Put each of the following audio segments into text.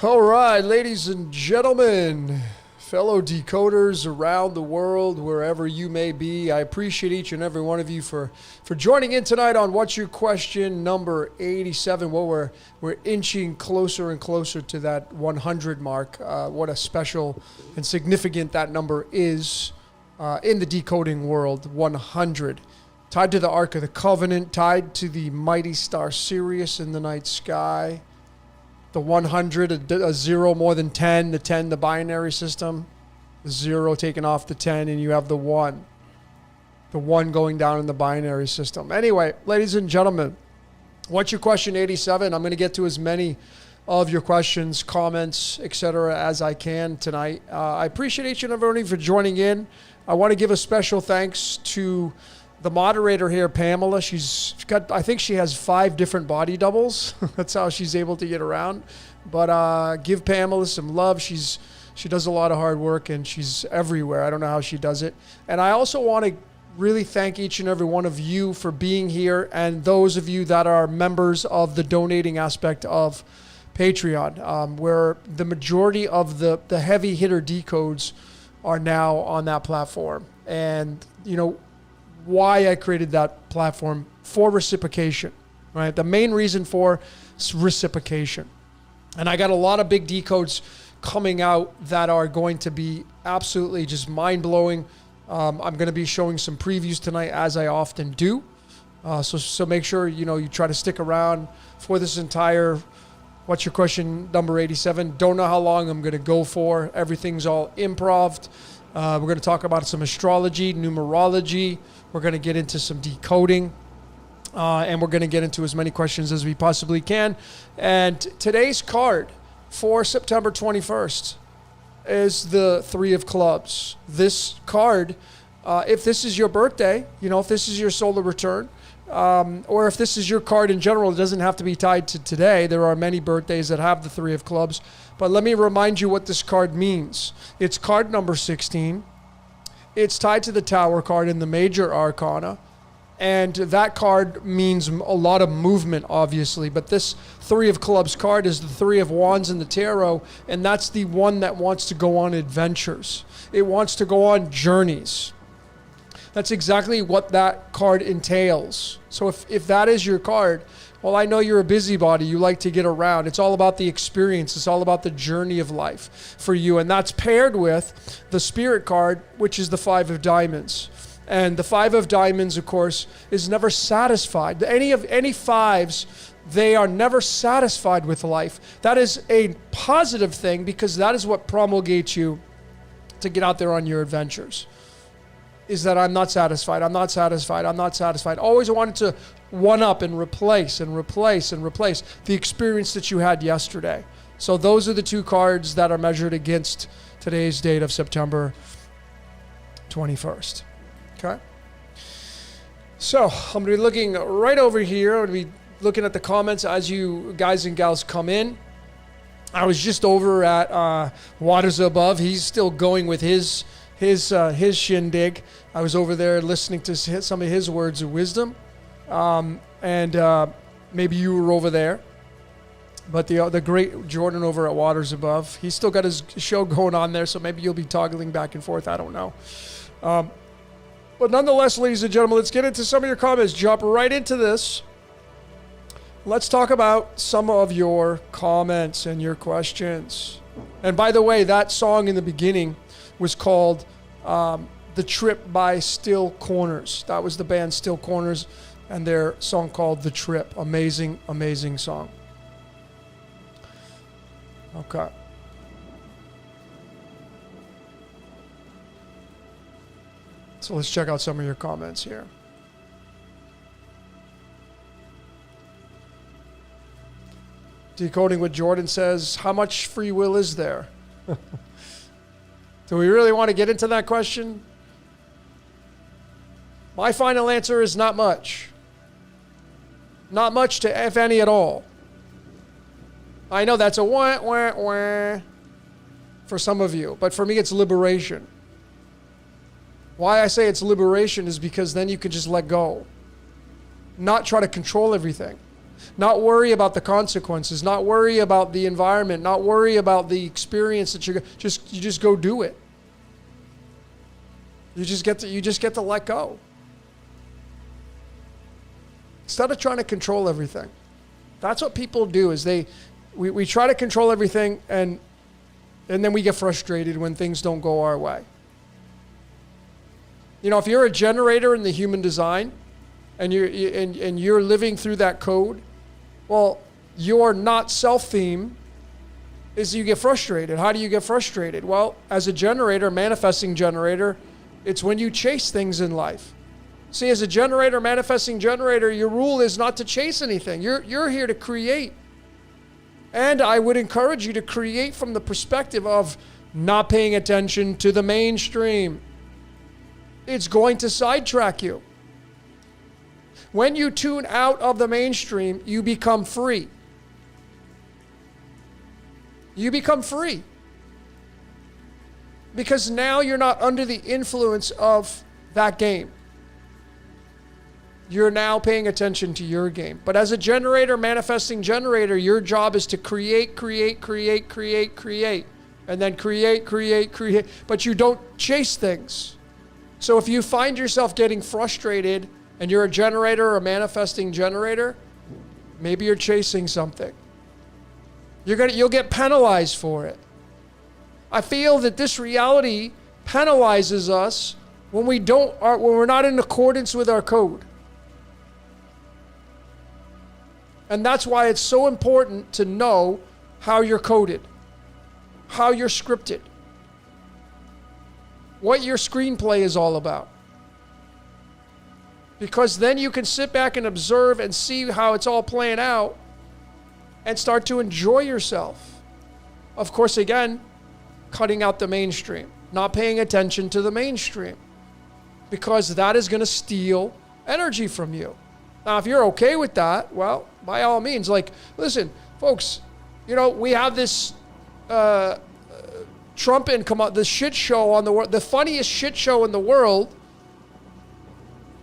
All right, ladies and gentlemen, fellow decoders around the world, wherever you may be, I appreciate each and every one of you for joining in tonight on What's Your Question number 87. Well, we're inching closer and closer to that 100 mark. What a special and significant that number is in the decoding world, 100. Tied to the Ark of the Covenant, tied to the mighty star Sirius in the night sky. The 100, a zero more than 10, the 10, the binary system, the zero taking off the 10, and you have the 1. The 1 going down in the binary system. Anyway, ladies and gentlemen, What's Your Question 87? I'm going to get to as many of your questions, comments, etc. as I can tonight. I appreciate each and every one of you for joining in. I want to give a special thanks to the moderator here, Pamela. She's got, I think she has 5 different body doubles. That's how she's able to get around. But give Pamela some love. She does a lot of hard work and she's everywhere. I don't know how she does it. And I also want to really thank each and every one of you for being here, and those of you that are members of the donating aspect of Patreon, where the majority of the heavy hitter decodes are now on that platform. And, you know, why I created that platform, for reciprocation, right? The main reason for reciprocation. And I got a lot of big decodes coming out that are going to be absolutely just mind-blowing. I'm going to be showing some previews tonight, as I often do. So make sure, you know, you try to stick around for this entire What's Your Question number 87. Don't know how long I'm going to go for. Everything's all improv. We're going to talk about some astrology, numerology. We're going to get into some decoding, and we're going to get into as many questions as we possibly can. And today's card for September 21st is the 3 of Clubs. This card If this is your birthday, if this is your solar return, or if this is your card in general, it doesn't have to be tied to today. There are many birthdays that have the 3 of clubs. But let me remind you what this card means. It's card number 16. It's tied to the Tower card in the major arcana. And that card means a lot of movement, obviously. But this 3 of clubs card is the 3 of wands in the tarot. And that's the one that wants to go on adventures. It wants to go on journeys. That's exactly what that card entails. So if that is your card, well, I know you're a busybody. You like to get around. It's all about the experience. It's all about the journey of life for you. And that's paired with the Spirit card, which is the 5 of diamonds. And the 5 of diamonds, of course, is never satisfied. Any fives, they are never satisfied with life. That is a positive thing because that is what promulgates you to get out there on your adventures. Is that I'm not satisfied, I'm not satisfied, I'm not satisfied. Always wanted to one-up and replace the experience that you had yesterday. So those are the 2 cards that are measured against today's date of September 21st. Okay? So I'm going to be looking right over here. I'm going to be looking at the comments as you guys and gals come in. I was just over at Waters Above. He's still going with his shindig. I was over there listening to some of his words of wisdom. And maybe you were over there. But the great Jordan over at Waters Above, he's still got his show going on there, so maybe you'll be toggling back and forth. I don't know. But nonetheless, ladies and gentlemen, let's get into some of your comments. Jump right into this. Let's talk about some of your comments and your questions. And by the way, that song in the beginning was called The Trip by Still Corners. That was the band Still Corners and their song called The Trip. Amazing, amazing song. Okay. So let's check out some of your comments here. Decoding what Jordan says, how much free will is there? Do we really want to get into that question? My final answer is not much. Not much to, if any at all. I know that's a wah, wah, wah for some of you, but for me it's liberation. Why I say it's liberation is because then you can just let go. Not try to control everything. Not worry about the consequences. Not worry about the environment. Not worry about the experience that you just go do it. You just get to let go. Instead of trying to control everything. That's what people do is we try to control everything and then we get frustrated when things don't go our way. You know, if you're a generator in the human design and you're living through that code, well, your not self theme is you get frustrated. How do you get frustrated? Well, as a generator, manifesting generator, it's when you chase things in life. See, as a generator, manifesting generator, your rule is not to chase anything. You're here to create. And I would encourage you to create from the perspective of not paying attention to the mainstream. It's going to sidetrack you. When you tune out of the mainstream, you become free. You become free. Because now you're not under the influence of that game. You're now paying attention to your game. But as a generator, manifesting generator, your job is to create. And then create. But you don't chase things. So if you find yourself getting frustrated and you're a generator or a manifesting generator, maybe you're chasing something. You'll get penalized for it. I feel that this reality penalizes us when we're not in accordance with our code. And that's why it's so important to know how you're coded, how you're scripted, what your screenplay is all about. Because then you can sit back and observe and see how it's all playing out and start to enjoy yourself. Of course, again, cutting out the mainstream, not paying attention to the mainstream. because that is going to steal energy from you. Now, if you're okay with that, well, by all means, like, listen, folks, you know, we have this Trump and come out, the shit show on the world, the funniest shit show in the world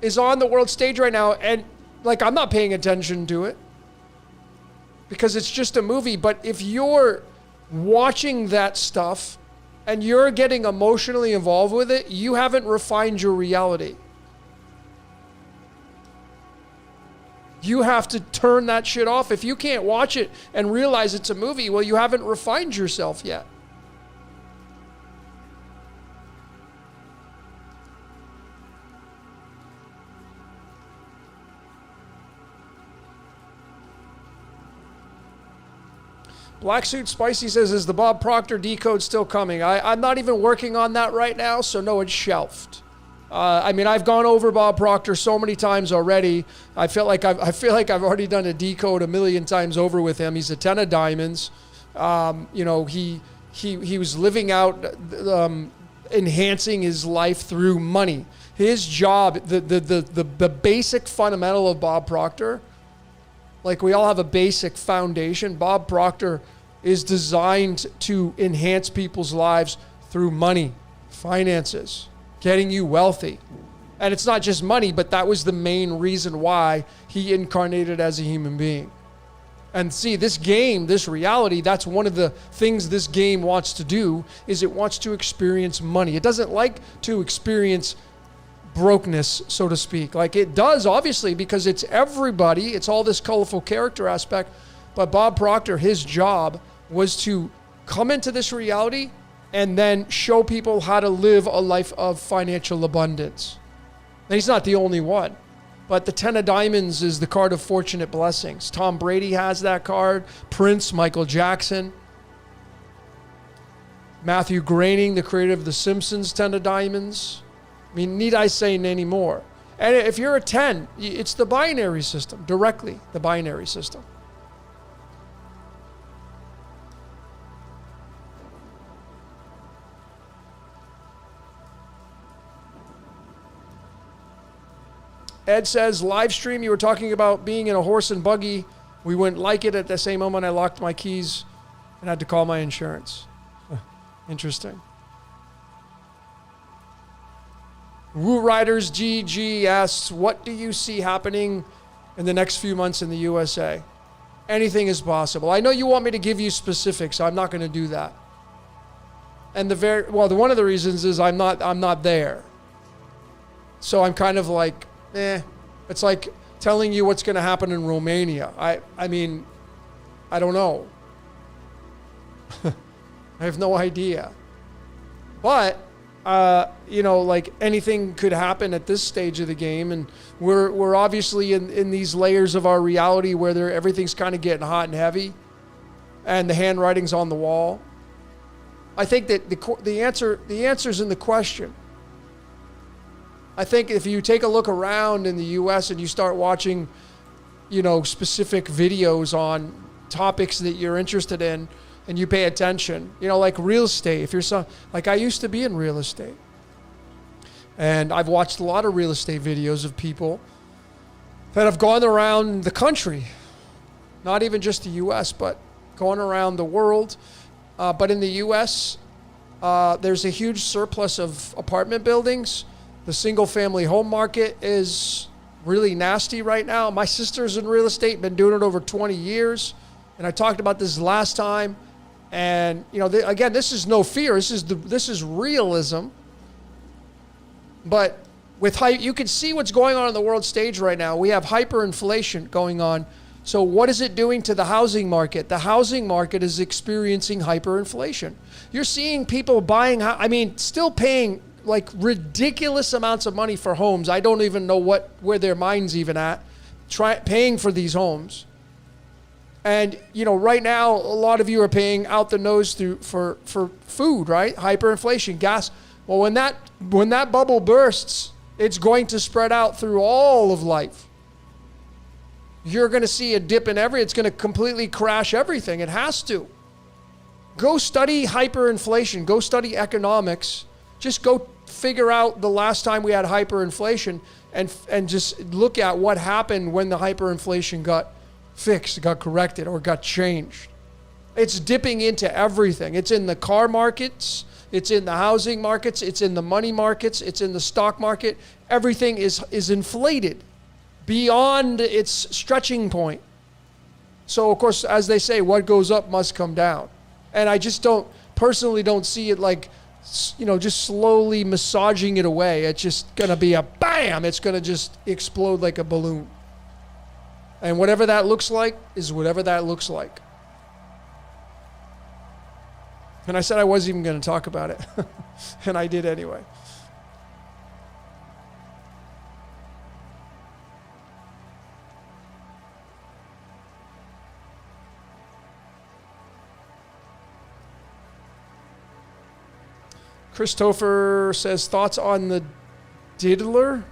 is on the world stage right now. And like, I'm not paying attention to it because it's just a movie. But if you're watching that stuff and you're getting emotionally involved with it, you haven't refined your reality. You have to turn that shit off. If you can't watch it and realize it's a movie, well, you haven't refined yourself yet. Black Suit Spicy says, is the Bob Proctor decode still coming? I'm not even working on that right now, so no, it's shelved. I mean, I've gone over Bob Proctor so many times already. I feel like I've already done a decode a million times over with him. He's a 10 of diamonds. You know, he was living out, enhancing his life through money. His job, the basic fundamental of Bob Proctor, like we all have a basic foundation. Bob Proctor is designed to enhance people's lives through money, finances, getting you wealthy. And it's not just money, but that was the main reason why he incarnated as a human being. And see, this game, this reality, that's one of the things this game wants to do, is it wants to experience money. It doesn't like to experience brokenness, so to speak. Like it does, obviously, because it's everybody. It's all this colorful character aspect. But Bob Proctor, his job was to come into this reality and then show people how to live a life of financial abundance. And he's not the only one. But the 10 of diamonds is the card of fortunate blessings. Tom Brady has that card. Prince, Michael Jackson. Matthew Groening, the creator of The Simpsons, 10 of diamonds. I mean, need I say any more? And if you're a 10, it's the binary system, directly the binary system. Ed says, live stream, you were talking about being in a horse and buggy. We wouldn't like it. At the same moment, I locked my keys and had to call my insurance. Interesting. Woo Riders GG asks, what do you see happening in the next few months in the USA? Anything is possible. I know you want me to give you specifics. I'm not going to do that. And one of the reasons is I'm not there. So I'm kind of like, it's like telling you what's going to happen in Romania. I mean, I don't know. I have no idea. But, you know, like anything could happen at this stage of the game. And we're obviously in these layers of our reality where everything's kind of getting hot and heavy. And the handwriting's on the wall. I think that the answer's in the question. I think if you take a look around in the U.S. and you start watching, you know, specific videos on topics that you're interested in and you pay attention, you know, like real estate. If you're like I used to be in real estate. And I've watched a lot of real estate videos of people that have gone around the country, not even just the U.S., but going around the world. But in the U.S., there's a huge surplus of apartment buildings. The single-family home market is really nasty right now. My sister's in real estate, been doing it over 20 years. And I talked about this last time. And, you know, again, this is no fear. This is realism. But with you can see what's going on the world stage right now. We have hyperinflation going on. So what is it doing to the housing market? The housing market is experiencing hyperinflation. You're seeing people still paying like ridiculous amounts of money for homes. I don't even know where their mind's even at, paying for these homes. And, you know, right now, a lot of you are paying out the nose for food, right? Hyperinflation, gas. Well, when that bubble bursts, it's going to spread out through all of life. You're going to see a dip in it's going to completely crash everything. It has to. Go study hyperinflation. Go study economics. Just go figure out the last time we had hyperinflation and just look at what happened when the hyperinflation got fixed, got corrected, or got changed. It's dipping into everything. It's in the car markets. It's in the housing markets. It's in the money markets. It's in the stock market. Everything is inflated beyond its stretching point. So, of course, as they say, what goes up must come down. And I just personally don't see it like, just slowly massaging it away. It's just going to be a bam. It's going to just explode like a balloon. And whatever that looks like is whatever that looks like. And I said I wasn't even going to talk about it. And I did anyway. Christopher says, thoughts on the diddler?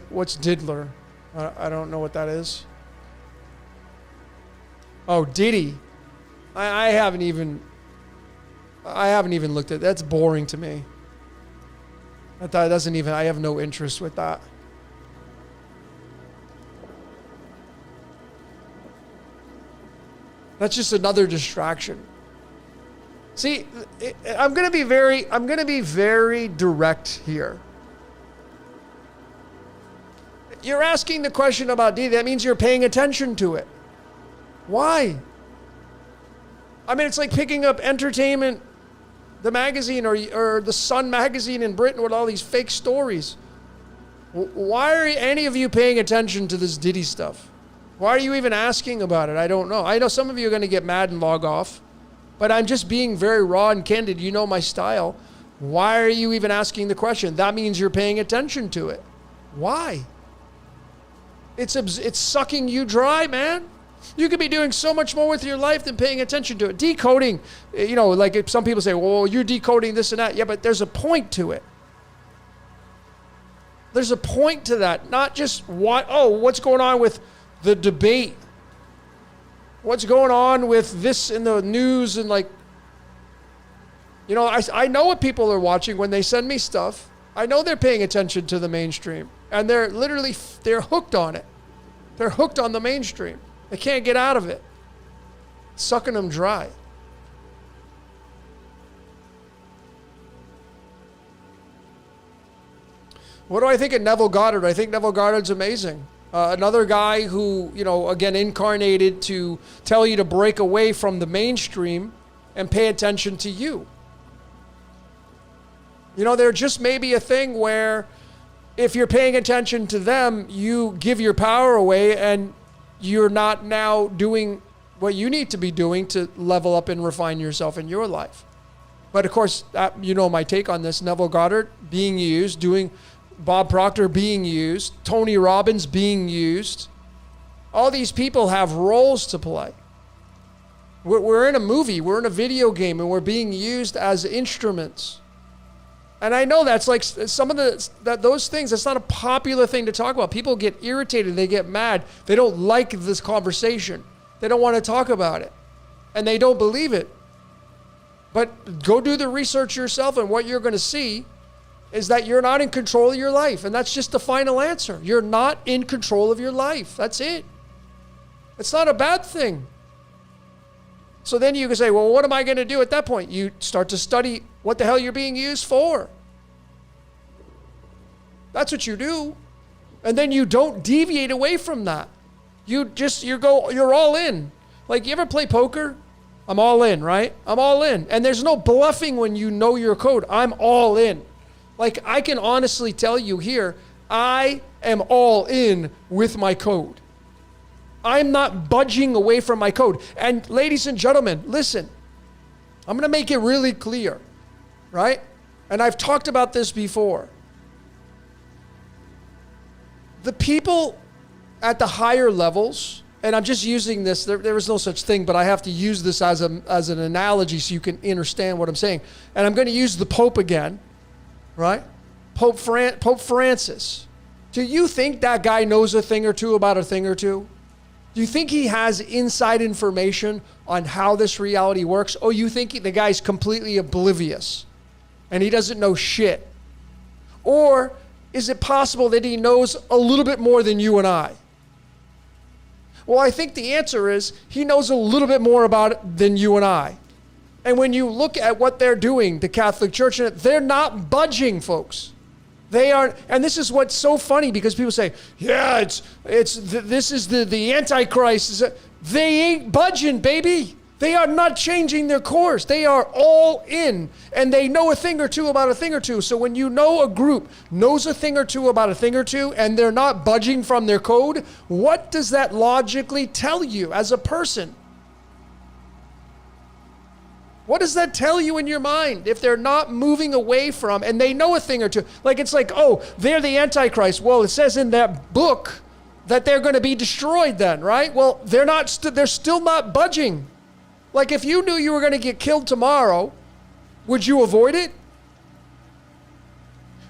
What's diddler? I don't know what that is. Oh, Diddy. I haven't even looked at it. That's boring to me. I have no interest with that. That's just another distraction. See, I'm going to be very direct here. You're asking the question about D. That means you're paying attention to it. Why? I mean, it's like picking up Entertainment, the magazine, or the Sun magazine in Britain with all these fake stories. Why are any of you paying attention to this Diddy stuff? Why are you even asking about it? I don't know. I know some of you are going to get mad and log off. But I'm just being very raw and candid. You know my style. Why are you even asking the question? That means you're paying attention to it. Why? It's sucking you dry, man. You could be doing so much more with your life than paying attention to it. Decoding, like if some people say, well, you're decoding this and that. Yeah, but there's a point to it. There's a point to that. Not just what's going on with the debate. What's going on with this in the news and I know what people are watching when they send me stuff. I know they're paying attention to the mainstream and they're hooked on it. They're hooked on the mainstream. They can't get out of it. It's sucking them dry. What do I think of Neville Goddard? I think Neville Goddard's amazing. Another guy who, again, incarnated to tell you to break away from the mainstream and pay attention to you. There just may be a thing where if you're paying attention to them, you give your power away and you're not now doing what you need to be doing to level up and refine yourself in your life. But of course, my take on this, Neville Goddard being used, Bob Proctor being used, Tony Robbins being used. All these people have roles to play. We're in a movie, we're in a video game, and we're being used as instruments. And I know that's like some of those things, that's not a popular thing to talk about. People get irritated, they get mad. They don't like this conversation. They don't want to talk about it. And they don't believe it. But go do the research yourself, and what you're going to see is that you're not in control of your life. And that's just the final answer. You're not in control of your life. That's it. It's not a bad thing. So then you can say, well, what am I going to do at that point? You start to study what the hell you're being used for. That's what you do. And then you don't deviate away from that. You're all in. Like, you ever play poker? I'm all in, right? I'm all in. And there's no bluffing when you know your code. I'm all in. Like, I can honestly tell you here, I am all in with my code. I'm not budging away from my code. And ladies and gentlemen, listen, I'm going to make it really clear, right? And I've talked about this before. The people at the higher levels, and I'm just using this, there is no such thing, but I have to use this as an analogy so you can understand what I'm saying. And I'm going to use the Pope again. Right? Pope Francis. Do you think that guy knows a thing or two about a thing or two? Do you think he has inside information on how this reality works? Or you think the guy's completely oblivious and he doesn't know shit? Or is it possible that he knows a little bit more than you and I? Well, I think the answer is he knows a little bit more about it than you and I. And when you look at what they're doing, the Catholic Church, they're not budging, folks. They are, and this is what's so funny, because people say, yeah, this is the Antichrist. They ain't budging, baby. They are not changing their course. They are all in, and they know a thing or two about a thing or two. So when you know a group knows a thing or two about a thing or two, and they're not budging from their code, what does that logically tell you as a person? What does that tell you in your mind if they're not moving away from, and they know a thing or two? Like, it's like, oh, they're the Antichrist. Well, it says in that book that they're going to be destroyed then, right? Well, they're still not budging. Like, if you knew you were going to get killed tomorrow, would you avoid it?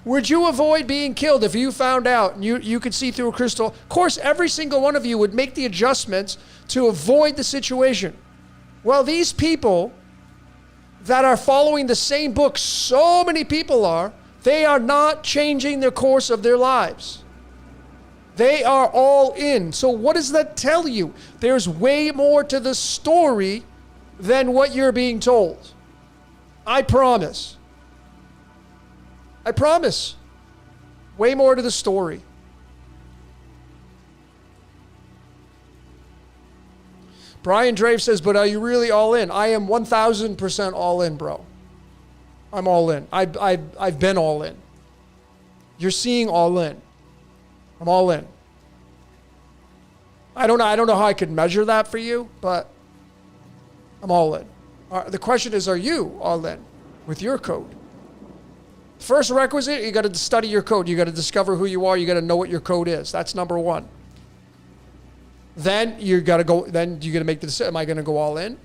Would you avoid being killed if you found out and you could see through a crystal? Of course, every single one of you would make the adjustments to avoid the situation. Well, these people that are following the same book, so many people are, they are not changing the course of their lives. They are all in. So what does that tell you? There's way more to the story than what you're being told. I promise. I promise. Way more to the story. Brian Drave says, but are you really all in? I am 1,000% all in, bro. I'm all in. I've been all in. You're seeing all in. I'm all in. I don't know how I could measure that for you, but I'm all in. The question is, are you all in with your code? First requisite, you got to study your code. You got to discover who you are. You got to know what your code is. That's number one. Then you got to go. Then you got to make the decision. Am I going to go all in?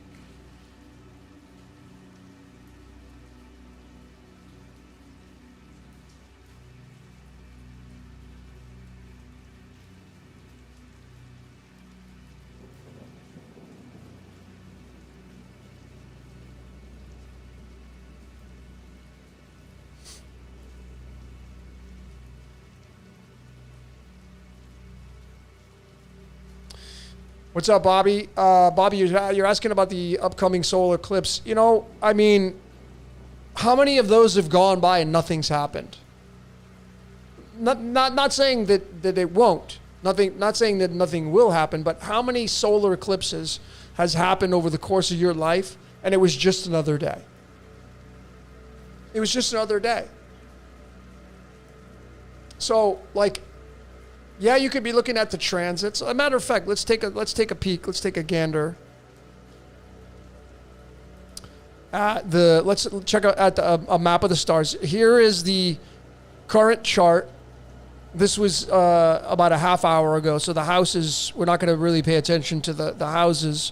What's up, Bobby? Bobby, you're asking about the upcoming solar eclipse. You know, I mean, how many of those have gone by and nothing's happened? Not saying that it won't. Not saying that nothing will happen, but how many solar eclipses has happened over the course of your life and it was just another day? It was just another day. So, like, yeah, you could be looking at the transits. As a matter of fact, let's take a peek. Let's take a gander. Let's check out at a map of the stars. Here is the current chart. This was about a half hour ago. So the houses, we're not going to really pay attention to the houses,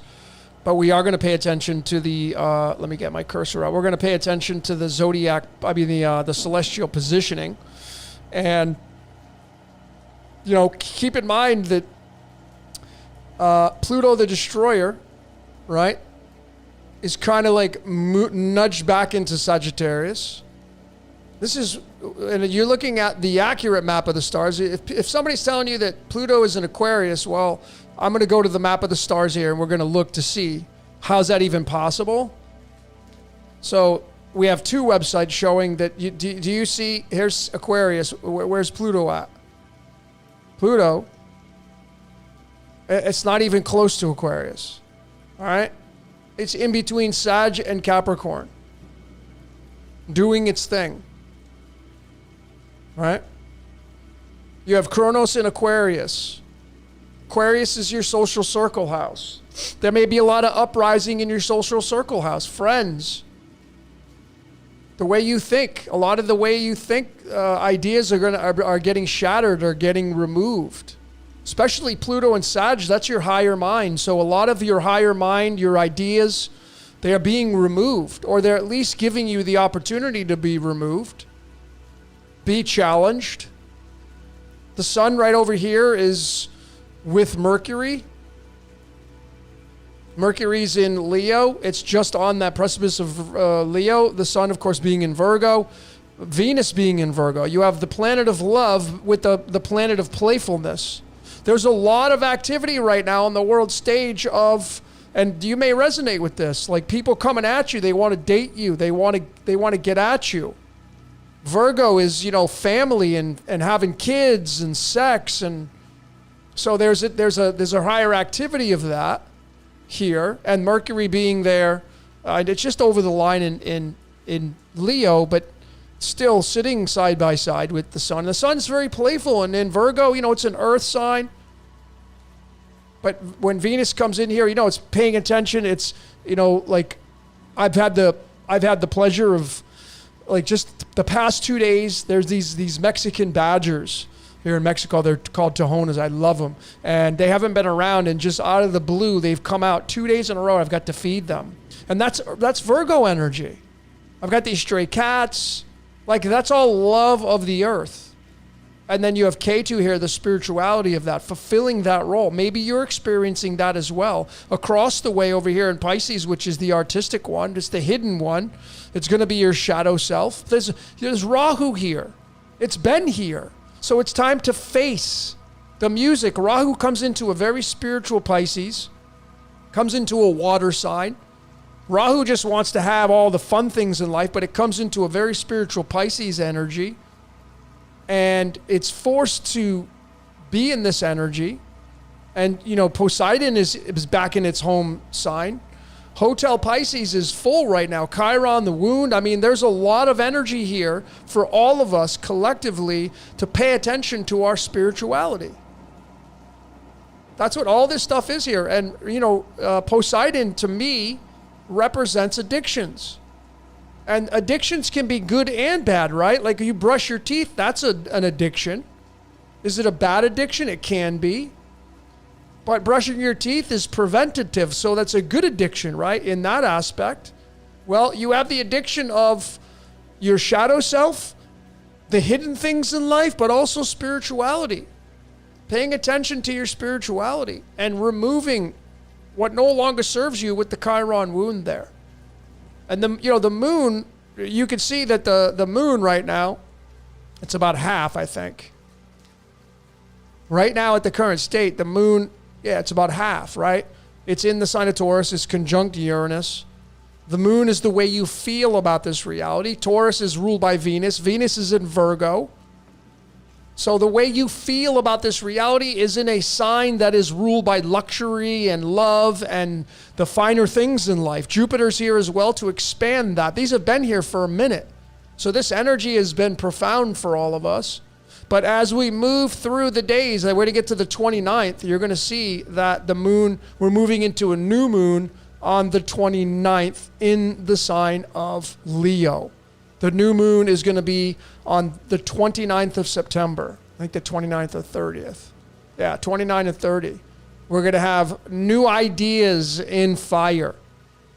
but we are going to pay attention to the. Let me get my cursor out. We're going to pay attention to the zodiac. I mean the celestial positioning, and. You know, keep in mind that Pluto the Destroyer, right, is kind of like nudged back into Sagittarius. This is, and you're looking at the accurate map of the stars. If somebody's telling you that Pluto is in Aquarius, well, I'm going to go to the map of the stars here, and we're going to look to see how's that even possible. So we have two websites showing that. Do you see, here's Aquarius. Where's Pluto at? Pluto, it's not even close to Aquarius, all right? It's in between Sag and Capricorn, doing its thing, all right? You have Kronos in Aquarius. Aquarius is your social circle house. There may be a lot of uprising in your social circle house. Friends, the way you think, a lot of the way you think ideas are getting shattered or getting removed. Especially Pluto and Sag, that's your higher mind. So a lot of your higher mind, your ideas, they are being removed, or they're at least giving you the opportunity to be removed. Be challenged. The sun right over here is with Mercury. Mercury's in Leo. It's just on that precipice of Leo. The sun, of course, being in Virgo. Venus being in Virgo. You have the planet of love with the planet of playfulness. There's a lot of activity right now on the world stage of, and you may resonate with this, like people coming at you, they want to date you, they want to get at you. Virgo is, family and having kids and sex, and so there's a higher activity of that here, and Mercury being there, it's just over the line in Leo, but still sitting side by side with the sun. The sun's very playful, and in Virgo, it's an earth sign. But when Venus comes in here, it's paying attention. It's, like I've had the pleasure of, like, just the past 2 days, there's these Mexican badgers here in Mexico. They're called Tejones. I love them. And they haven't been around, and just out of the blue, they've come out 2 days in a row. I've got to feed them. And that's Virgo energy. I've got these stray cats. Like, that's all love of the earth. And then you have K2 here, the spirituality of that, fulfilling that role. Maybe you're experiencing that as well. Across the way over here in Pisces, which is the artistic one, it's the hidden one. It's going to be your shadow self. There's Rahu here. It's been here. So it's time to face the music. Rahu comes into a very spiritual Pisces, comes into a water sign. Rahu just wants to have all the fun things in life, but it comes into a very spiritual Pisces energy. And it's forced to be in this energy. And, Poseidon is back in its home sign. Hotel Pisces is full right now. Chiron, the wound. I mean, there's a lot of energy here for all of us collectively to pay attention to our spirituality. That's what all this stuff is here. And, Poseidon, to me, represents addictions. And addictions can be good and bad, right? Like, you brush your teeth, that's an addiction. Is it a bad addiction? It can be. But brushing your teeth is preventative, so that's a good addiction, right? In that aspect. Well, you have the addiction of your shadow self, the hidden things in life, but also spirituality. Paying attention to your spirituality and removing what no longer serves you with the Chiron wound there. And the moon, you can see that the moon right now, it's about half, I think. Right now at the current state, the moon, it's about half, right? It's in the sign of Taurus, it's conjunct Uranus. The moon is the way you feel about this reality. Taurus is ruled by Venus. Venus is in Virgo. So the way you feel about this reality is in a sign that is ruled by luxury and love and the finer things in life. Jupiter's here as well to expand that. These have been here for a minute. So this energy has been profound for all of us. But as we move through the days, we're going to get to the 29th, you're going to see that the moon, we're moving into a new moon on the 29th in the sign of Leo. The new moon is going to be on the 29th of September. I think the 29th or 30th. Yeah, 29 and 30. We're going to have new ideas in fire.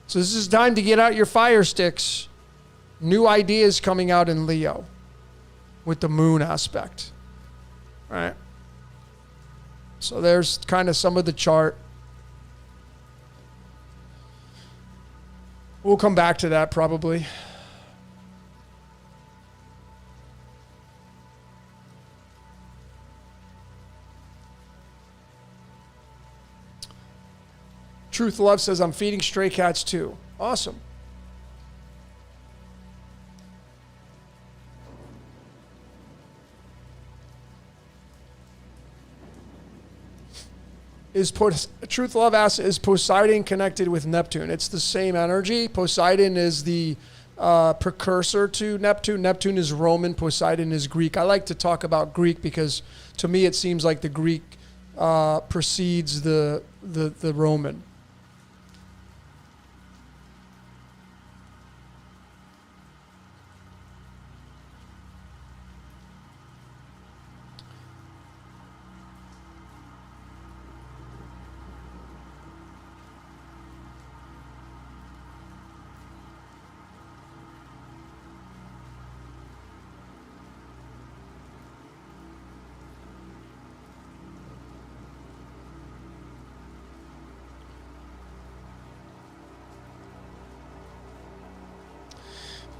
So this is time to get out your fire sticks. New ideas coming out in Leo with the moon aspect. All right. So there's kind of some of the chart. We'll come back to that probably. Truth Love says, I'm feeding stray cats too. Awesome. Truth Love asks, is Poseidon connected with Neptune? It's the same energy. Poseidon is the precursor to Neptune. Neptune is Roman. Poseidon is Greek. I like to talk about Greek because to me it seems like the Greek precedes the Roman.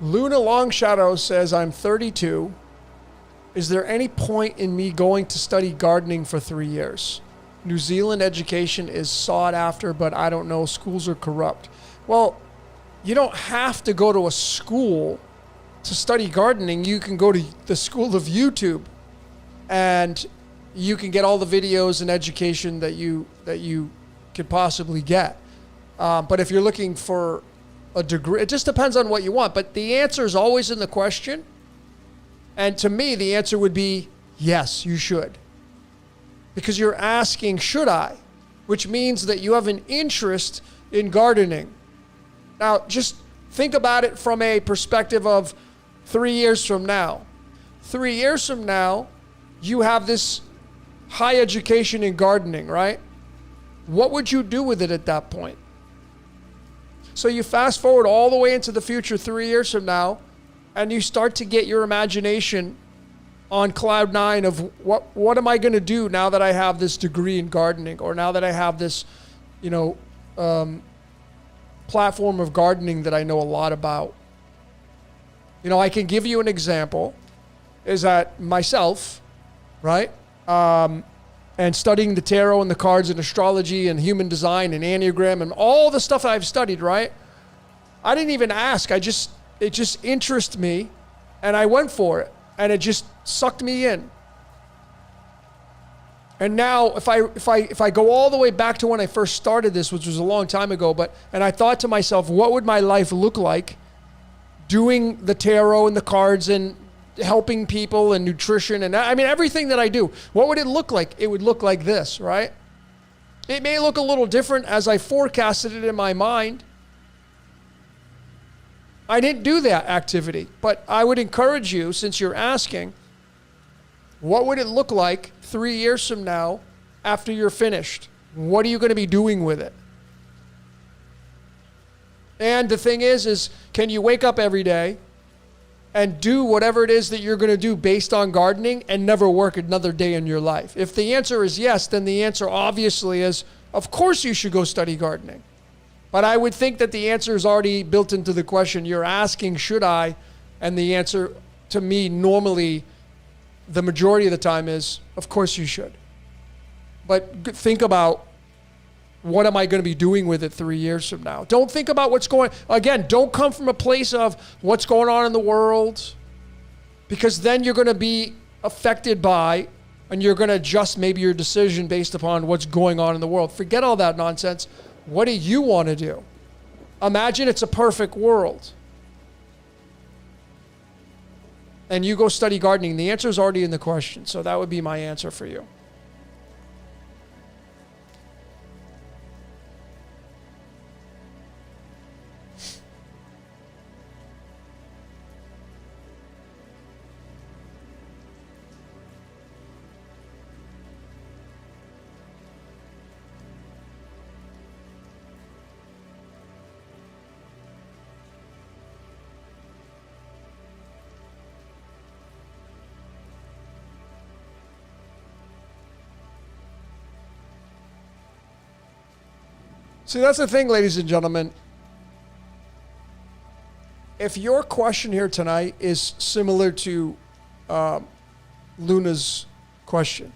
Luna Long Shadow says, I'm 32. Is there any point in me going to study gardening for 3 years? New Zealand education is sought after, but I don't know. Schools are corrupt. Well, you don't have to go to a school to study gardening. You can go to the school of YouTube, and you can get all the videos and education that you could possibly get. But if you're looking for a degree, it just depends on what you want. But the answer is always in the question. And to me, the answer would be yes, you should. Because you're asking, should I? Which means that you have an interest in gardening. Now, just think about it from a perspective of 3 years from now. 3 years from now, you have this high education in gardening, right? What would you do with it at that point? So you fast forward all the way into the future 3 years from now, and you start to get your imagination on cloud nine of what am I going to do now that I have this degree in gardening, or now that I have this, platform of gardening that I know a lot about. I can give you an example, is that myself, right? And studying the tarot and the cards and astrology and human design and Enneagram and all the stuff I've studied, right? I didn't even ask. It just interested me, and I went for it, and it just sucked me in. And now if I go all the way back to when I first started this, which was a long time ago, and I thought to myself, what would my life look like doing the tarot and the cards and helping people and nutrition and everything that I do? What would it look like? It would look like this, right? It may look a little different as I forecasted it in my mind. I didn't do that activity, but I would encourage you, since you're asking, what would it look like 3 years from now after you're finished? What are you going to be doing with it? And the thing is can you wake up every day and do whatever it is that you're going to do based on gardening and never work another day in your life? If the answer is yes, then the answer obviously is, of course you should go study gardening. But I would think that the answer is already built into the question. You're asking, should I? And the answer to me normally, the majority of the time, is, of course you should. But think about, what am I going to be doing with it 3 years from now? Don't think about don't come from a place of what's going on in the world, because then you're going to be affected by, and you're going to adjust maybe your decision based upon what's going on in the world. Forget all that nonsense. What do you want to do? Imagine it's a perfect world, and you go study gardening. The answer is already in the question, so that would be my answer for you. See, that's the thing, ladies and gentlemen. If your question here tonight is similar to Luna's question,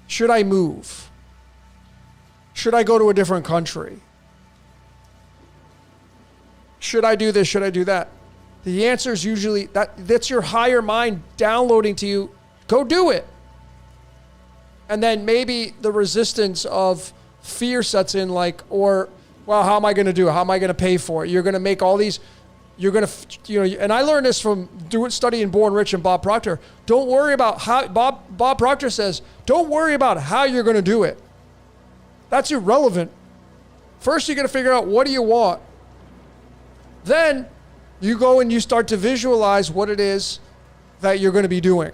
should I move? Should I go to a different country? Should I do this? Should I do that? The answer is usually that's your higher mind downloading to you, go do it. And then maybe the resistance of fear sets in, well, how am I going to do it? How am I going to pay for it? You're going to make all these, and I learned this from studying Born Rich and Bob Proctor. Don't worry about how, Bob Proctor says, don't worry about how you're going to do it. That's irrelevant. First, you're going to figure out, what do you want? Then you go and you start to visualize what it is that you're going to be doing.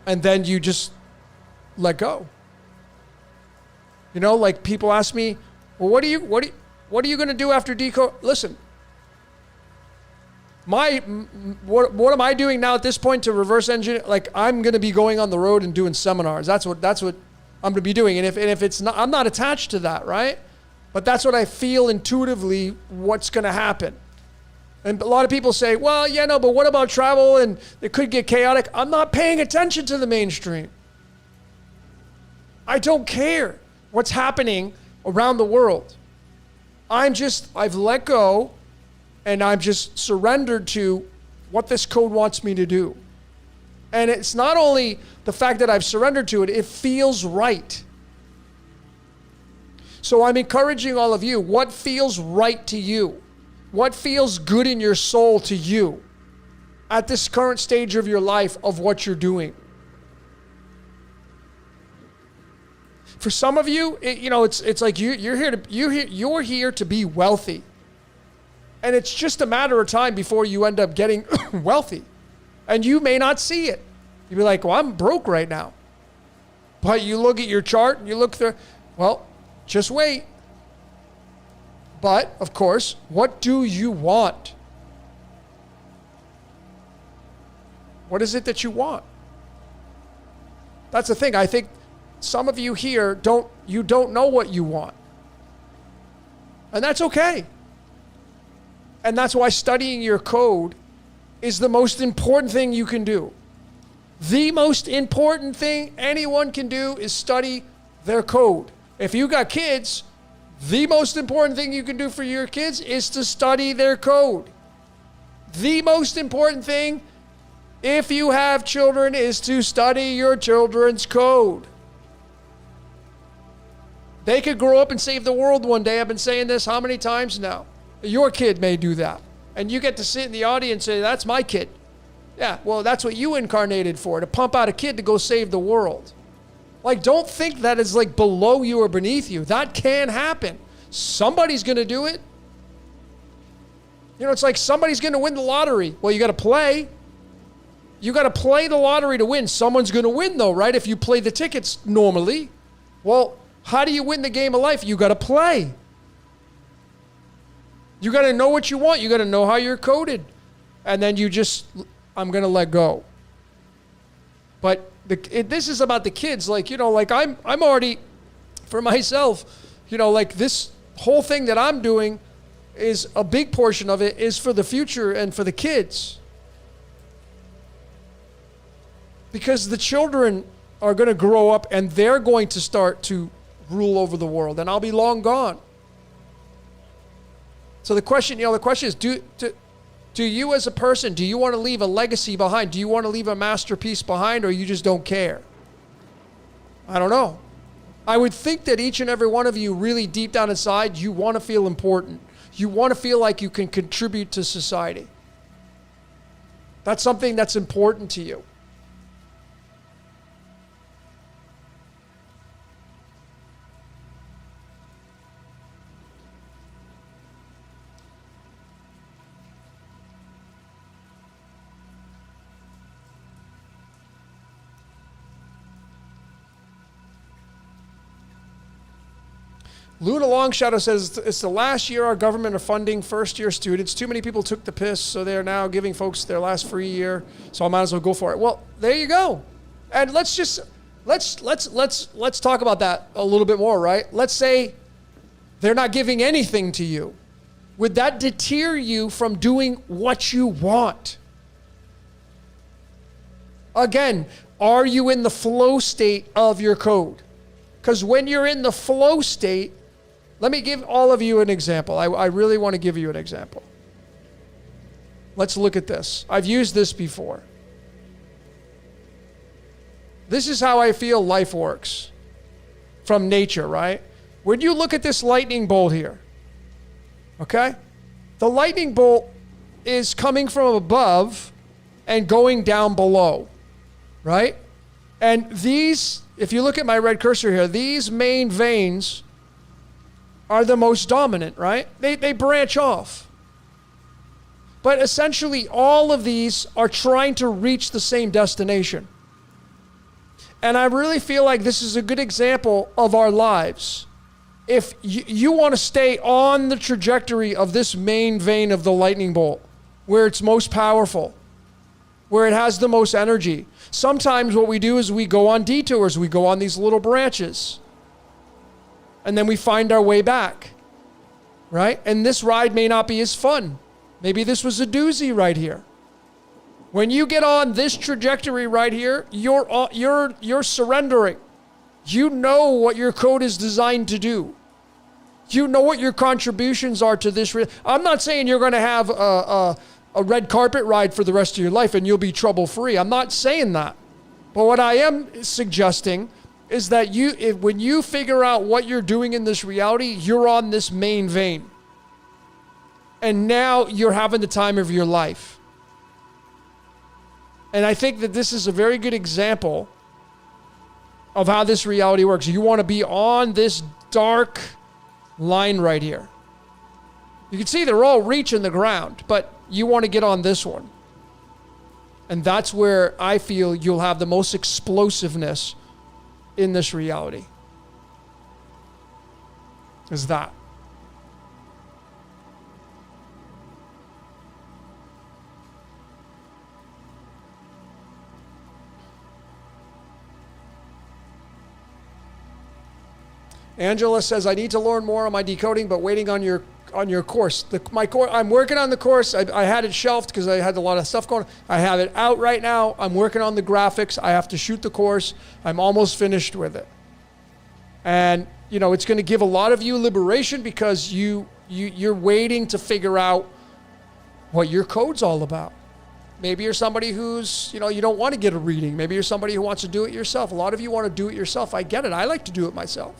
And then you just let go. People ask me, well, what are you going to do after Decode? Listen, what am I doing now at this point to reverse engineer? I'm going to be going on the road and doing seminars. That's what I'm going to be doing. And if it's not, I'm not attached to that, right? But that's what I feel intuitively what's going to happen. And a lot of people say, well, yeah, no, but what about travel and it could get chaotic? I'm not paying attention to the mainstream. I don't care what's happening around the world. I've let go and I'm just surrendered to what this code wants me to do. And it's not only the fact that I've surrendered to it, it feels right. So I'm encouraging all of you, what feels right to you? What feels good in your soul to you at this current stage of your life of what you're doing? For some of you, it's like you're here to be wealthy. And it's just a matter of time before you end up getting wealthy. And you may not see it. You'll be like, well, I'm broke right now. But you look at your chart and you look through, well, just wait. But, of course, what do you want? What is it that you want? That's the thing. I think some of you here don't know what you want. And that's okay. And that's why studying your code is the most important thing you can do. The most important thing anyone can do is study their code. If you got kids, the most important thing you can do for your kids is to study their code. The most important thing, if you have children, is to study your children's code. They could grow up and save the world one day. I've been saying this how many times now? Your kid may do that. And you get to sit in the audience and say, that's my kid. Yeah, well, that's what you incarnated for, to pump out a kid to go save the world. Like, don't think that is like below you or beneath you. That can happen. Somebody's going to do it. It's like somebody's going to win the lottery. Well, you got to play. You got to play the lottery to win. Someone's going to win though, right? If you play the tickets normally. Well, how do you win the game of life? You got to play. You got to know what you want. You got to know how you're coded. And then I'm going to let go. But this is about the kids. Like, I'm already, for myself, like this whole thing that I'm doing is a big portion of it is for the future and for the kids. Because the children are going to grow up and they're going to start to rule over the world, and I'll be long gone. So the question is, do you as a person, do you want to leave a legacy behind? Do you want to leave a masterpiece behind, or you just don't care? I don't know. I would think that each and every one of you really deep down inside, you want to feel important. You want to feel like you can contribute to society. That's something that's important to you. Luna Longshadow says, it's the last year our government are funding first-year students. Too many people took the piss, so they're now giving folks their last free year. So I might as well go for it. Well, there you go. And let's talk about that a little bit more, right? Let's say they're not giving anything to you. Would that deter you from doing what you want? Again, are you in the flow state of your code? Because when you're in the flow state, let me give all of you an example. I really want to give you an example. Let's look at this. I've used this before. This is how I feel life works from nature, right? When you look at this lightning bolt here, okay? The lightning bolt is coming from above and going down below, right? And these, if you look at my red cursor here, these main veins are the most dominant, right? They branch off. But essentially, all of these are trying to reach the same destination. And I really feel like this is a good example of our lives. If you want to stay on the trajectory of this main vein of the lightning bolt, where it's most powerful, where it has the most energy, sometimes what we do is we go on detours. We go on these little branches. And then we find our way back. right? And this ride may not be as fun. Maybe this was a doozy right here. When you get on this trajectory right here, you're surrendering. You know what your code is designed to do. You know what your contributions are to this. I'm not saying you're going to have a red carpet ride for the rest of your life and you'll be trouble-free. I'm not saying that. But what I am suggesting is that when you figure out what you're doing in this reality, you're on this main vein. And now you're having the time of your life. And I think that this is a very good example of how this reality works. You want to be on this dark line right here. You can see they're all reaching the ground, but you want to get on this one. And that's where I feel you'll have the most explosiveness in this reality. Is that. Angela says, I need to learn more on my decoding, but waiting on your course. I'm working on the course. I had it shelved because I had a lot of stuff going on. I have it out right now. I'm working on the graphics. I have to shoot the course. I'm almost finished with it. And, it's going to give a lot of you liberation because you're waiting to figure out what your code's all about. Maybe you're somebody who's, you don't want to get a reading. Maybe you're somebody who wants to do it yourself. A lot of you want to do it yourself. I get it. I like to do it myself.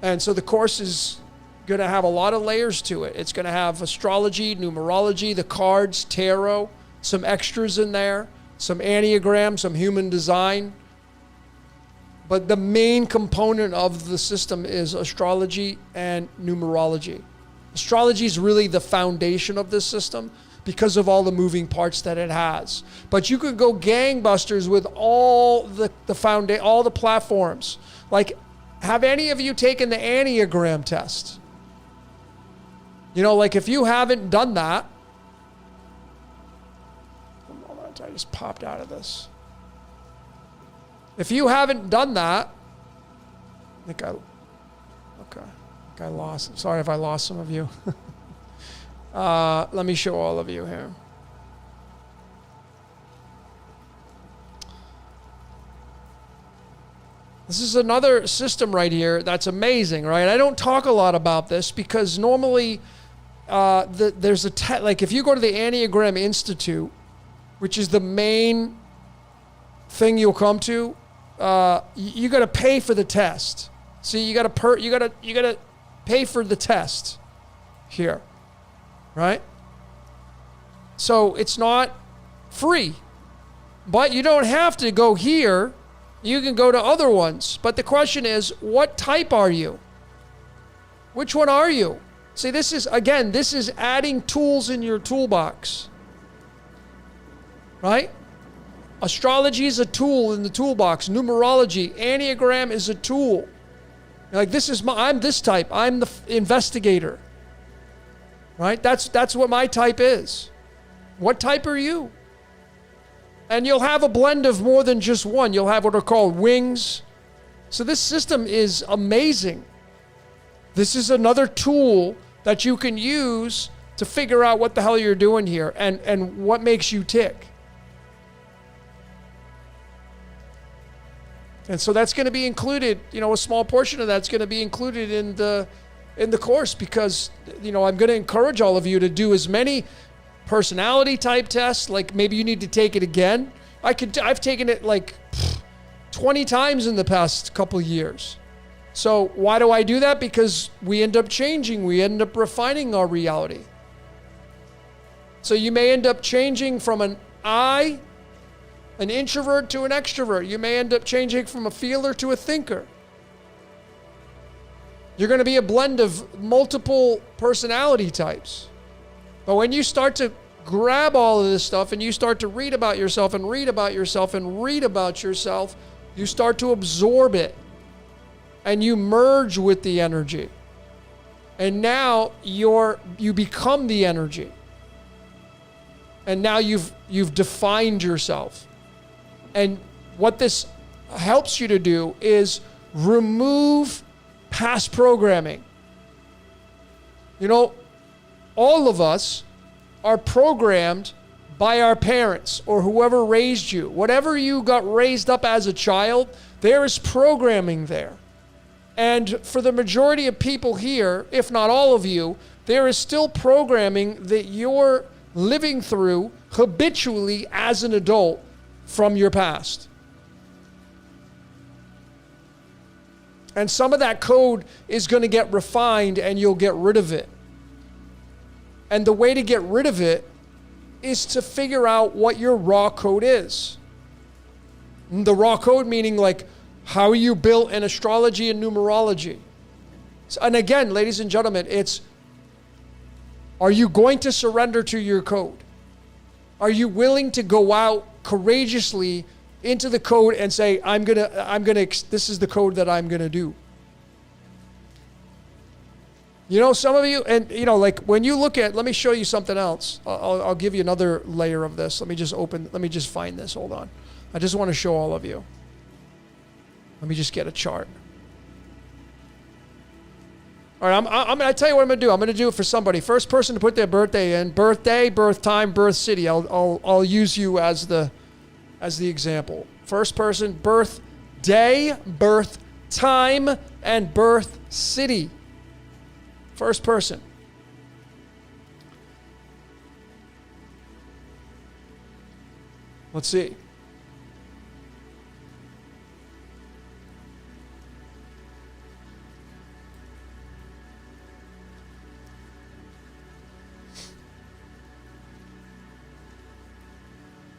And so the course is going to have a lot of layers to it. It's going to have astrology, numerology, the cards, tarot, some extras in there, some enneagram, some human design. But the main component of the system is astrology and numerology. Astrology is really the foundation of this system because of all the moving parts that it has. But you could go gangbusters with all all the platforms. Like, have any of you taken the Enneagram test? Like if you haven't done that, I just popped out of this. If you haven't done that, I lost. Sorry if I lost some of you. Let me show all of you here. This is another system right here that's amazing, right? I don't talk a lot about this because normally there's like if you go to the Enneagram Institute, which is the main thing you'll come to, you got to pay for the test. See, you got to pay for the test here, right? So it's not free, but you don't have to go here. You can go to other ones. But the question is, what type are you? Which one are you? See, this is adding tools in your toolbox. Right? Astrology is a tool in the toolbox. Numerology, Enneagram is a tool. Like I'm this type. I'm the investigator. Right? That's what my type is. What type are you? And you'll have a blend of more than just one. You'll have what are called wings. So this system is amazing. This is another tool that you can use to figure out what the hell you're doing here and what makes you tick. And so that's going to be included, a small portion of that's going to be included in the course because, I'm going to encourage all of you to do as many personality type tests. Like maybe you need to take it again. I've taken it like 20 times in the past couple years. So why do I do that? Because we end up changing. We end up refining our reality. So you may end up changing from an introvert to an extrovert. You may end up changing from a feeler to a thinker. You're going to be a blend of multiple personality types. But when you start to grab all of this stuff and you start to read about yourself and read about yourself and read about yourself, you start to absorb it and you merge with the energy. And now you become the energy. And now you've defined yourself. And what this helps you to do is remove past programming. You know, all of us are programmed by our parents or whoever raised you. Whatever you got raised up as a child, there is programming there. And for the majority of people here, if not all of you, there is still programming that you're living through habitually as an adult from your past. And some of that code is going to get refined and you'll get rid of it. And the way to get rid of it is to figure out what your raw code is. The raw code meaning like how you built in astrology and numerology. And again, ladies and gentlemen, it's, are you going to surrender to your code? Are you willing to go out courageously into the code and say, this is the code that I'm going to do? You know, some of you, and you know, like when you look at, let me show you something else. I'll give you another layer of this. Let me just find this. Hold on. I just want to show all of you. Let me just get a chart. All right, I'm going to tell you what I'm going to do. I'm going to do it for somebody. First person to put their birthday in, birthday, birth time, birth city. I'll use you as the example. First person, birth day, birth time, and birth city. First person. Let's see.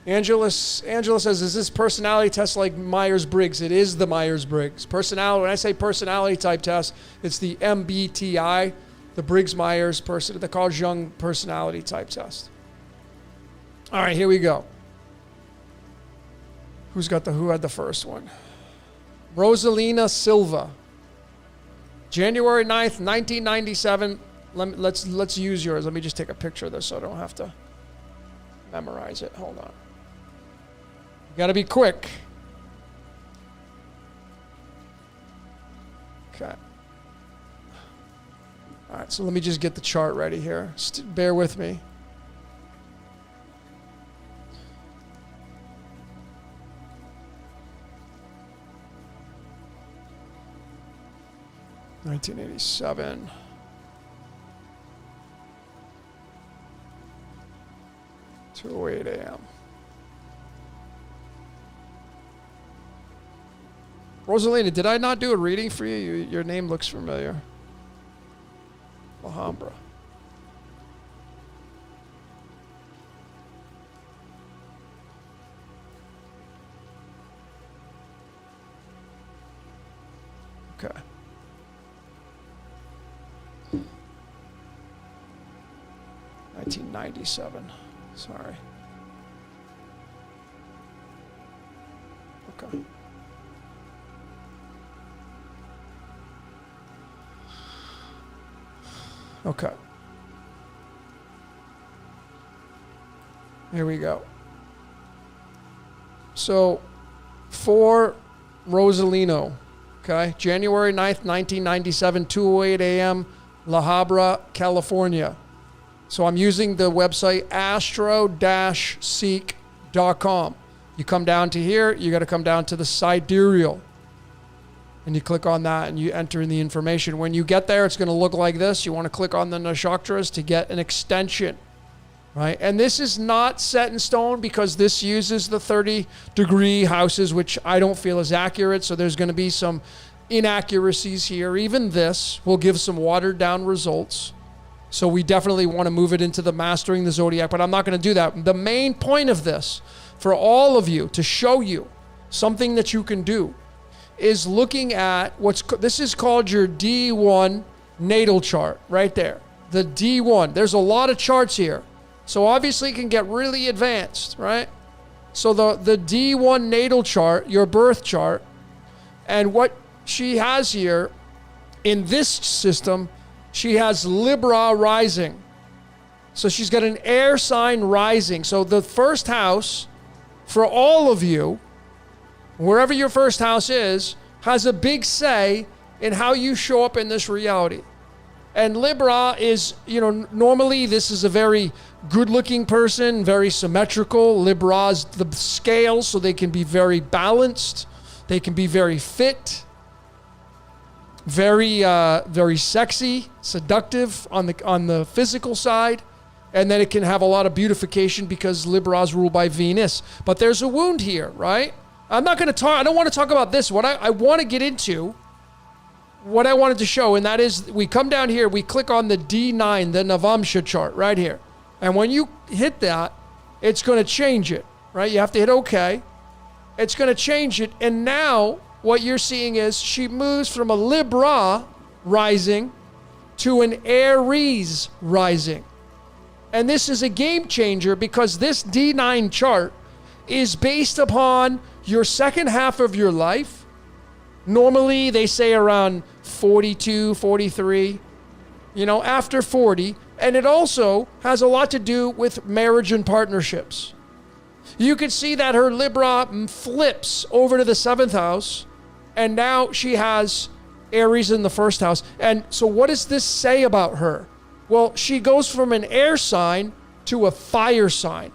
Angela says, is this personality test like Myers-Briggs? It is the Myers-Briggs. Personality, when I say personality type test, it's the MBTI, the Briggs-Myers person, the Carl Jung personality type test. All right, here we go. Who had the first one? Rosalina Silva. January 9th, 1997. Let's use yours. Let me just take a picture of this so I don't have to memorize it. Hold on. You got to be quick. Okay. All right, so let me just get the chart ready here. Bear with me. $1987. Till 8 a.m. Rosalina, did I not do a reading for you? Your name looks familiar. Alhambra. Okay. $1997. Sorry. Okay. Okay. Here we go. So, for Rosalino, okay, January 9th, 1997, 2:08 a.m., La Habra, California. So I'm using the website astro-seek.com. You come down to here, you got to come down to the sidereal. And you click on that and you enter in the information. When you get there, it's going to look like this. You want to click on the nakshatras to get an extension, right? And this is not set in stone because this uses the 30-degree houses, which I don't feel is accurate. So there's going to be some inaccuracies here. Even this will give some watered-down results. So we definitely want to move it into the Mastering the Zodiac, but I'm not going to do that. The main point of this, for all of you, to show you something that you can do, is looking at this is called your D1 natal chart right there. The D1. There's a lot of charts here. So obviously it can get really advanced, right? So the D1 natal chart, your birth chart, and what she has here in this system, she has Libra rising. So she's got an air sign rising. So the first house for all of you, wherever your first house is, has a big say in how you show up in this reality. And Libra is, normally this is a very good-looking person, very symmetrical. Libra's the scale, so they can be very balanced. They can be very fit, very sexy, seductive on the physical side. And then it can have a lot of beautification because Libra's ruled by Venus. But there's a wound here, right? I don't want to talk about this. What I want to get into, what I wanted to show, and that is we come down here, we click on the D9, the Navamsha chart right here. And when you hit that, it's going to change it, right? You have to hit OK. It's going to change it. And now what you're seeing is she moves from a Libra rising to an Aries rising. And this is a game changer because this D9 chart is based upon your second half of your life. Normally, they say around 42, 43, after 40. And it also has a lot to do with marriage and partnerships. You can see that her Libra flips over to the 7th house, and now she has Aries in the 1st house. And so what does this say about her? Well, she goes from an air sign to a fire sign.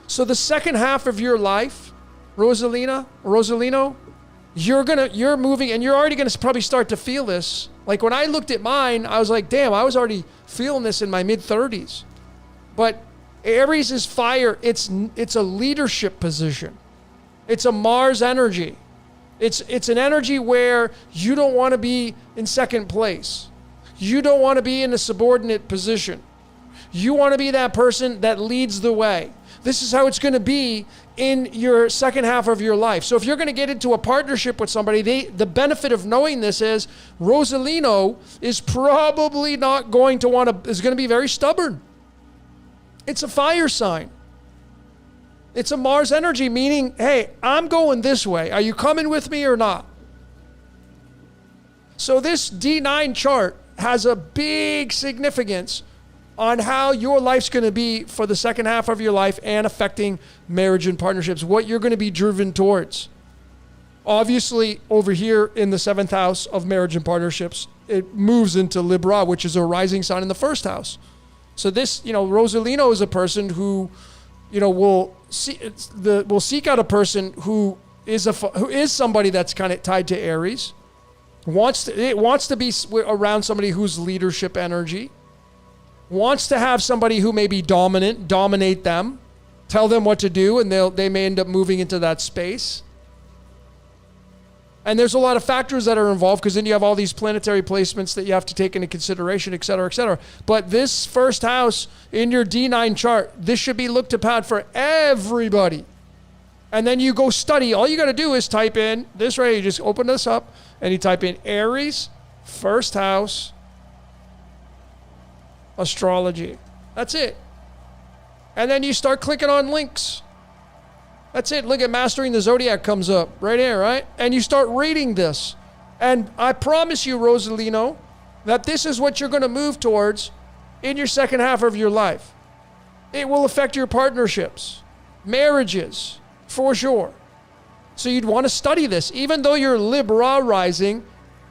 So the second half of your life, Rosalino, you're moving, and you're already going to probably start to feel this. Like when I looked at mine, I was like, damn, I was already feeling this in my mid-30s. But Aries is fire. It's a leadership position. It's a Mars energy. It's an energy where you don't want to be in second place. You don't want to be in a subordinate position. You want to be that person that leads the way. This is how it's going to be in your second half of your life. So if you're going to get into a partnership with somebody, the benefit of knowing this is Rosalino is probably not going to is going to be very stubborn. It's a fire sign. It's a Mars energy, meaning, hey, I'm going this way. Are you coming with me or not? So this D9 chart has a big significance on how your life's going to be for the second half of your life and affecting marriage and partnerships, what you're going to be driven towards. Obviously, over here in the 7th house of marriage and partnerships, it moves into Libra, which is a rising sign in the 1st house. So this, Rosalino is a person who, will seek out a person who is somebody that's kind of tied to Aries. Wants to be around somebody who's leadership energy, wants to have somebody who may be dominate them, tell them what to do, and they may end up moving into that space. And there's a lot of factors that are involved because then you have all these planetary placements that you have to take into consideration, et cetera, et cetera. But this 1st house in your D9 chart, this should be looked upon for everybody. And then you go study. All you got to do is type in this right here. You just open this up and you type in Aries, 1st house, astrology. That's it. And then you start clicking on links. That's it. Look at Mastering the Zodiac comes up right here, right? And you start reading this. And I promise you, Rosalino, that this is what you're going to move towards in your second half of your life. It will affect your partnerships, marriages, for sure. So you'd want to study this. Even though you're Libra rising,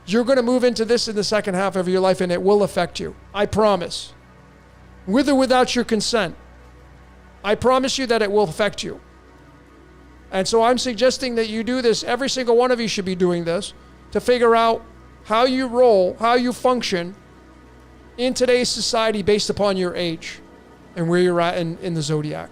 you're going to move into this in the second half of your life, and it will affect you. I promise. With or without your consent. I promise you that it will affect you. And so I'm suggesting that you do this. Every single one of you should be doing this to figure out how you roll, how you function in today's society based upon your age and where you're at in the zodiac.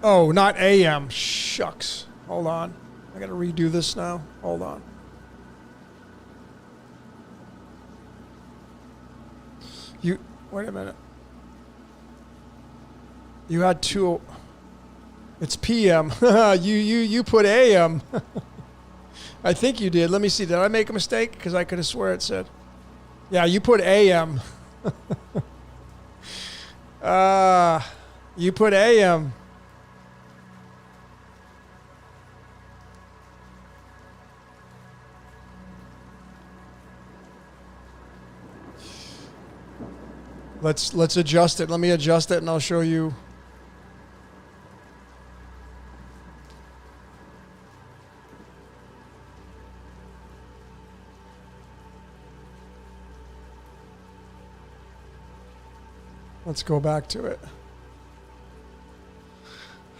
Oh, not AM. Shucks. Hold on. I got to redo this now. Hold on. Wait a minute. You had two. It's PM. You put AM. I think you did. Let me see. Did I make a mistake? Because I could have swear it said. Yeah, you put AM. You put AM. Let's adjust it. Let me adjust it and I'll show you. Let's go back to it.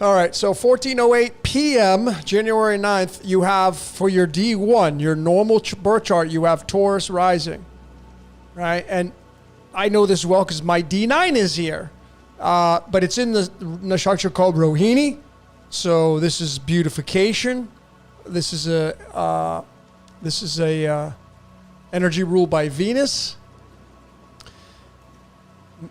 All right, so 14:08 p.m., January 9th, you have for your D1, your normal birth chart, you have Taurus rising, right? And I know this well because my D9 is here, but it's in the nakshatra called Rohini. So this is beautification. This is a energy ruled by Venus.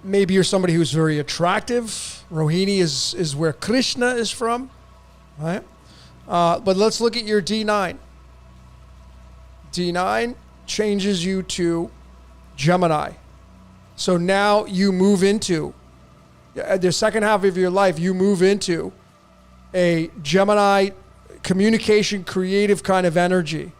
Maybe you're somebody who's very attractive. Rohini is where Krishna is from, right? But let's look at your D9. D9 changes you to Gemini. So now you move into, the second half of your life, you move into a Gemini communication, creative kind of energy.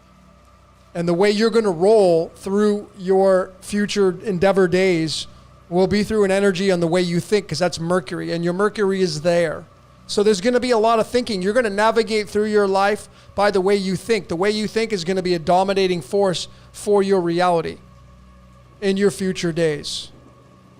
And the way you're going to roll through your future endeavor days will be through an energy on the way you think, because that's Mercury, and your Mercury is there. So there's going to be a lot of thinking. You're going to navigate through your life by the way you think. The way you think is going to be a dominating force for your reality in your future days.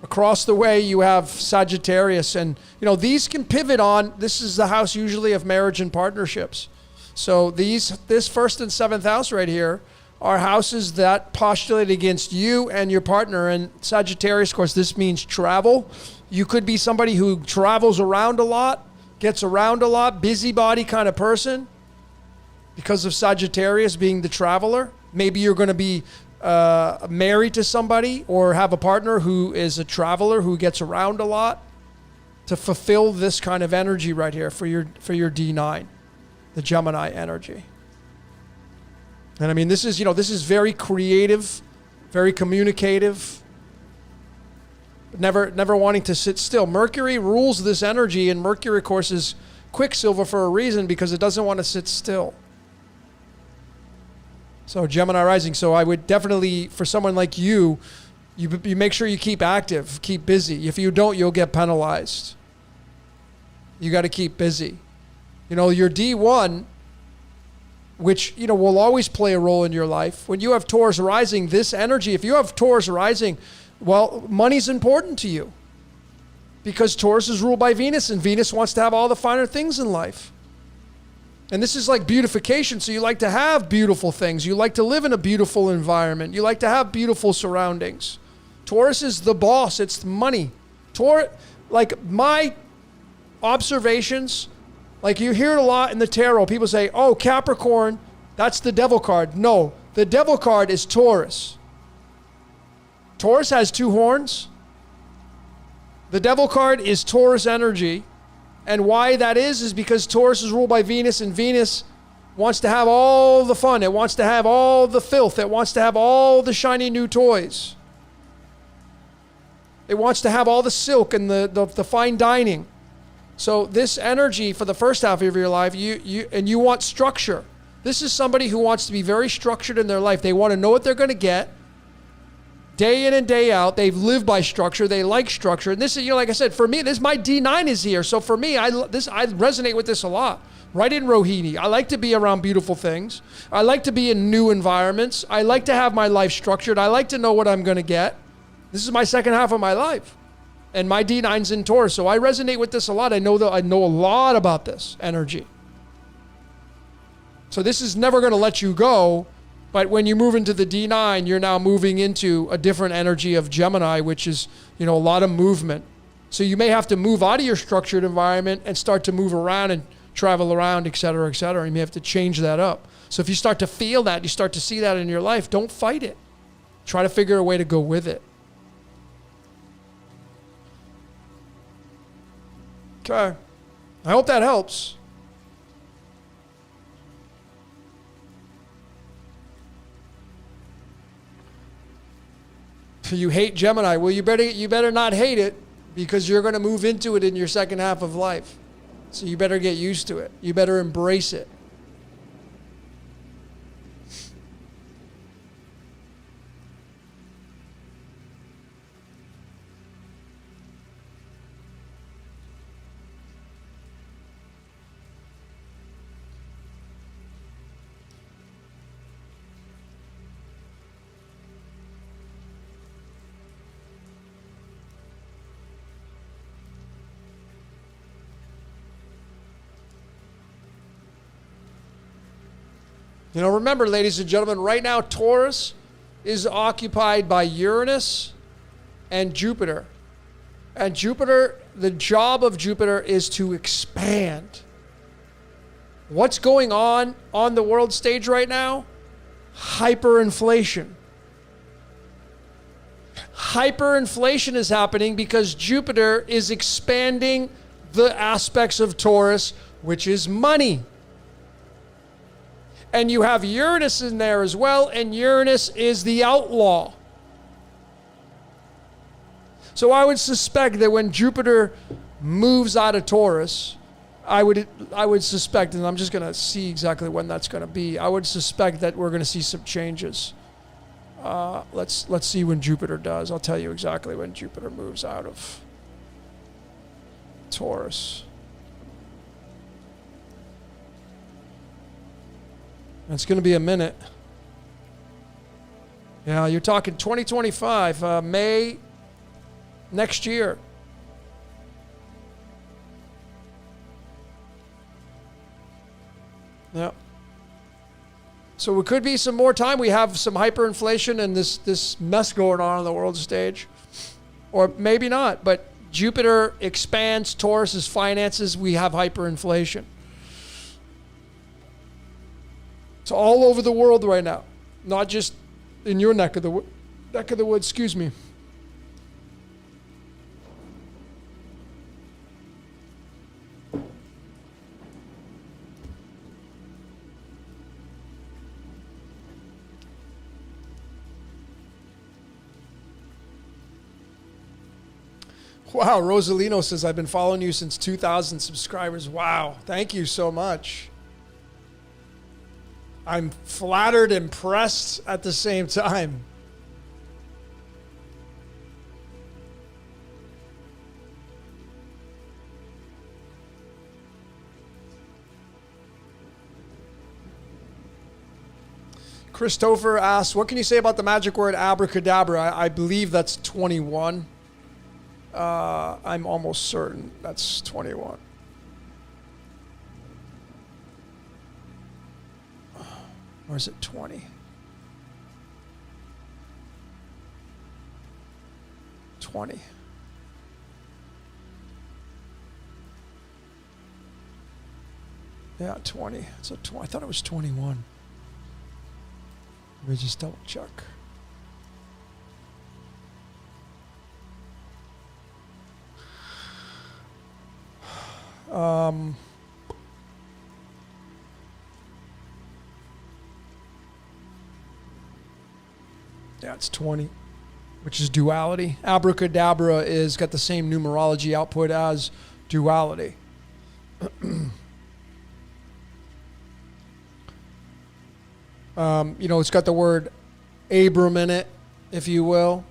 Across the way, you have Sagittarius, and these can pivot on. This is the house usually of marriage and partnerships. So this first and seventh house right here are houses that postulate against you and your partner. And Sagittarius, of course, this means travel. You could be somebody who travels around a lot, gets around a lot, busybody kind of person because of Sagittarius being the traveler. Maybe you're going to be married to somebody or have a partner who is a traveler who gets around a lot to fulfill this kind of energy right here for your D9, the Gemini energy. And I mean, this is very creative, very communicative, never wanting to sit still. Mercury rules this energy, and Mercury, of course, is Quicksilver for a reason, because it doesn't want to sit still. So Gemini rising. So I would definitely, for someone like you make sure you keep active, keep busy. If you don't, you'll get penalized. You got to keep busy. Your D1, which, will always play a role in your life. When you have Taurus rising, this energy, if you have Taurus rising, well, money's important to you because Taurus is ruled by Venus, and Venus wants to have all the finer things in life. And this is like beautification. So you like to have beautiful things. You like to live in a beautiful environment. You like to have beautiful surroundings. Taurus is the boss. It's money. Like my observations, like you hear it a lot in the tarot. People say, oh, Capricorn, that's the devil card. No, the devil card is Taurus. Taurus has two horns. The devil card is Taurus energy. And why that is because Taurus is ruled by Venus, and Venus wants to have all the fun. It wants to have all the filth. It wants to have all the shiny new toys. It wants to have all the silk and the fine dining. So this energy for the first half of your life, you want structure. This is somebody who wants to be very structured in their life. They want to know what they're going to get. Day in and day out, they've lived by structure. They like structure. And this is, like I said, for me, my D9 is here. So for me, I resonate with this a lot. Right in Rohini. I like to be around beautiful things. I like to be in new environments. I like to have my life structured. I like to know what I'm going to get. This is my second half of my life. And my D9's in Taurus. So I resonate with this a lot. I know a lot about this energy. So this is never going to let you go. But when you move into the D9, you're now moving into a different energy of Gemini, which is, a lot of movement. So you may have to move out of your structured environment and start to move around and travel around, et cetera, et cetera. You may have to change that up. So if you start to feel that, you start to see that in your life, don't fight it. Try to figure a way to go with it. Okay. I hope that helps. You hate Gemini. Well, you better not hate it, because you're going to move into it in your second half of life. So you better get used to it. You better embrace it. You know, remember, ladies and gentlemen, right now Taurus is occupied by Uranus and Jupiter. And Jupiter, the job of Jupiter is to expand. What's going on the world stage right now? Hyperinflation. Hyperinflation is happening because Jupiter is expanding the aspects of Taurus, which is money. And you have Uranus in there as well, and Uranus is the outlaw. So I would suspect that when Jupiter moves out of Taurus, I would suspect, and I'm just going to see exactly when that's going to be, I would suspect that we're going to see some changes. Let's see when Jupiter does. I'll tell you exactly when Jupiter moves out of Taurus. It's going to be a minute. Yeah, you're talking 2025, May next year. Yeah. So it could be some more time. We have some hyperinflation and this mess going on the world stage. Or maybe not, but Jupiter expands Taurus's finances. We have hyperinflation. It's all over the world right now, not just in your neck of the woods. Excuse me. Wow, Rosalino says, I've been following you since 2,000 subscribers. Wow, thank you so much. I'm flattered, impressed at the same time. Christopher asks, what can you say about the magic word abracadabra? I believe that's 21. I'm almost certain that's 21. Or is it 20? 20. Yeah, 20. So I thought it was 21. Let me just double check. Yeah, it's 20, which is duality. Abracadabra is got the same numerology output as duality. It's got the word Abram in it, if you will.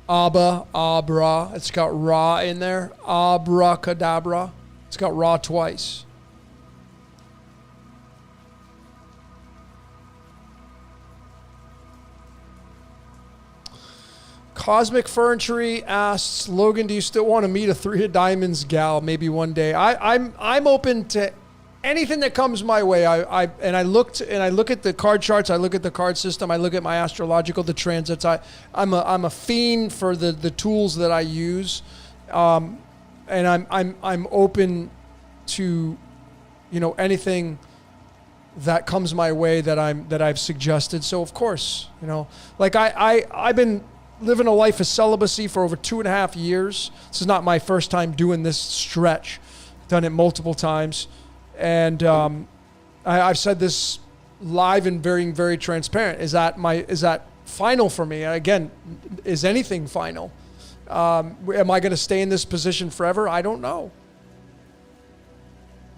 Abba, Abra. It's got Ra in there. Abracadabra. It's got Ra twice. Cosmic Furniture asks, Logan, do you still want to meet a 3 of diamonds gal maybe one day? I'm open to anything that comes my way. I look at the card charts, I look at the card system, I look at my astrological, the transits. I'm a fiend for the tools that I use. And I'm open to, anything that comes my way that I've suggested. So of course, like I've been living a life of celibacy for over 2.5 years. This is not my first time doing this stretch. Done it multiple times. And I've said this live and very, very transparent. Is that final for me? Again, is anything final? Am I going to stay in this position forever? I don't know.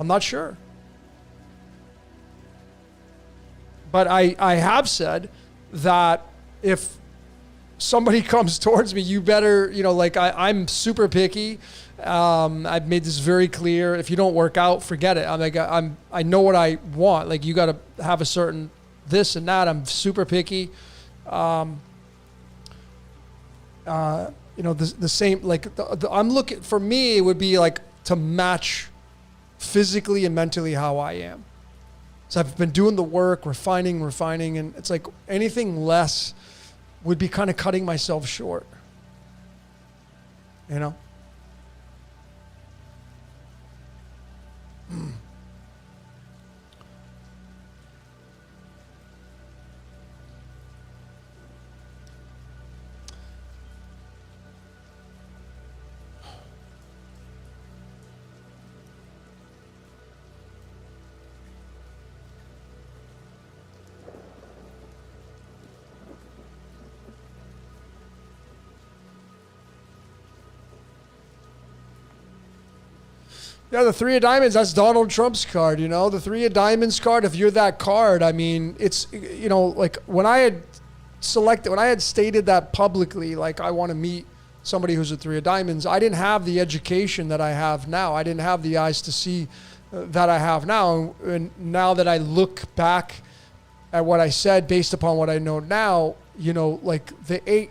I'm not sure. But I have said that if somebody comes towards me, you better, I'm super picky. I've made this very clear. If you don't work out, forget it. I know what I want. Like, you got to have a certain this and that. I'm super picky. The same, I'm looking, for me, it would be like to match physically and mentally how I am. So I've been doing the work, refining, and it's like anything less would be kind of cutting myself short. You know? Yeah, the three of diamonds, that's Donald Trump's card, you know? The three of diamonds card, if you're that card, I mean, it's, you know, like when I had stated that publicly, like I want to meet somebody who's a three of diamonds, I didn't have the education that I have now. I didn't have the eyes to see that I have now. And now that I look back at what I said based upon what I know now, you know, like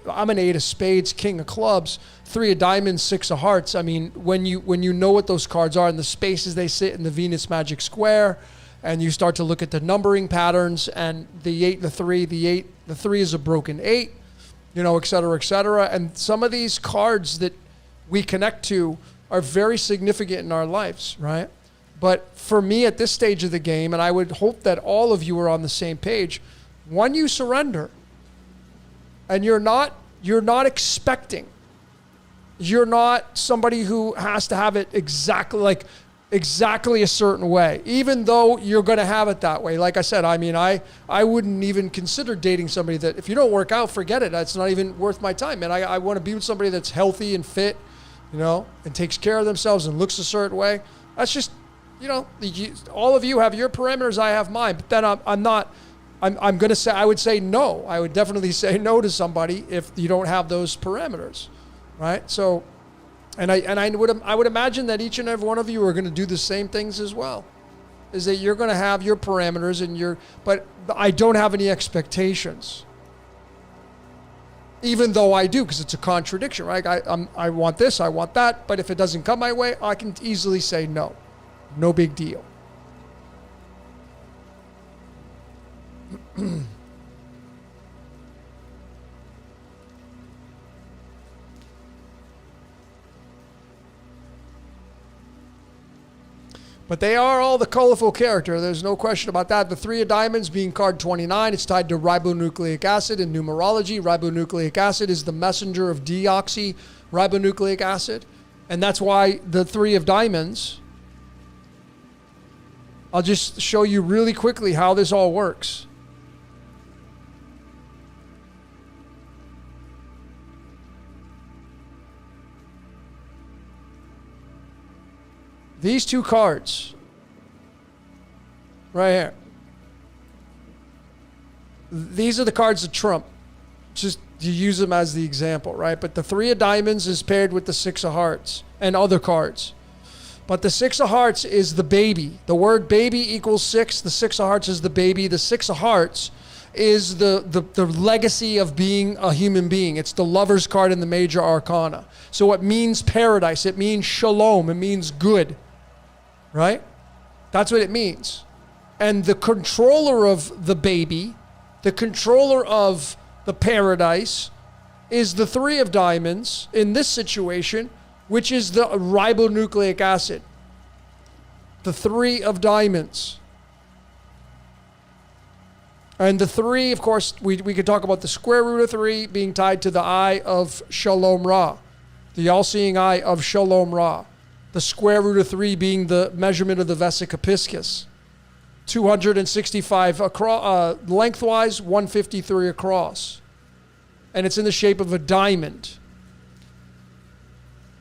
I'm an 8 of spades, king of clubs, 3 of diamonds, 6 of hearts. I mean, when you know what those cards are and the spaces they sit in the Venus magic square, and you start to look at the numbering patterns and the 8, the 3, the 3 is a broken 8, you know, et cetera, et cetera. And some of these cards that we connect to are very significant in our lives, right? But for me at this stage of the game, and I would hope that all of you are on the same page, when you surrender, and you're not expecting. You're not somebody who has to have it exactly a certain way, even though you're going to have it that way. Like I said, I mean, I wouldn't even consider dating somebody that, if you don't work out, forget it. That's not even worth my time. And I want to be with somebody that's healthy and fit, you know, and takes care of themselves and looks a certain way. That's just, you know, all of you have your parameters. I have mine. But then I'm going to say, I would say no. I would definitely say no to somebody if you don't have those parameters, right? So, and I would imagine that each and every one of you are going to do the same things as well, is that you're going to have your parameters but I don't have any expectations, even though I do, because it's a contradiction, right? I want this, I want that, but if it doesn't come my way, I can easily say no. No big deal. But they are all the colorful character. There's no question about that. The 3 of diamonds being card 29, it's tied to ribonucleic acid in numerology. Ribonucleic acid is the messenger of deoxyribonucleic acid. And that's why the 3 of diamonds, I'll just show you really quickly how this all works. These two cards right here. These are the cards of Trump. Just you use them as the example, right? But the 3 of diamonds is paired with the 6 of hearts and other cards. But the 6 of hearts is the baby. The word baby equals 6. The 6 of hearts is the baby. The 6 of hearts is the legacy of being a human being. It's the lover's card in the major arcana. So it means paradise. It means shalom. It means good. Right? That's what it means. And the controller of the baby, the controller of the paradise, is the 3 of diamonds in this situation, which is the ribonucleic acid. The 3 of diamonds. And the 3, of course, we could talk about the square root of 3 being tied to the eye of Shalom Ra, the all-seeing eye of Shalom Ra. The square root of 3 being the measurement of the vesica piscis. 265 across, lengthwise, 153 across. And it's in the shape of a diamond.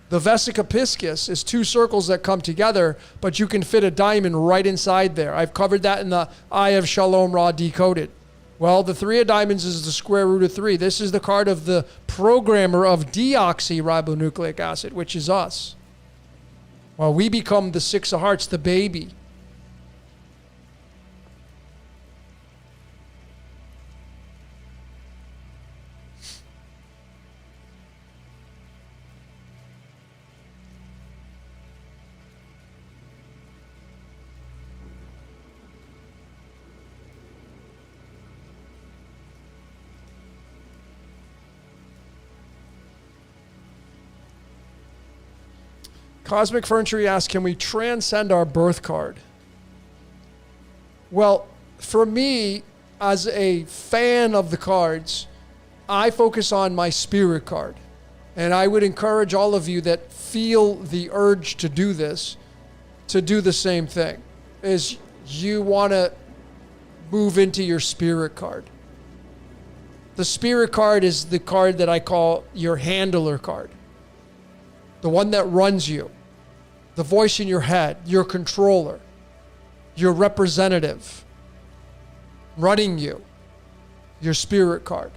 The vesica piscis is 2 circles that come together, but you can fit a diamond right inside there. I've covered that in the Eye of Shalom Ra Decoded. Well, the 3 of diamonds is the square root of 3. This is the card of the programmer of deoxyribonucleic acid, which is us. Well, we become the 6 of hearts, the baby. Cosmic Furniture asks, can we transcend our birth card? Well, for me, as a fan of the cards, I focus on my spirit card. And I would encourage all of you that feel the urge to do this, to do the same thing. Is you want to move into your spirit card. The spirit card is the card that I call your handler card. The one that runs you. The voice in your head, your controller, your representative, running you, your spirit card.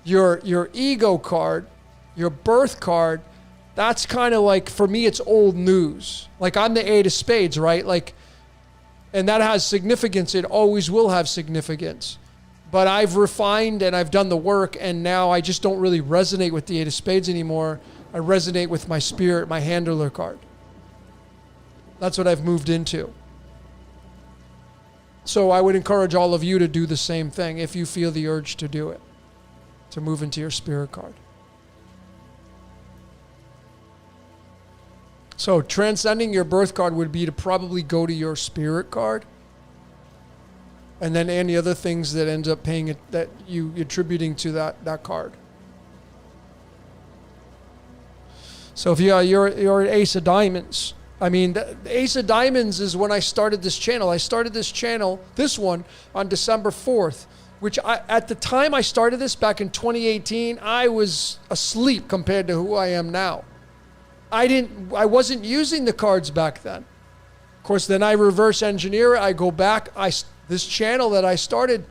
Your ego card, your birth card, that's kind of like, for me, it's old news. Like, I'm the 8 of spades, right? Like, and that has significance. It always will have significance. But I've refined and I've done the work, and now I just don't really resonate with the 8 of spades anymore. I resonate with my spirit, my handler card. That's what I've moved into. So I would encourage all of you to do the same thing if you feel the urge to do it, to move into your spirit card. So transcending your birth card would be to probably go to your spirit card, and then any other things that ends up paying it, that you attributing to that card. So if you're an Ace of Diamonds, I mean, the Ace of Diamonds is when I started this channel. I started this channel, this one, on December 4th, which at the time I started this back in 2018, I was asleep compared to who I am now. I wasn't using the cards back then. Of course, then I reverse engineer it. I go back. This channel that I started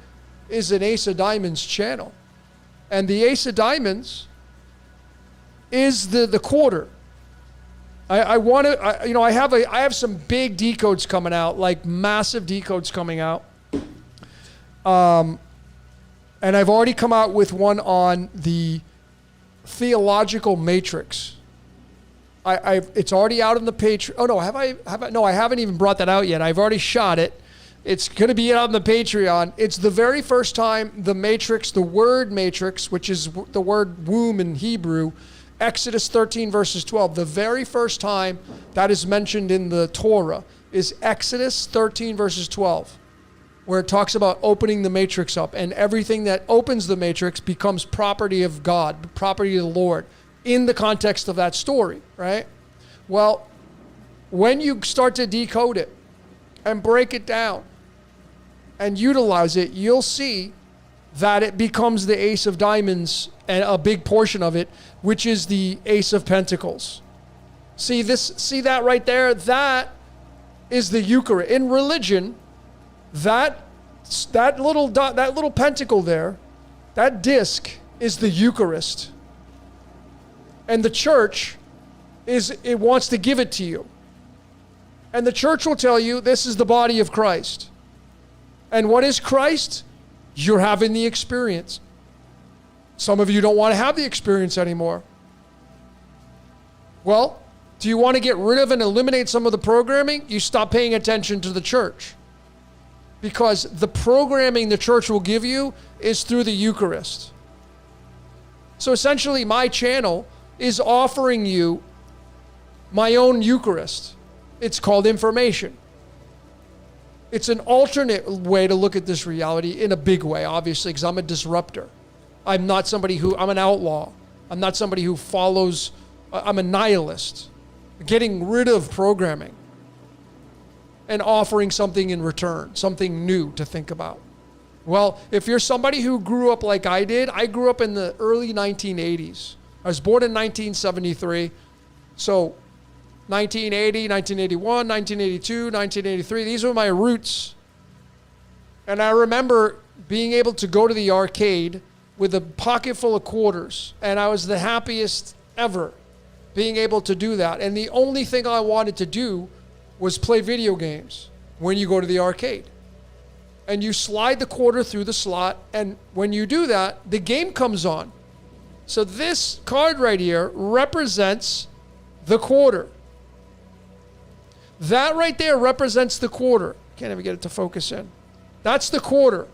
is an Ace of Diamonds channel. And the Ace of Diamonds is the quarter. I have some big decodes coming out, like massive decodes coming out. And I've already come out with one on the theological matrix. It's already out on the Patreon. Oh no, No, I haven't even brought that out yet. I've already shot it. It's going to be out on the Patreon. It's the very first time the matrix, the word matrix, which is the word womb in Hebrew, Exodus 13 verses 12, the very first time that is mentioned in the Torah is Exodus 13 verses 12, where it talks about opening the matrix up, and everything that opens the matrix becomes property of God, property of the Lord, in the context of that story, right? Well, when you start to decode it and break it down and utilize it, you'll see that it becomes the Ace of Diamonds, and a big portion of it, which is the Ace of Pentacles. See that right there? That is the Eucharist. In religion, that little pentacle there, that disc is the Eucharist. And the church it wants to give it to you. And the church will tell you this is the body of Christ. And what is Christ? You're having the experience. Some of you don't want to have the experience anymore. Well, do you want to get rid of and eliminate some of the programming? You stop paying attention to the church. Because the programming the church will give you is through the Eucharist. So essentially, my channel is offering you my own Eucharist. It's called information. It's an alternate way to look at this reality in a big way, obviously, because I'm a disruptor. I'm an outlaw. I'm not somebody who follows, I'm a nihilist. Getting rid of programming and offering something in return, something new to think about. Well, if you're somebody who grew up like I did, I grew up in the early 1980s. I was born in 1973. So 1980, 1981, 1982, 1983, these were my roots. And I remember being able to go to the arcade with a pocket full of quarters, and I was the happiest ever being able to do that. And the only thing I wanted to do was play video games when you go to the arcade. And you slide the quarter through the slot, and when you do that, the game comes on. So this card right here represents the quarter. That right there represents the quarter. Can't even get it to focus in. That's the quarter.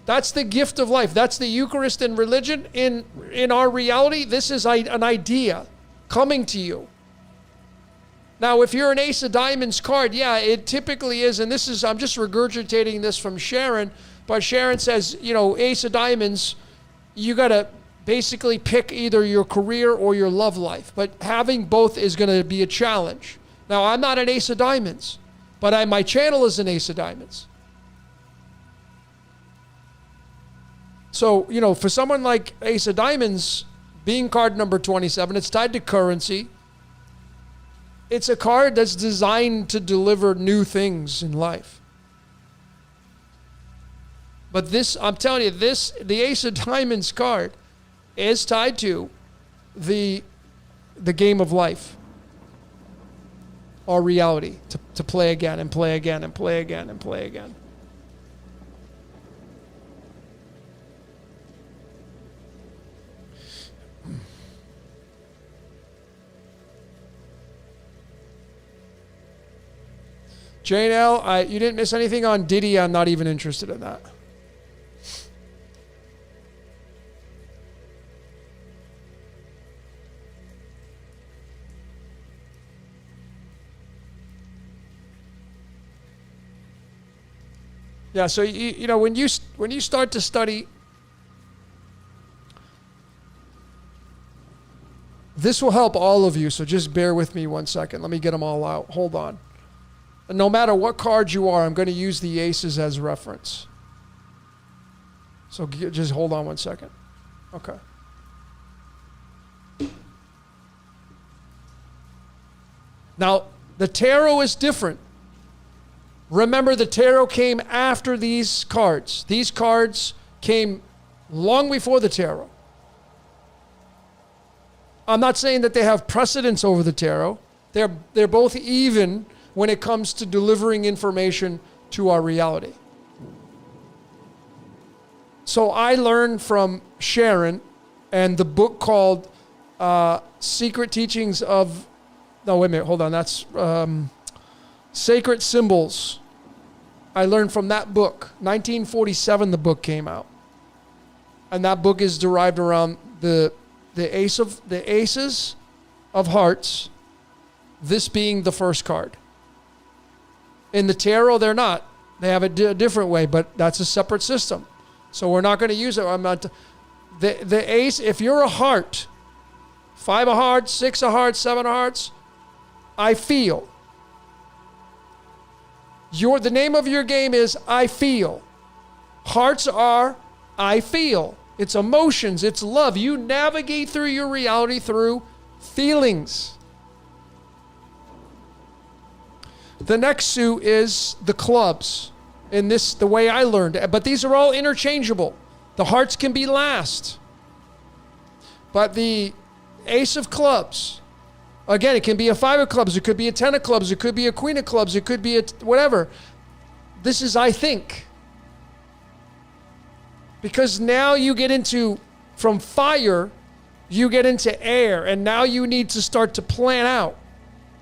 That's the gift of life. That's the Eucharist in religion. In our reality, this is an idea coming to you. Now, if you're an Ace of Diamonds card, yeah, it typically is, and this is, I'm just regurgitating this from Sharon, but Sharon says, you know, Ace of Diamonds, you got to basically pick either your career or your love life, but having both is going to be a challenge. Now, I'm not an Ace of Diamonds, but my channel is an Ace of Diamonds. So, you know, for someone like Ace of Diamonds, being card number 27, it's tied to currency. It's a card that's designed to deliver new things in life. But this, I'm telling you, the Ace of Diamonds card is tied to the game of life or reality, to play again and play again and play again and play again. Jane L., you didn't miss anything on Diddy. I'm not even interested in that. Yeah, so you know, when you start to study, this will help all of you, so just bear with me 1 second. Let me get them all out. Hold on. No matter what card you are, I'm going to use the aces as reference. So just hold on 1 second. Okay. Now, the tarot is different. Remember, the tarot came after these cards. These cards came long before the tarot. I'm not saying that they have precedence over the tarot. They're both even when it comes to delivering information to our reality. So I learned from Sharon and the book called Secret Teachings of... No, wait a minute. Hold on. That's Sacred Symbols. I learned from that book. 1947, the book came out. And that book is derived around the aces of hearts, this being the first card. In the tarot, they're not. They have it a different way, but that's a separate system. So we're not going to use it. I'm not. The ace, if you're a heart, 5 of hearts, 6 of hearts, 7 of hearts, I feel. The name of your game is I feel. Hearts are I feel. It's emotions. It's love. You navigate through your reality through feelings. The next suit is the clubs. In this, the way I learned it. But these are all interchangeable. The hearts can be last. But the ace of clubs, again, it can be a 5 of clubs. It could be a 10 of clubs. It could be a queen of clubs. It could be a whatever. This is I think. Because now you get into, from fire, you get into air. And now you need to start to plan out.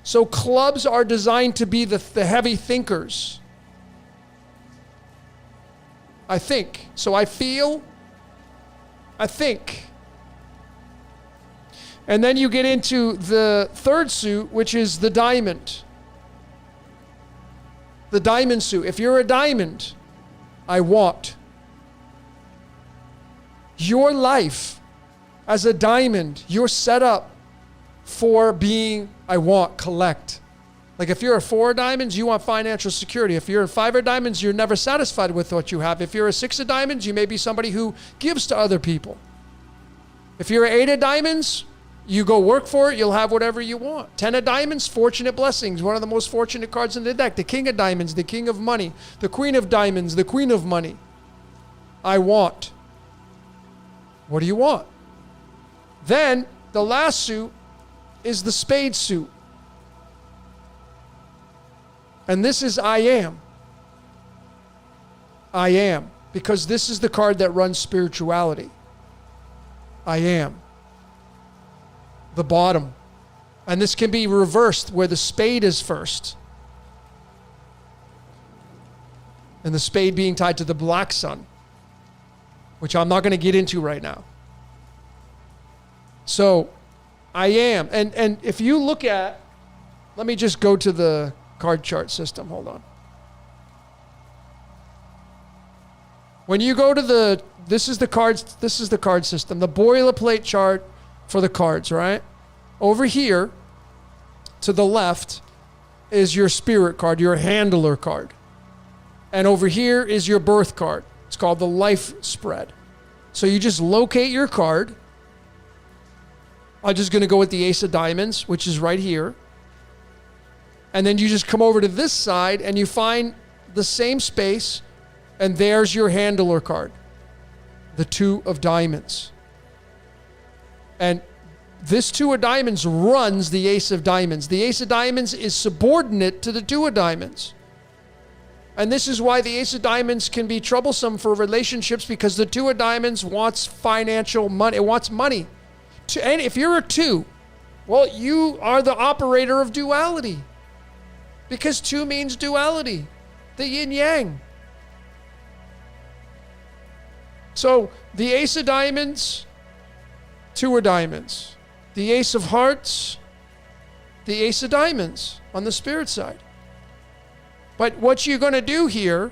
So clubs are designed to be the heavy thinkers. I think. So I feel, I think. And then you get into the third suit, which is the diamond. The diamond suit. If you're a diamond, I want. Your life as a diamond, you're set up for being, I want, collect. Like if you're a 4 of diamonds, you want financial security. If you're a 5 of diamonds, you're never satisfied with what you have. If you're a 6 of diamonds, you may be somebody who gives to other people. If you're an 8 of diamonds, you go work for it, you'll have whatever you want. 10 of diamonds, fortunate blessings. One of the most fortunate cards in the deck. The king of diamonds, the king of money. The queen of diamonds, the queen of money. I want. What do you want? Then the last suit is the spade suit. And this is I am. I am. Because this is the card that runs spirituality. I am. The bottom. And this can be reversed where the spade is first. And the spade being tied to the black sun, which I'm not going to get into right now. So, I am. And if you look at let me just go to the card chart system. Hold on. When you go to this is the card system, the boilerplate chart for the cards, right? Over here to the left is your spirit card, your handler card. And over here is your birth card. It's called the life spread. So you just locate your card. I'm just going to go with the Ace of Diamonds, which is right here. And then you just come over to this side and you find the same space, and there's your handler card, the Two of Diamonds. And this Two of Diamonds runs the Ace of Diamonds. The Ace of Diamonds is subordinate to the Two of Diamonds. And this is why the Ace of Diamonds can be troublesome for relationships, because the Two of Diamonds wants financial money. It wants money. And if you're a two, well, you are the operator of duality, because two means duality, the yin yang. So the Ace of Diamonds, Two of Diamonds, the Ace of Hearts, the Ace of Diamonds on the spirit side. But what you're going to do here,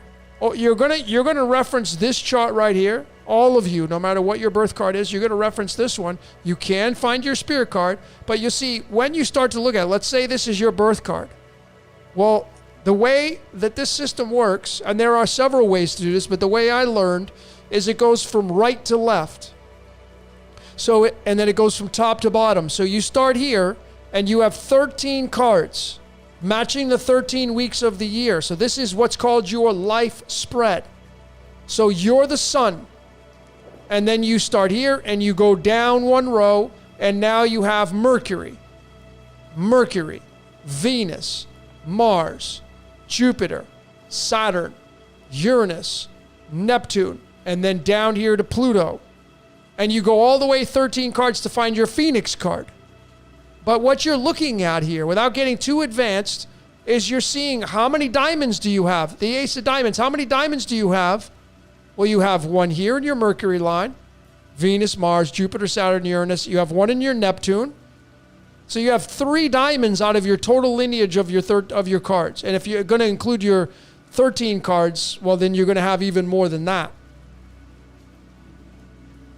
you're going to reference this chart right here. All of you, no matter what your birth card is, you're going to reference this one. You can find your spirit card, but you'll see when you start to look at it, let's say this is your birth card. Well, the way that this system works, and there are several ways to do this, but the way I learned is it goes from right to left. And then it goes from top to bottom. So you start here and you have 13 cards matching the 13 weeks of the year. So this is what's called your life spread. So you're the sun. And then you start here and you go down one row, and now you have Mercury, Venus, Mars, Jupiter, Saturn, Uranus, Neptune, and then down here to Pluto. And you go all the way 13 cards to find your Phoenix card. But what you're looking at here, without getting too advanced, is you're seeing how many diamonds do you have? The Ace of Diamonds, how many diamonds do you have? Well, you have one here in your Mercury line, Venus, Mars, Jupiter, Saturn, Uranus. You have one in your Neptune. So you have 3 diamonds out of your total lineage of your cards. And if you're going to include your 13 cards, well, then you're going to have even more than that.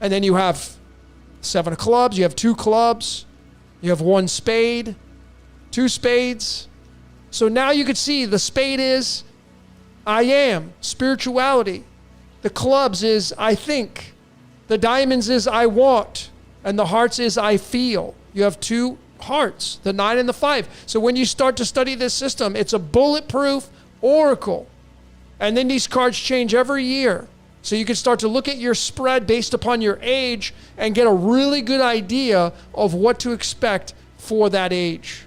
And then you have 7 of clubs, you have 2 clubs, you have 1 spade, 2 spades. So now you can see the spade is I am, spirituality. The clubs is I think. The diamonds is I want. And the hearts is I feel. You have 2 hearts, the 9 and the 5. So when you start to study this system, it's a bulletproof oracle. And then these cards change every year. So you can start to look at your spread based upon your age and get a really good idea of what to expect for that age.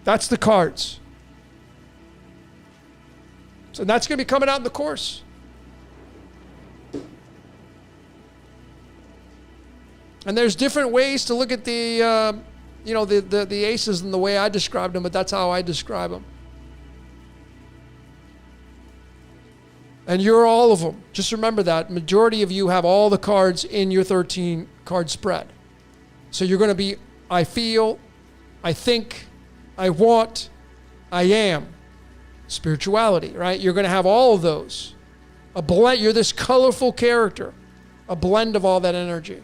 That's the cards. So that's going to be coming out in the course. And there's different ways to look at the aces and the way I described them, but that's how I describe them. And you're all of them. Just remember that. Majority of you have all the cards in your 13 card spread. So you're going to be, I feel, I think, I want, I am. Spirituality, right? You're going to have all of those. A blend. You're this colorful character. A blend of all that energy.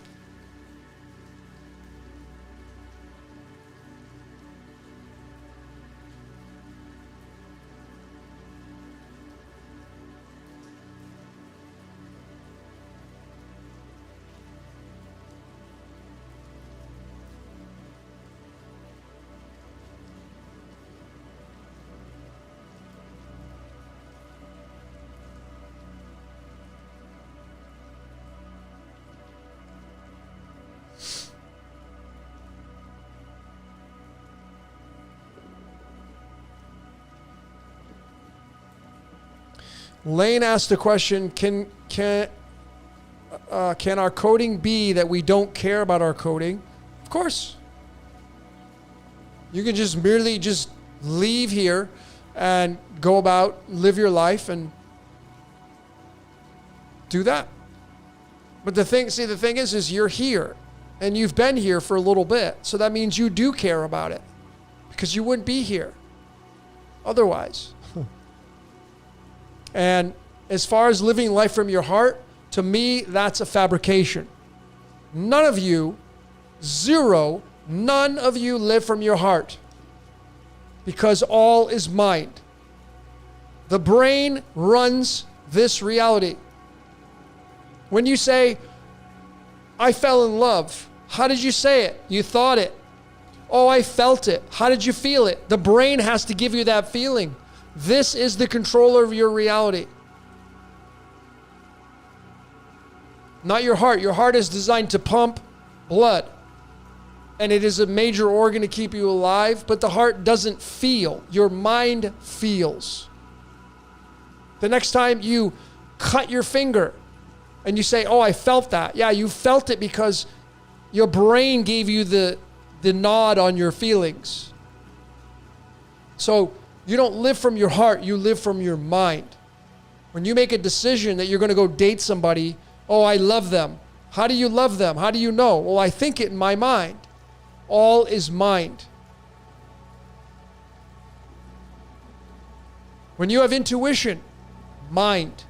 Lane asked the question, can our coding be that we don't care about our coding? Of course. You can just merely just leave here and go about, live your life and do that. But the thing is you're here. And you've been here for a little bit. So that means you do care about it, because you wouldn't be here otherwise. And as far as living life from your heart, to me, that's a fabrication. None of you, zero, none of you live from your heart, because all is mind. The brain runs this reality. When you say, I fell in love, how did you say it? You thought it. Oh, I felt it. How did you feel it? The brain has to give you that feeling. This is the controller of your reality. Not your heart. Your heart is designed to pump blood. And it is a major organ to keep you alive, but the heart doesn't feel. Your mind feels. The next time you cut your finger and you say, oh, I felt that. Yeah, you felt it because your brain gave you the nod on your feelings. So you don't live from your heart, you live from your mind. When you make a decision that you're going to go date somebody, oh, I love them. How do you love them? How do you know? Well, I think it in my mind. All is mind. When you have intuition, mind.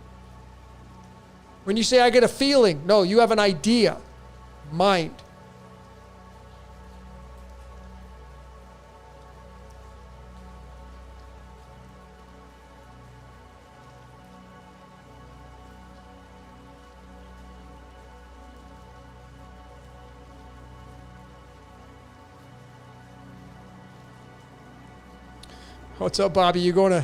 When you say, I get a feeling, no, you have an idea, mind. What's up, Bobby? You going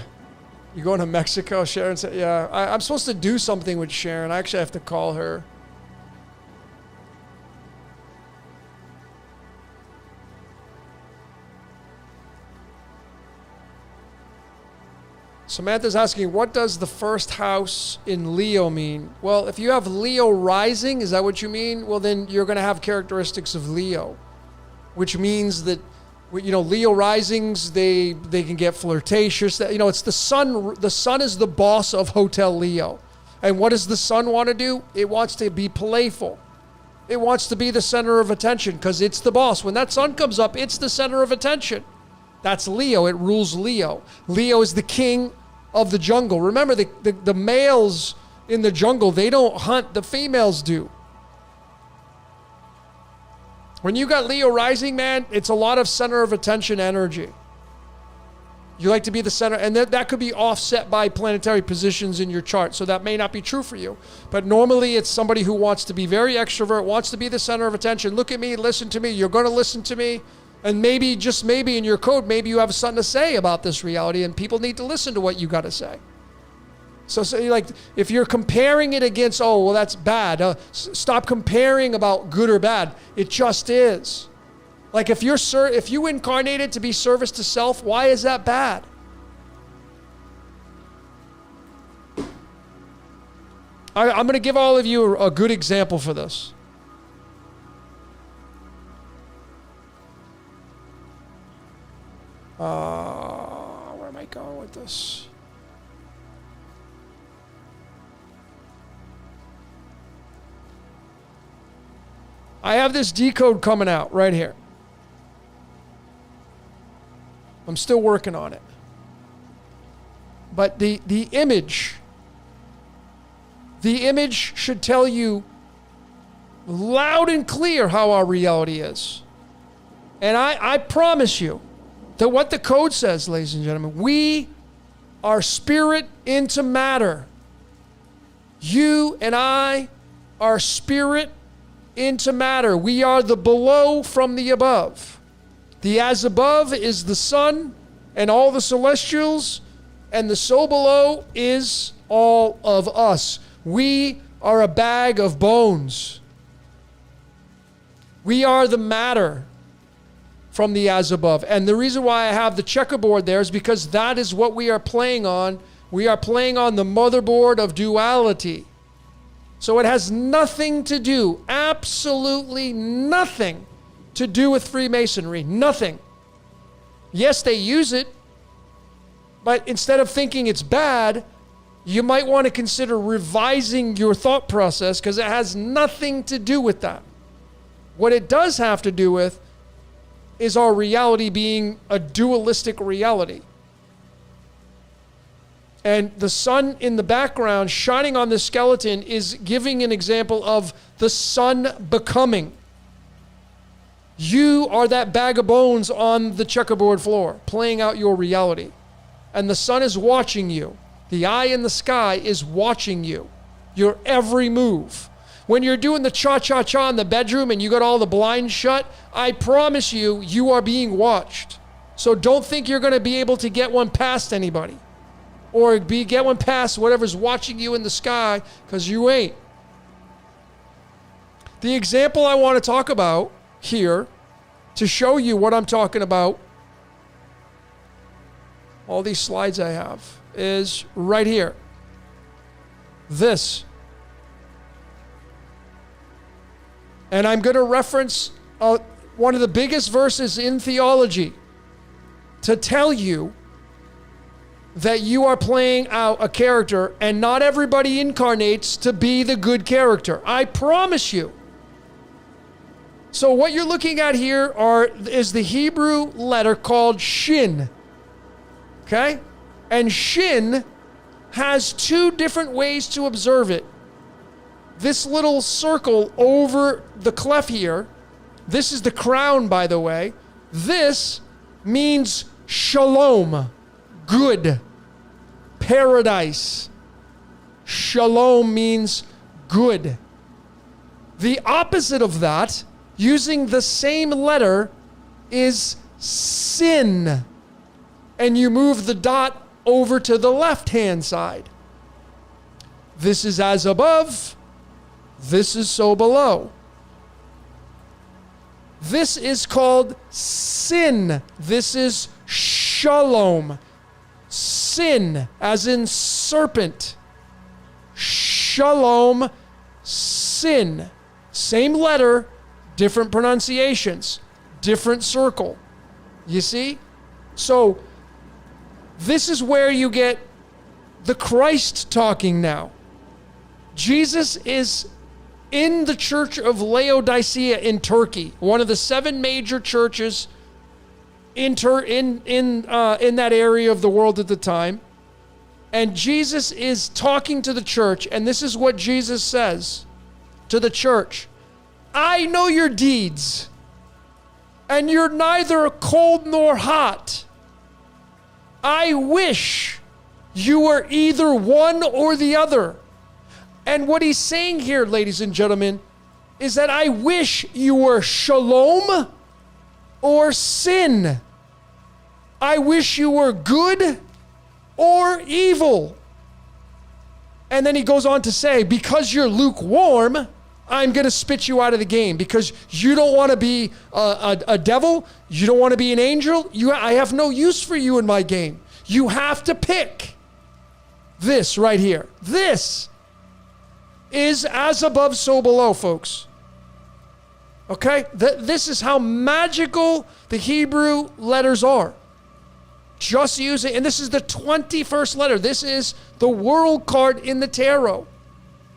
to Mexico? Sharon said, yeah. I'm supposed to do something with Sharon. I actually have to call her. Samantha's asking, what does the first house in Leo mean? Well, if you have Leo rising, is that what you mean? Well, then you're going to have characteristics of Leo, which means that, you know, Leo risings, they can get flirtatious. You know, it's the sun. The sun is the boss of Hotel Leo. And what does the sun want to do? It wants to be playful. It wants to be the center of attention because it's the boss. When that sun comes up, it's the center of attention. That's Leo. It rules Leo. Leo is the king of the jungle. Remember, the males in the jungle, they don't hunt. The females do. When you got Leo rising, man, it's a lot of center of attention energy. You like to be the center, and that could be offset by planetary positions in your chart, so that may not be true for you. But normally it's somebody who wants to be very extrovert, wants to be the center of attention. Look at me, listen to me, you're going to listen to me, and maybe, just maybe in your code, maybe you have something to say about this reality, and people need to listen to what you got to say. So like, if you're comparing it against, oh, well, that's bad. Stop comparing about good or bad. It just is. Like, if you incarnated to be service to self, why is that bad? I'm going to give all of you a good example for this. Where am I going with this? I have this decode coming out right here. I'm still working on it. But the image should tell you loud and clear how our reality is. And I promise you that what the code says, ladies and gentlemen, we are spirit into matter. You and I are spirit into matter. We are the below from the above. The as above is the sun and all the celestials, and the so below is all of us. We are a bag of bones. We are the matter from the as above. And the reason why I have the checkerboard there is because that is what we are playing on. We are playing on the motherboard of duality. So it has nothing to do, absolutely nothing to do with Freemasonry. Nothing. Yes, they use it, but instead of thinking it's bad, you might want to consider revising your thought process because it has nothing to do with that. What it does have to do with is our reality being a dualistic reality. And the sun in the background shining on the skeleton is giving an example of the sun becoming. You are that bag of bones on the checkerboard floor, playing out your reality. And the sun is watching you. The eye in the sky is watching you. Your every move. When you're doing the cha-cha-cha in the bedroom and you got all the blinds shut, I promise you, you are being watched. So don't think you're going to be able to get one past anybody. Or get one past whatever's watching you in the sky, because you ain't. The example I want to talk about here, to show you what I'm talking about, all these slides I have, is right here. This. And I'm going to reference one of the biggest verses in theology to tell you that you are playing out a character, and not everybody incarnates to be the good character. I promise you. So what you're looking at here is the Hebrew letter called Shin. Okay? And Shin has two different ways to observe it. This little circle over the clef here, this is the crown, by the way. This means shalom, good, paradise. Shalom means good. The opposite of that, using the same letter, is sin. And you move the dot over to the left-hand side. This is as above. This is so below. This is called sin. This is shalom. Sin, as in serpent. Shalom, sin. Same letter, different pronunciations, different circle. You see? So, this is where you get the Christ talking now. Jesus is in the church of Laodicea in Turkey, one of the 7 major churches in that area of the world at the time. And Jesus is talking to the church, and this is what Jesus says to the church. I know your deeds, and you're neither cold nor hot. I wish you were either one or the other. And what he's saying here, ladies and gentlemen, is that I wish you were shalom or sin. I wish you were good or evil. And then he goes on to say, because you're lukewarm, I'm going to spit you out of the game, because you don't want to be a devil. You don't want to be an angel. I have no use for you in my game. You have to pick this right here. This is as above, so below, folks. Okay? This is how magical the Hebrew letters are. Just use it. And this is the 21st letter. This is the world card in the tarot.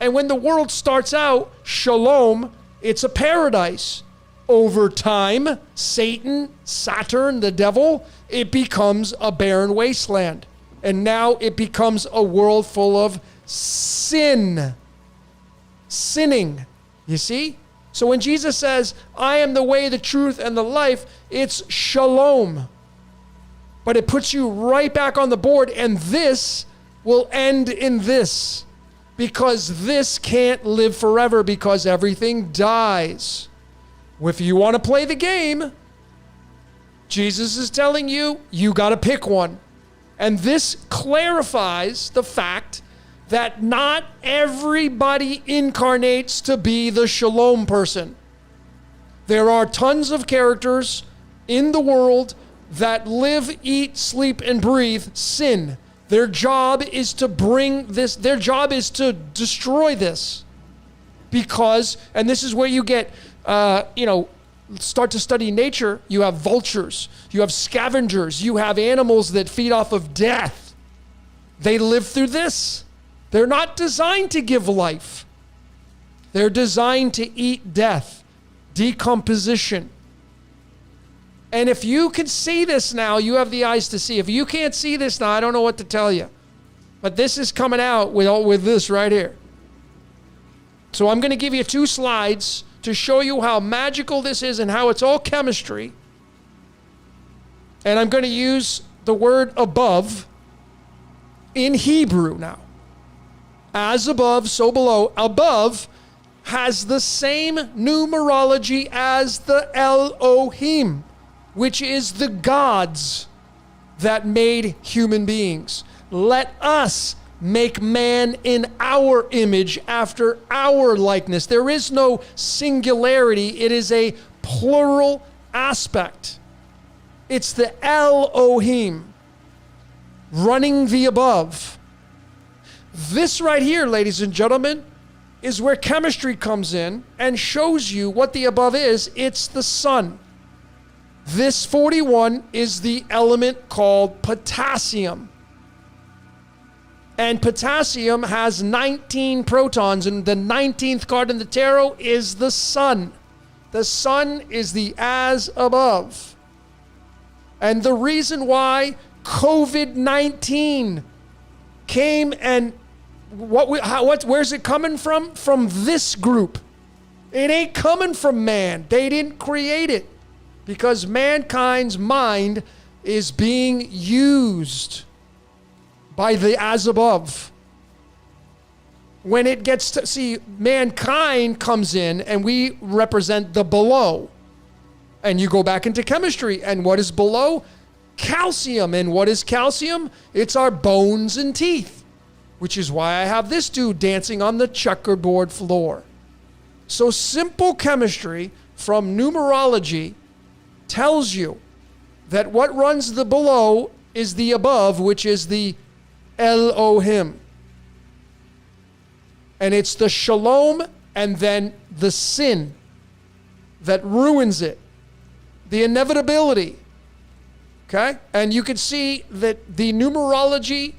And when the world starts out, shalom, it's a paradise. Over time, Satan, Saturn, the devil, it becomes a barren wasteland. And now it becomes a world full of sin. Sinning. You see? So when Jesus says, I am the way, the truth, and the life, it's shalom. But it puts you right back on the board, and this will end in this. Because this can't live forever, because everything dies. If you want to play the game, Jesus is telling you, you got to pick one. And this clarifies the fact that not everybody incarnates to be the shalom person. There are tons of characters in the world that live, eat, sleep, and breathe sin. Their job is to bring this, their job is to destroy this. Because, and this is where you get, start to study nature, you have vultures, you have scavengers, you have animals that feed off of death. They live through this. They're not designed to give life. They're designed to eat death. decomposition. And if you can see this now, you have the eyes to see. If you can't see this now, I don't know what to tell you. But this is coming out with this right here. So I'm going to give you 2 slides to show you how magical this is and how it's all chemistry. And I'm going to use the word above in Hebrew now. As above, so below. Above has the same numerology as the Elohim, which is the gods that made human beings. Let us make man in our image, after our likeness. There is no singularity. It is a plural aspect. It's the Elohim running the above. This right here, ladies and gentlemen, is where chemistry comes in and shows you what the above is. It's the sun. This 41 is the element called potassium. And potassium has 19 protons, and the 19th card in the tarot is the sun. The sun is the as above. And the reason why COVID-19 came and where's it coming from? From this group. It ain't coming from man. They didn't create it. Because mankind's mind is being used by the as above. When it gets to, see, mankind comes in and we represent the below. And you go back into chemistry. And what is below? Calcium. And what is calcium? It's our bones and teeth. Which is why I have this dude dancing on the checkerboard floor. So simple chemistry from numerology tells you that what runs the below is the above, which is the Elohim. And it's the shalom and then the sin that ruins it. The inevitability. Okay? And you can see that the numerology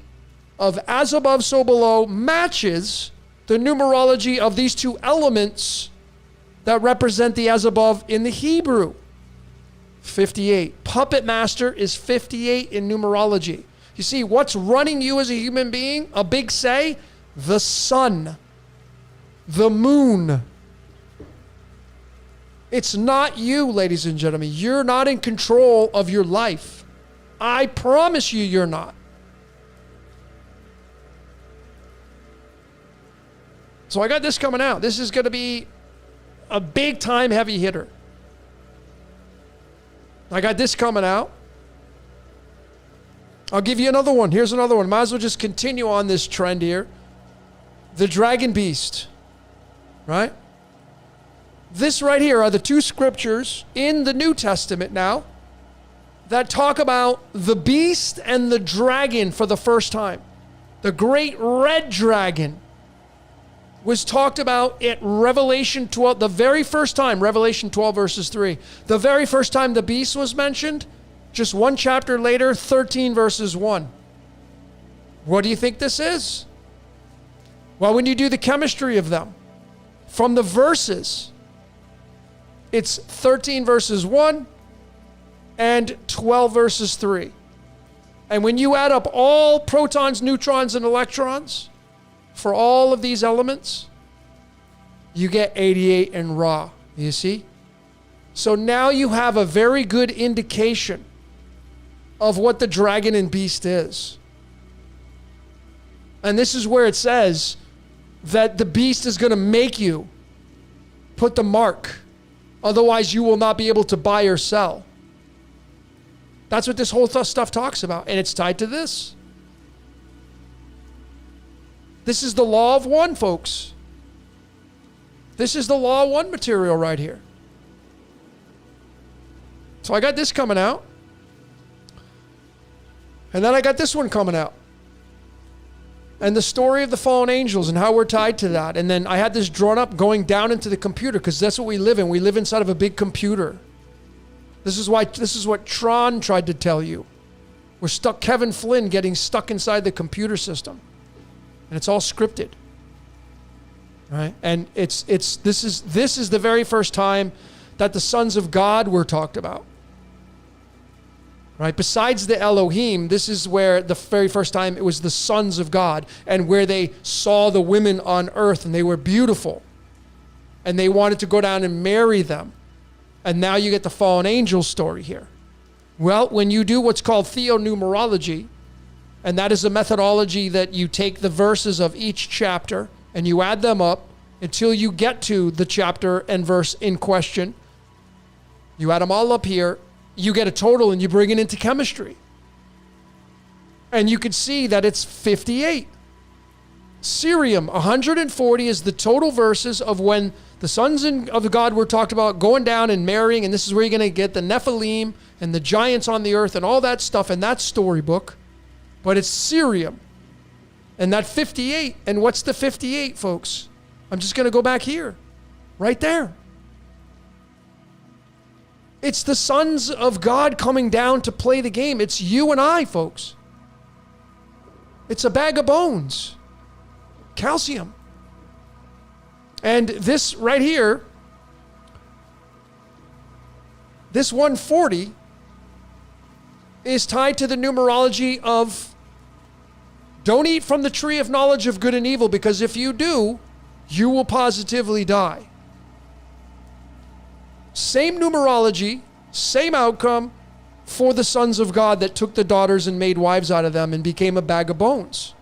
of as above, so below matches the numerology of these 2 elements that represent the as above in the Hebrew. 58. Puppet master is 58 in numerology. You see, what's running you as a human being? A big say? The sun. The moon. It's not you, ladies and gentlemen. You're not in control of your life. I promise you, you're not. So I got this coming out. This is going to be a big time heavy hitter. I got this coming out. I'll give you another one. Here's another one. Might as well just continue on this trend here. The dragon beast. Right? This right here are the 2 scriptures in the New Testament now that talk about the beast and the dragon for the first time. The great red dragon was talked about at Revelation 12, the very first time, Revelation 12 verses 3. The very first time the beast was mentioned, just 1 chapter later, 13 verses 1. What do you think this is? Well, when you do the chemistry of them, from the verses, it's 13 verses 1 and 12 verses 3. And when you add up all protons, neutrons, and electrons, for all of these elements, you get 88 in Ra. You see? So now you have a very good indication of what the dragon and beast is. And this is where it says that the beast is going to make you put the mark. Otherwise, you will not be able to buy or sell. That's what this whole stuff talks about. And it's tied to this. This is the law of one, folks. This is the law of one material right here. So I got this coming out. And then I got this one coming out. And the story of the fallen angels and how we're tied to that. And then I had this drawn up going down into the computer because that's what we live in. We live inside of a big computer. This is what Tron tried to tell you. We're stuck, Kevin Flynn getting stuck inside the computer system. And it's all scripted. Right? And this is the very first time that the sons of God were talked about. Right? Besides the Elohim, this is where the very first time it was the sons of God, and where they saw the women on earth and they were beautiful and they wanted to go down and marry them. And now you get the fallen angel story here. Well, when you do what's called theonumerology, and that is a methodology that you take the verses of each chapter and you add them up until you get to the chapter and verse in question. You add them all up here, you get a total, and you bring it into chemistry. And you can see that it's 58. Sirium, 140 is the total verses of when the sons of God were talked about going down and marrying, and this is where you're going to get the Nephilim and the giants on the earth and all that stuff in that storybook. But it's Sirium. And that 58, and what's the 58, folks? I'm just going to go back here. Right there. It's the sons of God coming down to play the game. It's you and I, folks. It's a bag of bones. Calcium. And this right here, this 140 is tied to the numerology of don't eat from the tree of knowledge of good and evil, because if you do, you will positively die. Same numerology, same outcome for the sons of God that took the daughters and made wives out of them and became a bag of bones.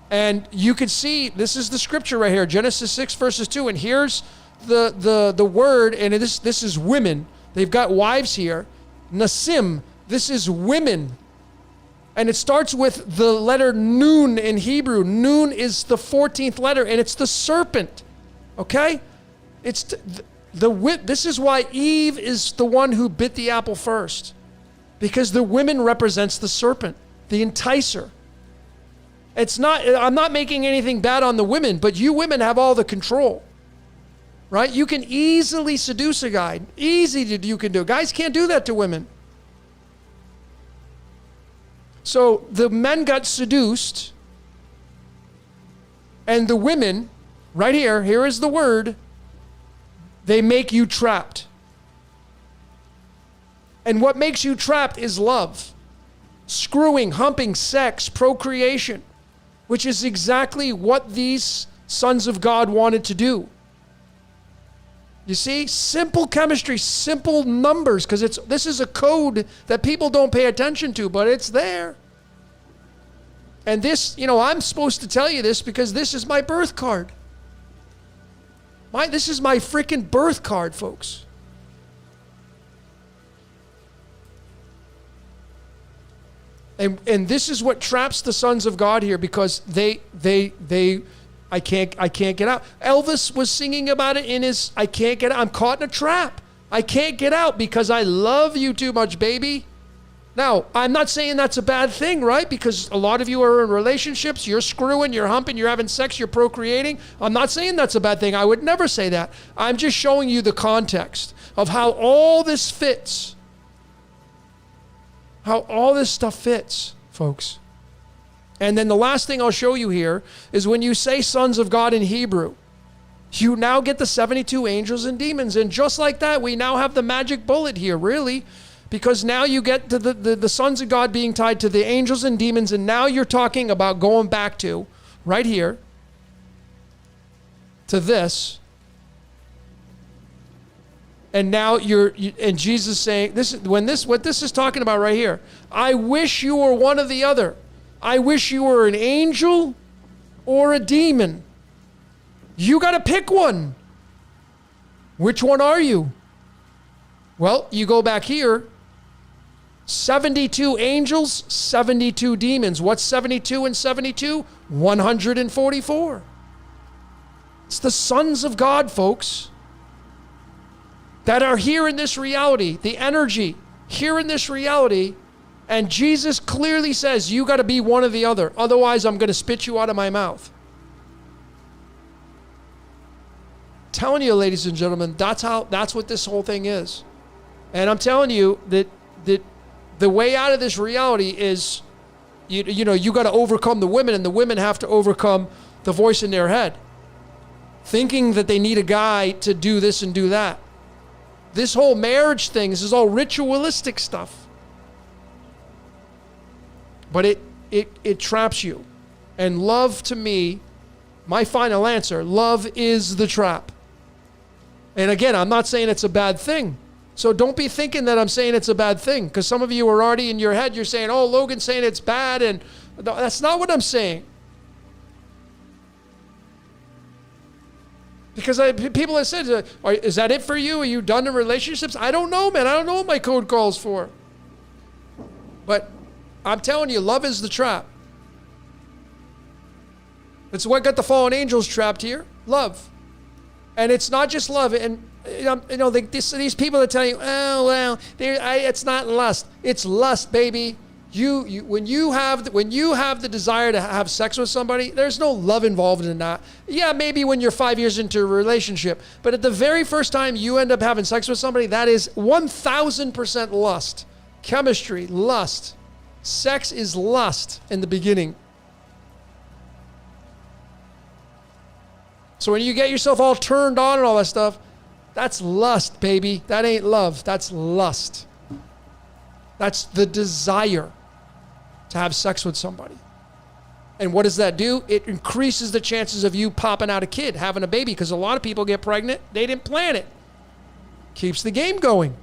And you can see, this is the scripture right here, Genesis 6 verses 2, and here's the word, and this is women. They've got wives here. Nasim, this is women. And it starts with the letter Nun in Hebrew. Nun is the 14th letter, and it's the serpent. Okay? It's this is why Eve is the one who bit the apple first. Because the women represents the serpent, the enticer. I'm not making anything bad on the women, but you women have all the control. Right? You can easily seduce a guy. You can do. Guys can't do that to women. So the men got seduced, and the women, right here is the word, they make you trapped. And what makes you trapped is love. Screwing, humping, sex, procreation, which is exactly what these sons of God wanted to do. You see, simple chemistry, simple numbers, because this is a code that people don't pay attention to, but it's there. And this, I'm supposed to tell you this because this is my birth card. This is my freaking birth card, folks. And this is what traps the sons of God here, because I can't get out. Elvis was singing about it in his, I can't get out. I'm caught in a trap. I can't get out because I love you too much, baby. Now, I'm not saying that's a bad thing, right? Because a lot of you are in relationships, you're screwing, you're humping, you're having sex, you're procreating. I'm not saying that's a bad thing. I would never say that. I'm just showing you the context of how all this fits. How all this stuff fits, folks. And then the last thing I'll show you here is when you say sons of God in Hebrew, you now get the 72 angels and demons. And just like that, we now have the magic bullet here, really. Because now you get to the sons of God being tied to the angels and demons, and now you're talking about going back to, right here, to this. And now and Jesus saying, what this is talking about right here, I wish you were one or the other. I wish you were an angel or a demon. You got to pick one. Which one are you? Well, you go back here. 72 angels, 72 demons. What's 72 and 72? 144. It's the sons of God, folks, that are here in this reality, the energy here in this reality. And Jesus clearly says, you got to be one or the other. Otherwise, I'm going to spit you out of my mouth. I'm telling you, ladies and gentlemen, that's what this whole thing is. And I'm telling you that the way out of this reality is, you got to overcome the women, and the women have to overcome the voice in their head. thinking that they need a guy to do this and do that. This whole marriage thing, this is all ritualistic stuff. But it traps you. And love, to me, my final answer, love is the trap. And again, I'm not saying it's a bad thing. So don't be thinking that I'm saying it's a bad thing, because some of you are already in your head, you're saying, oh, Logan's saying it's bad, and that's not what I'm saying. Because people have said, is that it for you? Are you done in relationships? I don't know, man. I don't know what my code calls for. But I'm telling you, love is the trap. It's what got the fallen angels trapped here. Love. And it's not just love. And these people that tell you, oh, well, it's not lust. It's lust, baby. When you have the desire to have sex with somebody, there's no love involved in that. Yeah, maybe when you're 5 years into a relationship, but at the very first time you end up having sex with somebody, that is 1,000% lust. Chemistry, lust. Sex is lust in the beginning. So when you get yourself all turned on and all that stuff, that's lust, baby. That ain't love. That's lust. That's the desire to have sex with somebody. And what does that do? It increases the chances of you popping out a kid, having a baby, because a lot of people get pregnant, they didn't plan it. Keeps the game going.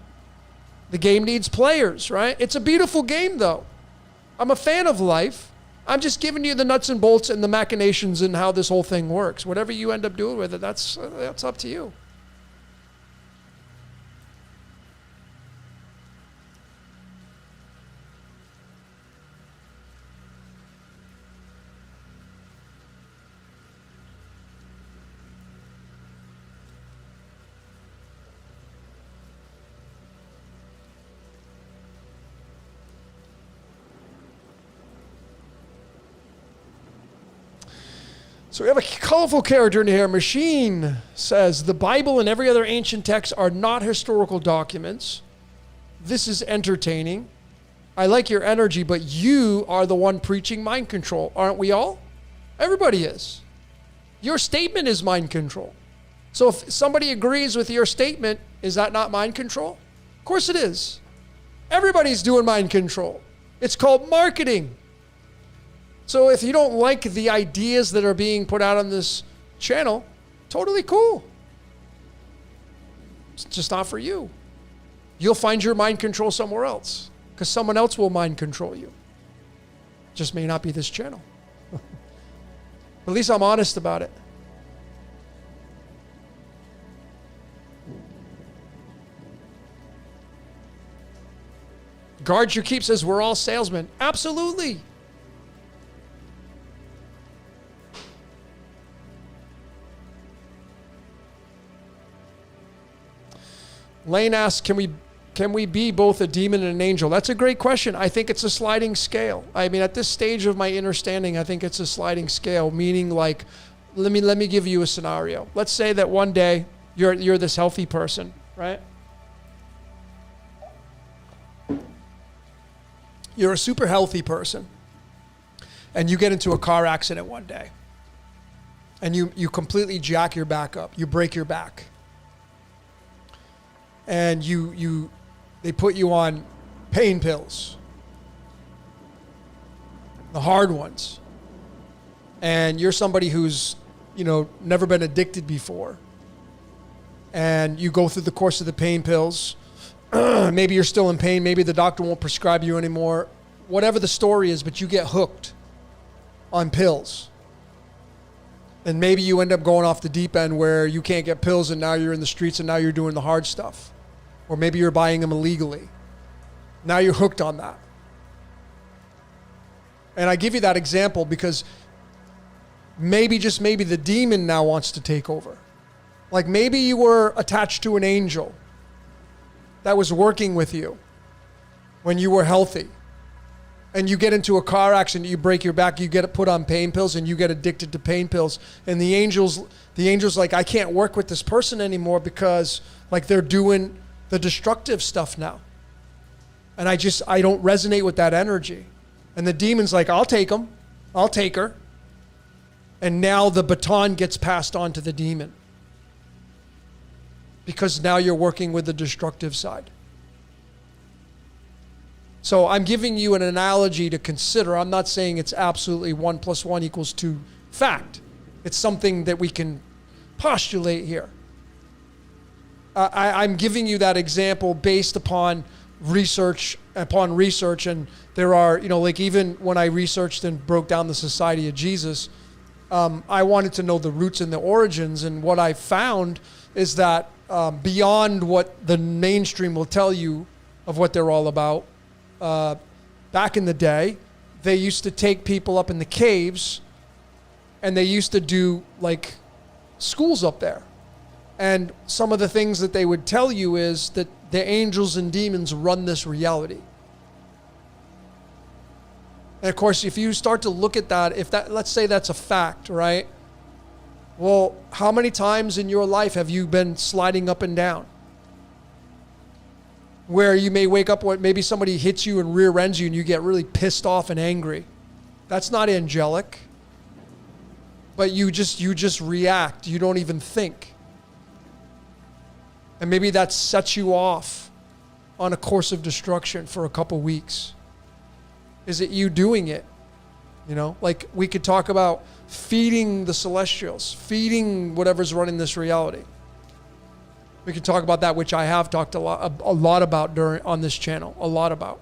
The game needs players, right? It's a beautiful game, though. I'm a fan of life. I'm just giving you the nuts and bolts and the machinations and how this whole thing works. Whatever you end up doing with it, that's up to you. So we have a colorful character in here. Machine says, the Bible and every other ancient text are not historical documents. This is entertaining. I like your energy, but you are the one preaching mind control. Aren't we all? Everybody is. Your statement is mind control. So if somebody agrees with your statement, is that not mind control? Of course it is. Everybody's doing mind control. It's called marketing. So if you don't like the ideas that are being put out on this channel, totally cool. It's just not for you. You'll find your mind control somewhere else, because someone else will mind control you. Just may not be this channel. At least I'm honest about it. Guard Your Keep says, we're all salesmen. Absolutely. Lane asks, can we be both a demon and an angel? That's a great question. I think it's a sliding scale. I mean, at this stage of my understanding, I think it's a sliding scale, meaning like, let me give you a scenario. Let's say that one day you're this healthy person, right? You're a super healthy person, and you get into a car accident one day, and you completely jack your back up. You break your back. And they put you on pain pills, the hard ones. And you're somebody who's, never been addicted before. And you go through the course of the pain pills. Maybe you're still in pain. Maybe the doctor won't prescribe you anymore. Whatever the story is, but you get hooked on pills. And maybe you end up going off the deep end where you can't get pills, and now you're in the streets, and now you're doing the hard stuff. Or maybe you're buying them illegally. Now you're hooked on that. And I give you that example because maybe, just maybe, the demon now wants to take over. Like maybe you were attached to an angel that was working with you when you were healthy. And you get into a car accident, you break your back, you get put on pain pills, and you get addicted to pain pills. And the angel's like, I can't work with this person anymore because like they're doing the destructive stuff now. And I don't resonate with that energy. And the demon's like, I'll take him. I'll take her. And now the baton gets passed on to the demon. Because now you're working with the destructive side. So I'm giving you an analogy to consider. I'm not saying it's absolutely 1 + 1 = 2 fact. It's something that we can postulate here. I'm giving you that example based upon research, and there are, like even when I researched and broke down the Society of Jesus, I wanted to know the roots and the origins, and what I found is that beyond what the mainstream will tell you of what they're all about, back in the day, they used to take people up in the caves, and they used to do like schools up there. And some of the things that they would tell you is that the angels and demons run this reality. And of course, if you start to look at that, let's say that's a fact, right? Well, how many times in your life have you been sliding up and down? Where you may wake up, maybe somebody hits you and rear ends you and you get really pissed off and angry. That's not angelic. But you just react. You don't even think. And maybe that sets you off on a course of destruction for a couple weeks. Is it you doing it? Like we could talk about feeding the celestials, feeding whatever's running this reality. We can talk about that, which I have talked a lot about on this channel, a lot about.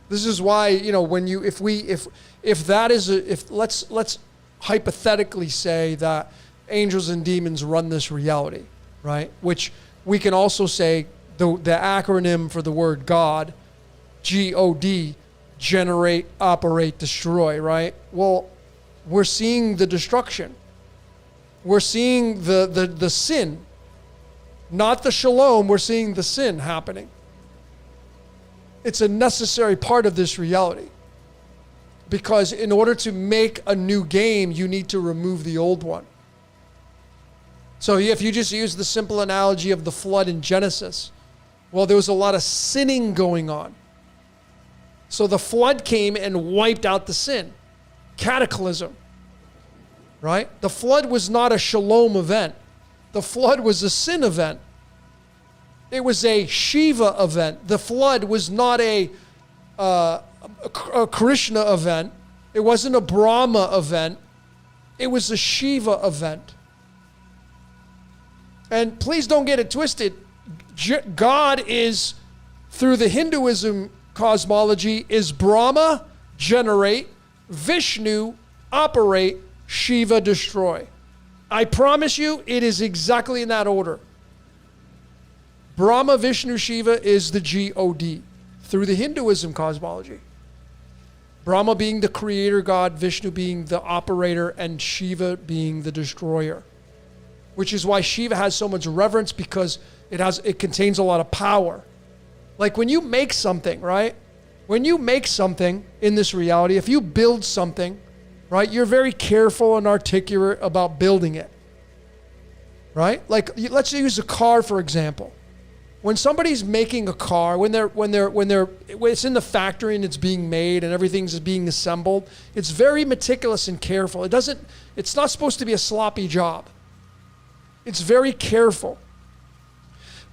This is why, let's hypothetically say that angels and demons run this reality, right? Which we can also say the acronym for the word God, G-O-D, generate, operate, destroy, right? Well, we're seeing the destruction. We're seeing the sin, not the shalom. We're seeing the sin happening. It's a necessary part of this reality. Because in order to make a new game, you need to remove the old one. So if you just use the simple analogy of the flood in Genesis, well, there was a lot of sinning going on. So the flood came and wiped out the sin. Cataclysm. Right? The flood was not a shalom event. The flood was a sin event. It was a Shiva event. The flood was not a Krishna event. It wasn't a Brahma event. It was a Shiva event. And please don't get it twisted. God is, through the Hinduism cosmology, is Brahma, generate, Vishnu, operate, Shiva, destroy. I promise you, it is exactly in that order. Brahma, Vishnu, Shiva is the G-O-D through the Hinduism cosmology. Brahma being the creator god, Vishnu being the operator, and Shiva being the destroyer. Which is why Shiva has so much reverence, because it contains a lot of power. Like when you make something, right? When you make something in this reality, if you build something, right, you're very careful and articulate about building it. Right? Like let's use a car, for example. When somebody's making a car, when it's in the factory and it's being made and everything's being assembled, it's very meticulous and careful. It's not supposed to be a sloppy job. It's very careful.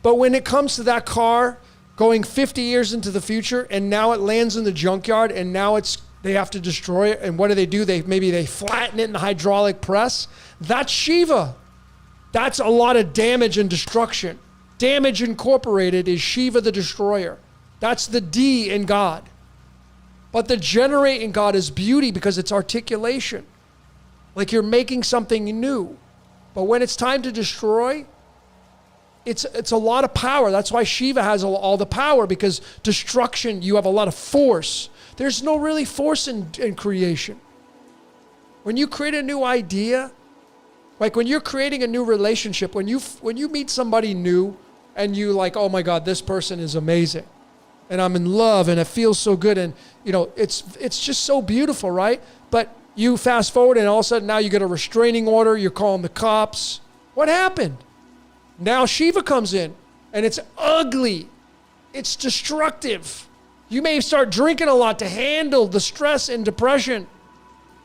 But when it comes to that car going 50 years into the future, and now it lands in the junkyard, and now they have to destroy it, and what do? Maybe they flatten it in the hydraulic press. That's Shiva. That's a lot of damage and destruction. Damage Incorporated is Shiva the destroyer. That's the D in God. But the generate in God is beauty, because it's articulation. Like you're making something new. But when it's time to destroy, it's a lot of power. That's why Shiva has all the power, because destruction, you have a lot of force. There's no really force in creation. When you create a new idea, Like when you're creating a new relationship, when you meet somebody new and you like, oh my God, this person is amazing and I'm in love and it feels so good. And you know, it's just so beautiful, right? But you fast forward and all of a sudden now you get a restraining order. You're calling the cops. What happened? Now Shiva comes in and it's ugly. It's destructive. You may start drinking a lot to handle the stress and depression.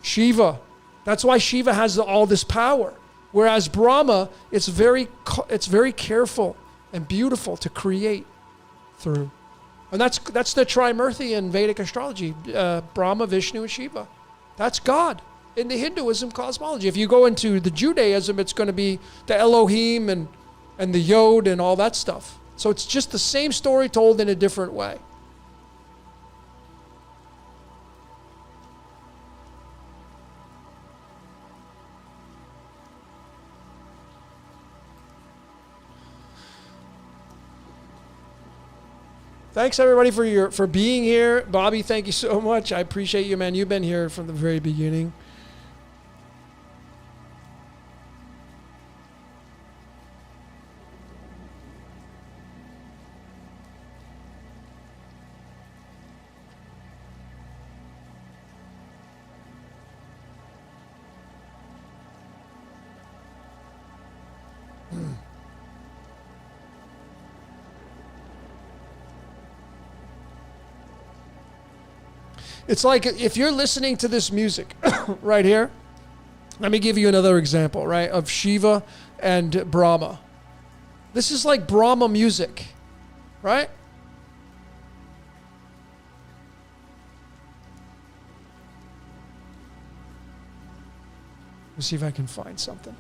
Shiva. That's why Shiva has all this power. Whereas Brahma, it's very careful and beautiful to create through. And that's the Trimurti in Vedic astrology, Brahma, Vishnu, and Shiva. That's God in the Hinduism cosmology. If you go into the Judaism, it's going to be the Elohim and the Yod and all that stuff. So it's just the same story told in a different way. Thanks everybody for being here. Bobby, thank you so much. I appreciate you, man. You've been here from the very beginning. It's like if you're listening to this music right here, let me give you another example, right, of Shiva and Brahma. This is like Brahma music, right? Let's see if I can find something.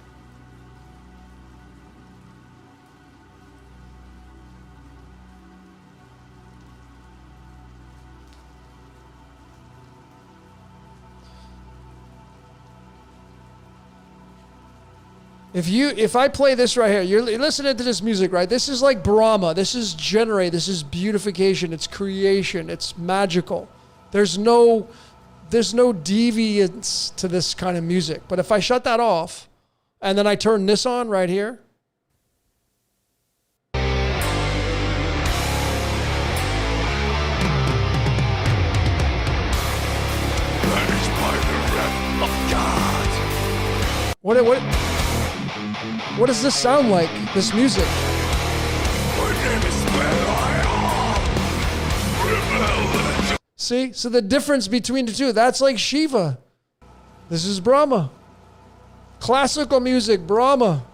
If I play this right here, you're listening to this music, right? This is like Brahma. This is generate. This is beautification. It's creation. It's magical. There's no deviance to this kind of music. But if I shut that off and then I turn this on right here, that is by the wrath of God. What does this sound like, this music? See? So the difference between the two, that's like Shiva. This is Brahma. Classical music, Brahma.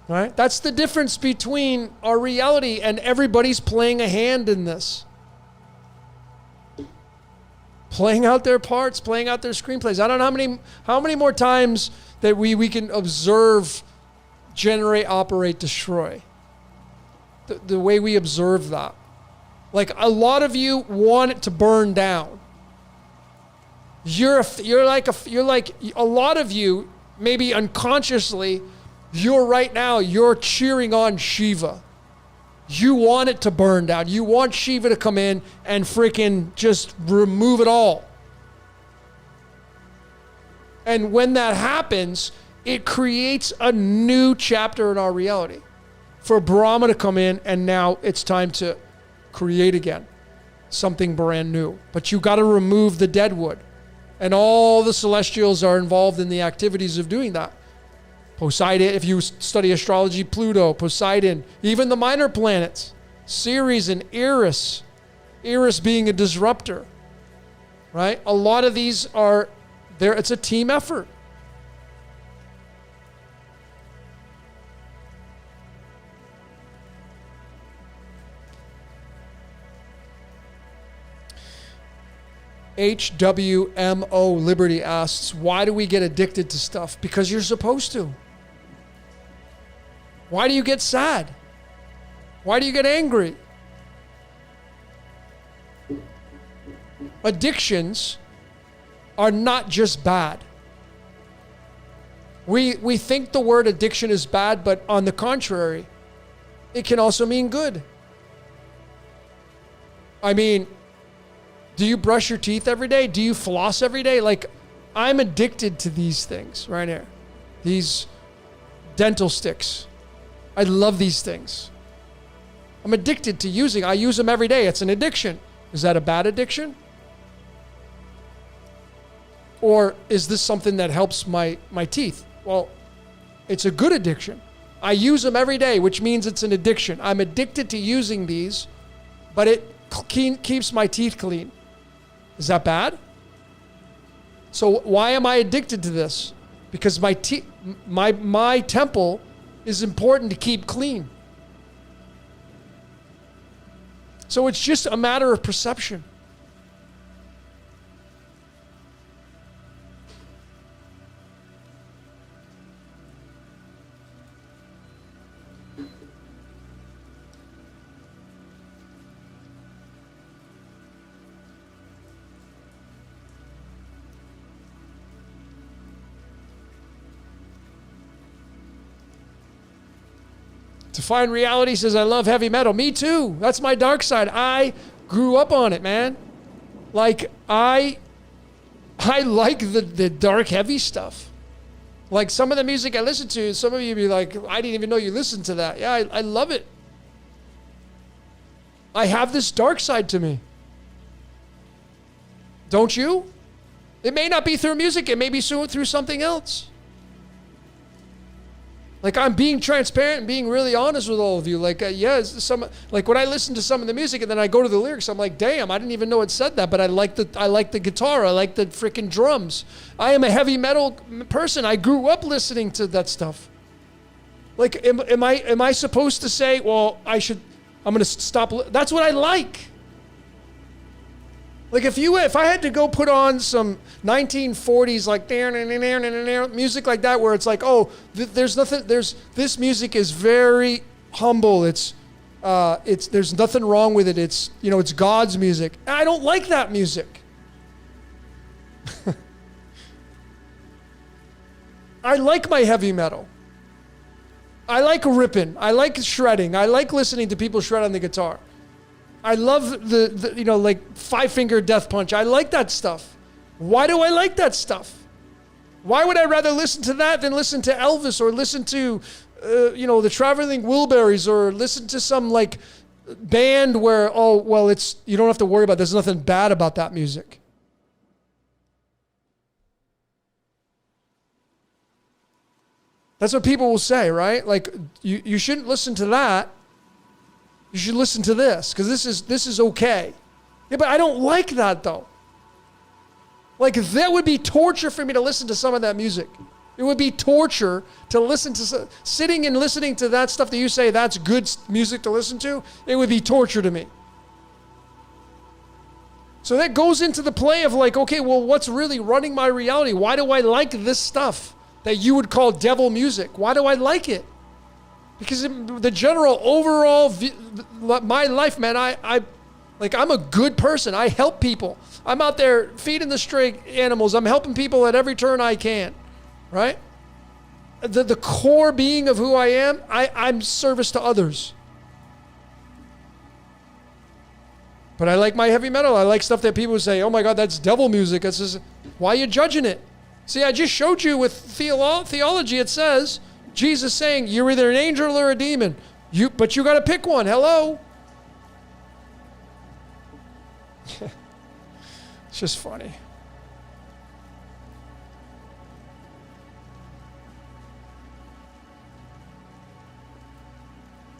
Right? That's the difference between our reality and everybody's playing a hand in this. Playing out their parts, playing out their screenplays. I don't know how many more times that we can observe, generate, operate, destroy. The way we observe that. Like a lot of you want it to burn down. You're like a lot of you, maybe unconsciously, you're cheering on Shiva. You want it to burn down. You want Shiva to come in and freaking just remove it all. And when that happens, it creates a new chapter in our reality. For Brahma to come in and now it's time to create again. Something brand new. But you got to remove the dead wood. And all the celestials are involved in the activities of doing that. Poseidon, if you study astrology, Pluto, Poseidon, even the minor planets, Ceres and Eris. Eris being a disruptor, right? A lot of these are there. It's a team effort. HWMO Liberty asks, why do we get addicted to stuff? Because you're supposed to. Why do you get sad? Why do you get angry? Addictions are not just bad. We think the word addiction is bad, but on the contrary, it can also mean good. I mean, do you brush your teeth every day? Do you floss every day? Like, I'm addicted to these things right here. These dental sticks. I love these things. I'm addicted to using. I use them every day. It's an addiction. Is that a bad addiction? Or is this something that helps my teeth? Well, it's a good addiction. I use them every day, which means it's an addiction. I'm addicted to using these, but it keeps my teeth clean. Is that bad? So why am I addicted to this? Because my temple is important to keep clean. So it's just a matter of perception. Define Reality says, I love heavy metal. Me too. That's my dark side. I grew up on it, man. Like, I like the dark, heavy stuff. Like, some of the music I listen to, some of you be like, I didn't even know you listened to that. Yeah, I love it. I have this dark side to me. Don't you? It may not be through music. It may be through something else. Like, I'm being transparent and being really honest with all of you. Like, like when I listen to some of the music and then I go to the lyrics, I'm like, damn, I didn't even know it said that, but I like the guitar. I like the freaking drums. I am a heavy metal person. I grew up listening to that stuff. Like, am I supposed to say, well, I'm going to stop? That's what I like. Like, if I had to go put on some 1940s like music like that, where it's like, oh, this music is very humble. There's nothing wrong with it. It's God's music. I don't like that music. I like my heavy metal. I like ripping. I like shredding. I like listening to people shred on the guitar. I love the like 5-finger death punch. I like that stuff. Why do I like that stuff? Why would I rather listen to that than listen to Elvis or listen to, the Traveling Wilburys or listen to some like band where, you don't have to worry about, there's nothing bad about that music. That's what people will say, right? Like, you shouldn't listen to that. You should listen to this because this is okay. Yeah, but I don't like that though. Like, that would be torture for me to listen to some of that music. It would be torture to listen to, sitting and listening to that stuff that you say that's good music to listen to. It would be torture to me. So that goes into the play of like, okay, well, what's really running my reality? Why do I like this stuff that you would call devil music? Why do I like it? Because the general overall, my life, man, I'm a good person. I help people. I'm out there feeding the stray animals. I'm helping people at every turn I can, right? The core being of who I am, I'm service to others. But I like my heavy metal. I like stuff that people say, oh my God, that's devil music. It's just, why are you judging it? See, I just showed you with theology, it says, Jesus saying, you're either an angel or a demon. But you got to pick one. Hello? It's just funny.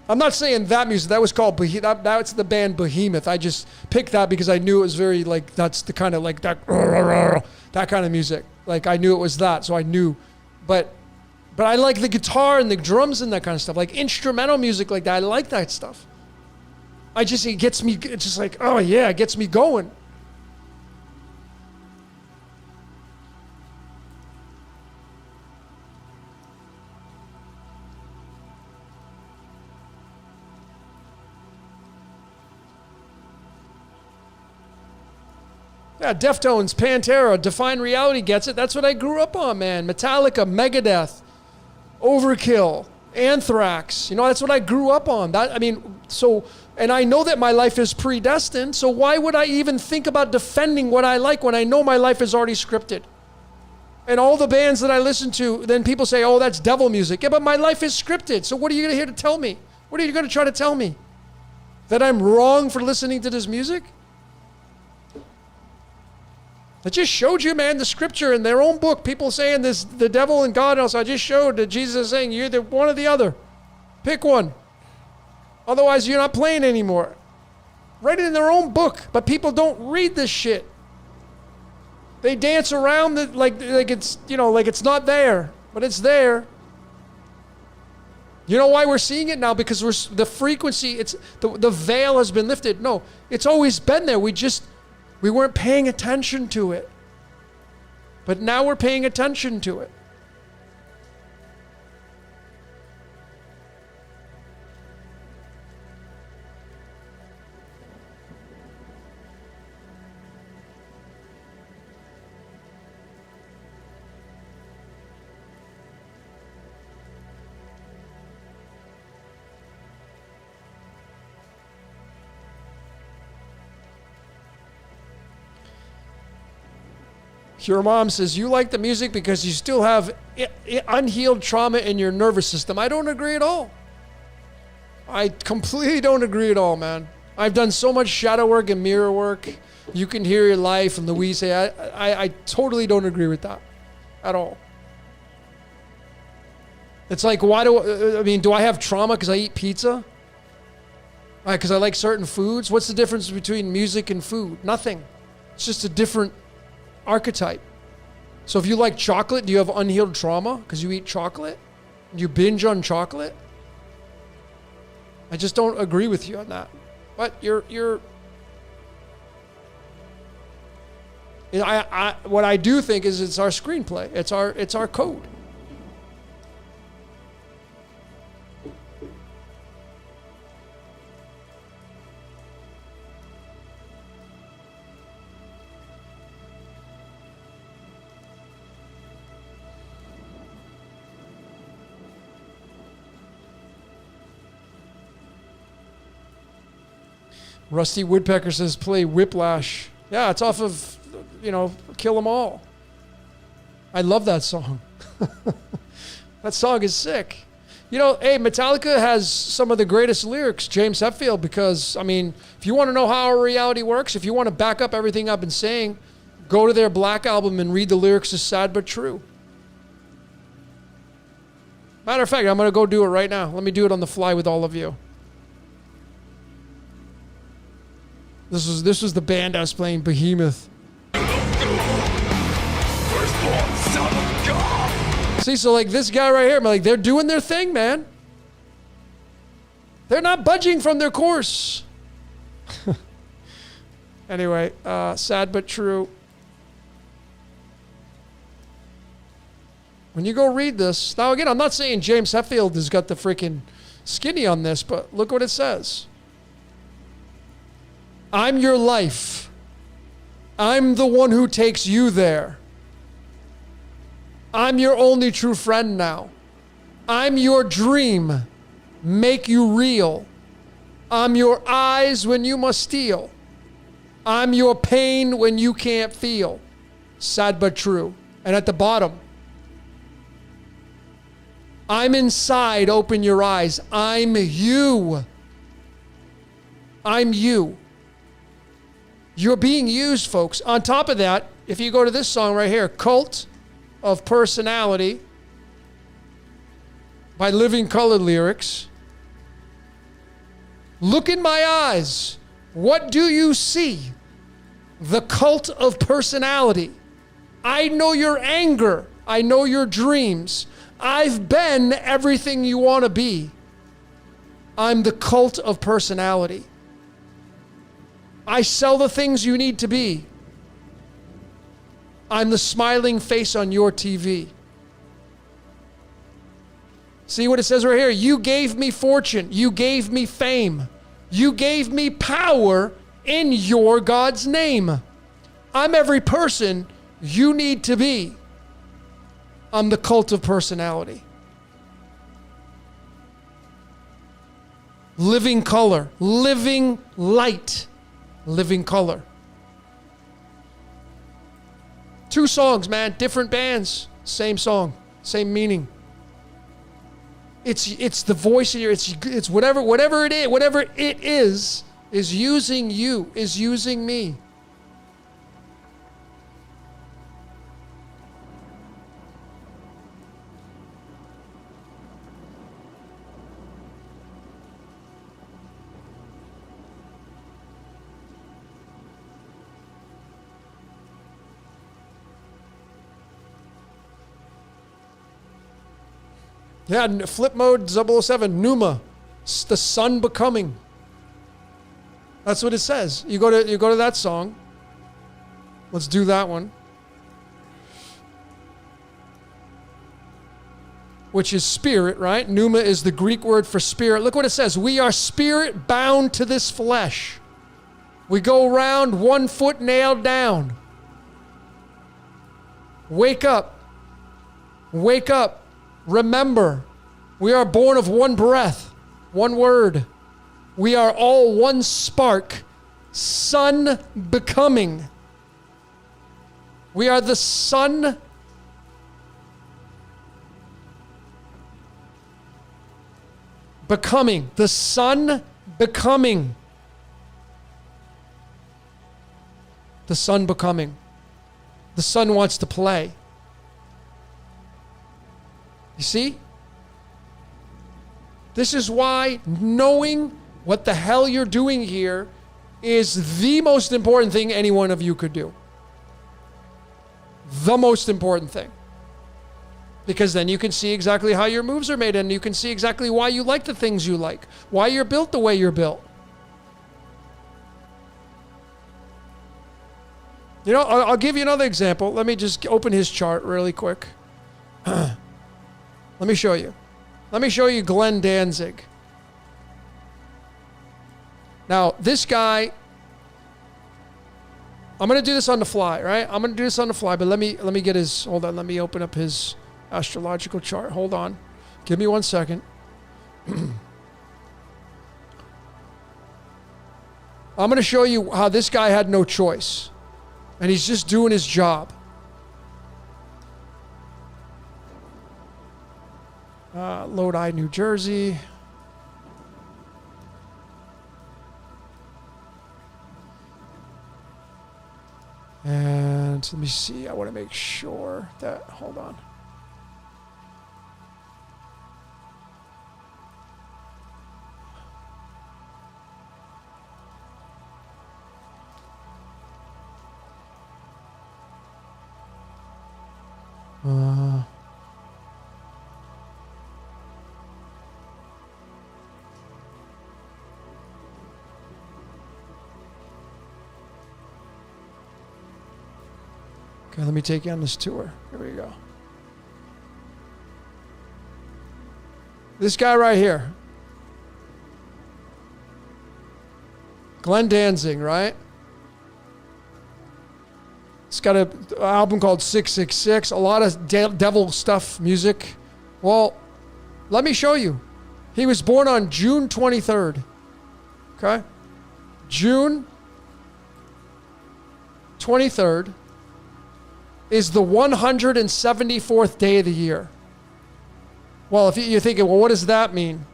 I'm not saying that music. That was called that's the band Behemoth. I just picked that because I knew it was very like, that's the kind of like that kind of music. Like, I knew it was that, so I knew. But I like the guitar and the drums and that kind of stuff. Like instrumental music like that. I like that stuff. It gets me, it's just like, oh yeah, it gets me going. Yeah, Deftones, Pantera, Define Reality gets it. That's what I grew up on, man. Metallica, Megadeth, Overkill, Anthrax. That's what I grew up on. And I know that my life is predestined, so why would I even think about defending what I like when I know my life is already scripted? And all the bands that I listen to, then people say, oh, that's devil music. Yeah, but my life is scripted. So what are you here to tell me? What are you going to try to tell me? That I'm wrong for listening to this music? I just showed you, man, the scripture in their own book. People saying this, the devil and God. Also, I just showed that Jesus is saying you're the one or the other. Pick one. Otherwise, you're not playing anymore. Write it in their own book. But people don't read this shit. They dance around it like it's, like it's not there, but it's there. You know why we're seeing it now? Because the frequency, it's the veil has been lifted. No, it's always been there. We weren't paying attention to it. But now we're paying attention to it. Your mom says, you like the music because you still have unhealed trauma in your nervous system. I don't agree at all. I completely don't agree at all, man. I've done so much shadow work and mirror work. You can hear your life and Louise say, I totally don't agree with that at all. It's like, do I have trauma because I eat pizza? Because I like certain foods? What's the difference between music and food? Nothing. It's just a different archetype. So if you like chocolate, do you have unhealed trauma because you eat chocolate? You binge on chocolate? I just don't agree with you on that. But what I do think is it's our screenplay. It's our code. Rusty Woodpecker says, play Whiplash. Yeah, it's off of, Kill 'Em All. I love that song. That song is sick. Hey, Metallica has some of the greatest lyrics, James Hetfield, because, if you want to know how our reality works, if you want to back up everything I've been saying, go to their Black album and read the lyrics to Sad But True. Matter of fact, I'm going to go do it right now. Let me do it on the fly with all of you. This was the band I was playing, Behemoth. See, so like this guy right here, they're doing their thing, man. They're not budging from their course. Anyway, sad but true. When you go read this, now again, I'm not saying James Hetfield has got the freaking skinny on this, but look what it says. I'm your life. I'm the one who takes you there. I'm your only true friend now. I'm your dream. Make you real. I'm your eyes when you must steal. I'm your pain when you can't feel. Sad but true. And at the bottom, I'm inside, open your eyes. I'm you. I'm you. You're being used, folks. On top of that, if you go to this song right here, Cult of Personality by Living Color Lyrics. Look in my eyes. What do you see? The cult of personality. I know your anger. I know your dreams. I've been everything you want to be. I'm the cult of personality. I sell the things you need to be. I'm the smiling face on your TV. See what it says right here? You gave me fortune. You gave me fame. You gave me power in your God's name. I'm every person you need to be. I'm the cult of personality. Living color, living light. Living color. 2 2 songs, man. Different bands. Same song. Same meaning. It's the voice in your, it's whatever it is using you, is using me. Yeah, flip mode 007, Pneuma, the sun becoming. That's what it says. You go to that song. Let's do that one. Which is spirit, right? Pneuma is the Greek word for spirit. Look what it says. We are spirit bound to this flesh. We go around 1 foot nailed down. Wake up. Wake up. Remember, we are born of one breath, one word. We are all one spark, sun becoming. We are the sun becoming. The sun becoming. The sun becoming. The sun wants to play. You see? This is why knowing what the hell you're doing here is the most important thing any one of you could do. The most important thing. Because then you can see exactly how your moves are made, and you can see exactly why you like the things you like, why you're built the way you're built. You know, I'll give you another example. Let me just open his chart really quick. Let me show you. Let me show you Glenn Danzig. Now, this guy, I'm going to do this on the fly, right? I'm going to do this on the fly, but let me get his, hold on, let me open up his astrological chart. Hold on. Give me 1 second. I'm going to show you how this guy had no choice, and he's just doing his job. Lodi, New Jersey. And let me see. I want to make sure that, hold on. Okay, let me take you on this tour. Here we go. This guy right here. Glenn Danzig, right? It's got an album called 666. A lot of devil stuff, music. Well, let me show you. He was born on June 23rd. Okay? June 23rd. Is the 174th day of the year. Well, if you're thinking, well, what does that mean?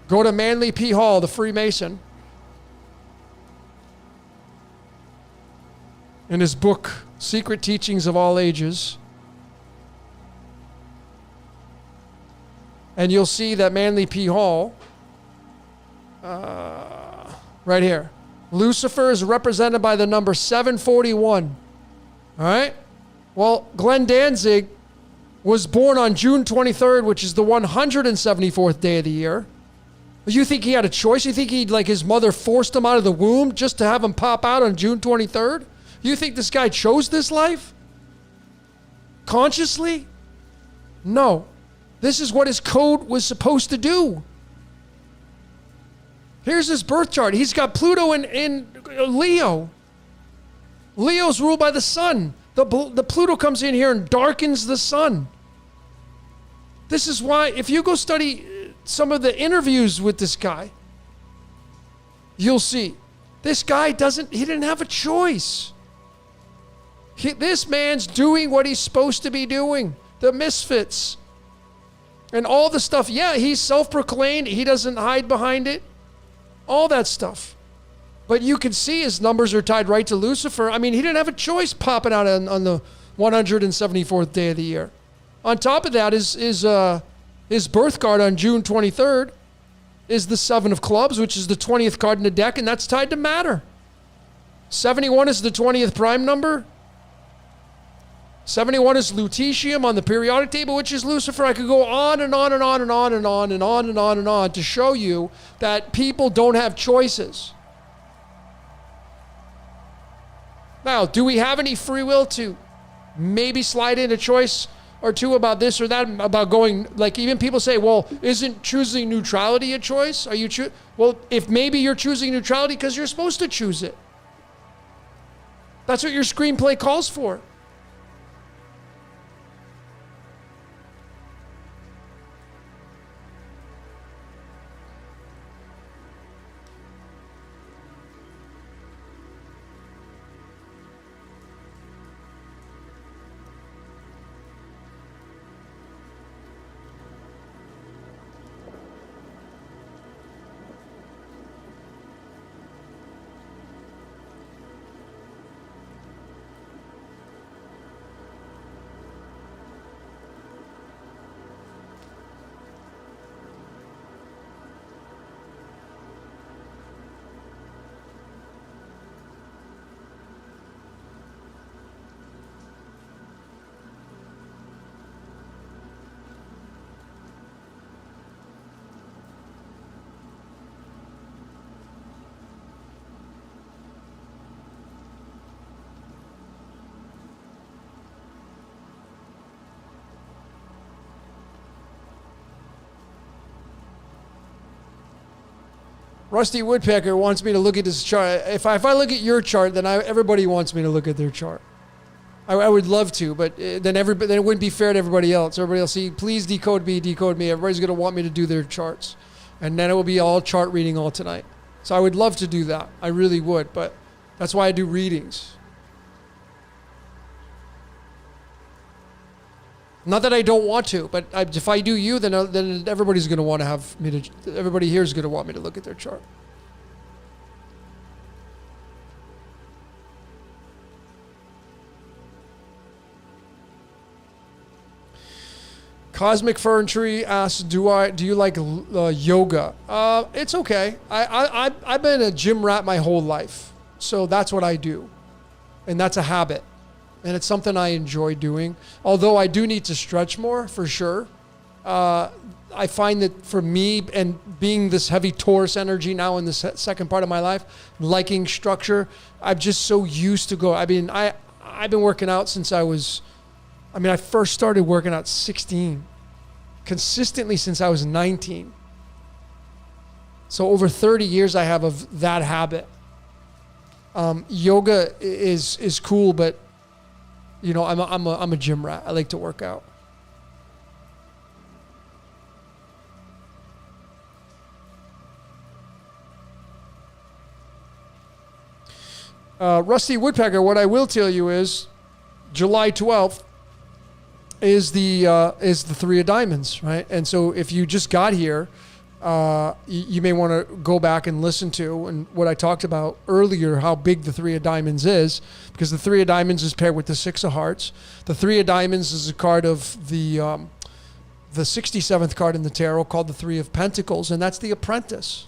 Go to Manly P. Hall, the Freemason. In his book, Secret Teachings of All Ages. And you'll see that Manly P. Hall, right here. Lucifer is represented by the number 741. All right? Well, Glenn Danzig was born on June 23rd, which is the 174th day of the year. You think he had a choice? You think his mother forced him out of the womb just to have him pop out on June 23rd? You think this guy chose this life? Consciously? No. This is what his code was supposed to do. Here's his birth chart. He's got Pluto in Leo. Leo's ruled by the sun. The Pluto comes in here and darkens the sun. This is why, if you go study some of the interviews with this guy, you'll see This guy he didn't have a choice. This man's doing what he's supposed to be doing. The misfits. And all the stuff. Yeah, he's self-proclaimed. He doesn't hide behind it. All that stuff. But you can see his numbers are tied right to Lucifer. I mean, he didn't have a choice popping out on the 174th day of the year. On top of that, his birth card on June 23rd is the 7 of clubs, which is the 20th card in the deck, and that's tied to matter. 71 is the 20th prime number. 71 is lutetium on the periodic table, which is Lucifer. I could go on and on and on and on and on and on and on and on to show you that people don't have choices. Now, do we have any free will to maybe slide in a choice or two about this or that, about going, like even people say, well, isn't choosing neutrality a choice? Are you well, if maybe you're choosing neutrality because you're supposed to choose it. That's what your screenplay calls for. Rusty Woodpecker wants me to look at his chart. If I look at your chart, then everybody wants me to look at their chart. I would love to, but then it wouldn't be fair to everybody else. Everybody else, please decode me. Everybody's going to want me to do their charts. And then it will be all chart reading all tonight. So I would love to do that. I really would, but that's why I do readings. Not that I don't want to, but if I do you, then everybody's going to want to have me to. Everybody here is going to want me to look at their chart. Cosmic Fern Tree asks, do you like yoga? It's okay. I've been a gym rat my whole life, so that's what I do, and that's a habit. And it's something I enjoy doing. Although I do need to stretch more, for sure. I find that for me, and being this heavy Taurus energy now in the second part of my life, liking structure, I'm just so used to go. I mean, I've been working out since I first started working out 16. Consistently since I was 19. So over 30 years I have of that habit. Yoga is cool, but you know, I'm a gym rat. I like to work out. Rusty Woodpecker, what I will tell you is July 12th is the Three of Diamonds, right? And so if you just got here, you may want to go back and listen to and what I talked about earlier, how big the Three of Diamonds is, because the Three of Diamonds is paired with the Six of Hearts. The Three of Diamonds is a card of the 67th card in the tarot called the Three of Pentacles, and that's the Apprentice.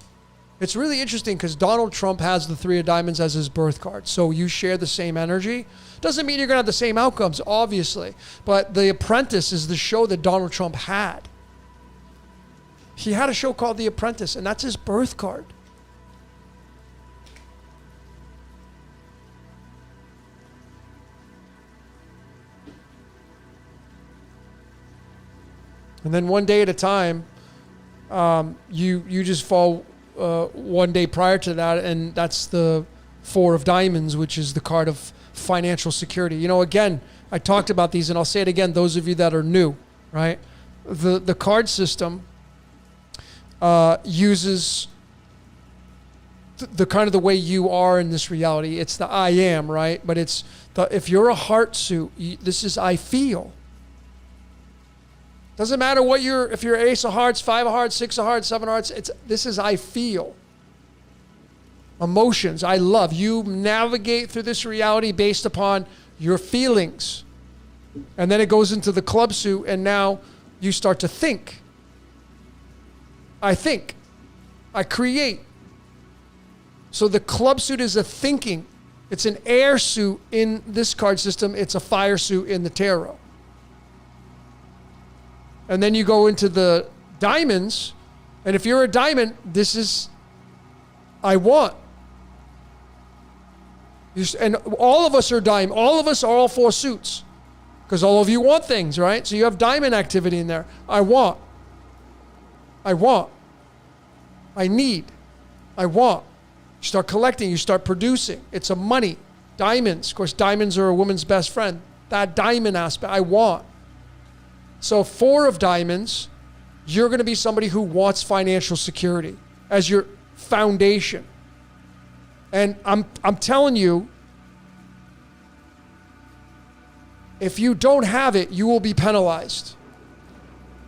It's really interesting because Donald Trump has the Three of Diamonds as his birth card. So you share the same energy. Doesn't mean you're going to have the same outcomes, obviously. But The Apprentice is the show that Donald Trump had. He had a show called The Apprentice, and that's his birth card. And then one day at a time, you just fall one day prior to that, and that's the Four of Diamonds, which is the card of financial security. You know, again, I talked about these, and I'll say it again, those of you that are new, right? The card system uses the kind of the way you are in this reality. It's the I am, right? But it's if you're a heart suit, this is I feel. Doesn't matter what if you're ace of hearts, 5 of hearts, 6 of hearts, 7 of hearts, this is I feel. Emotions, I love. You navigate through this reality based upon your feelings. And then it goes into the club suit, and now you start to think. I think. I create. So the club suit is a thinking. It's an air suit in this card system. It's a fire suit in the tarot. And then you go into the diamonds. And if you're a diamond, this is I want. And all of us are diamond. All of us are all 4 suits. Because all of you want things, right? So you have diamond activity in there. I want. I want. I need. I want. You start collecting. You start producing. It's a money. Diamonds. Of course, diamonds are a woman's best friend. That diamond aspect. I want. So 4 of diamonds, you're going to be somebody who wants financial security as your foundation. And I'm telling you, if you don't have it, you will be penalized.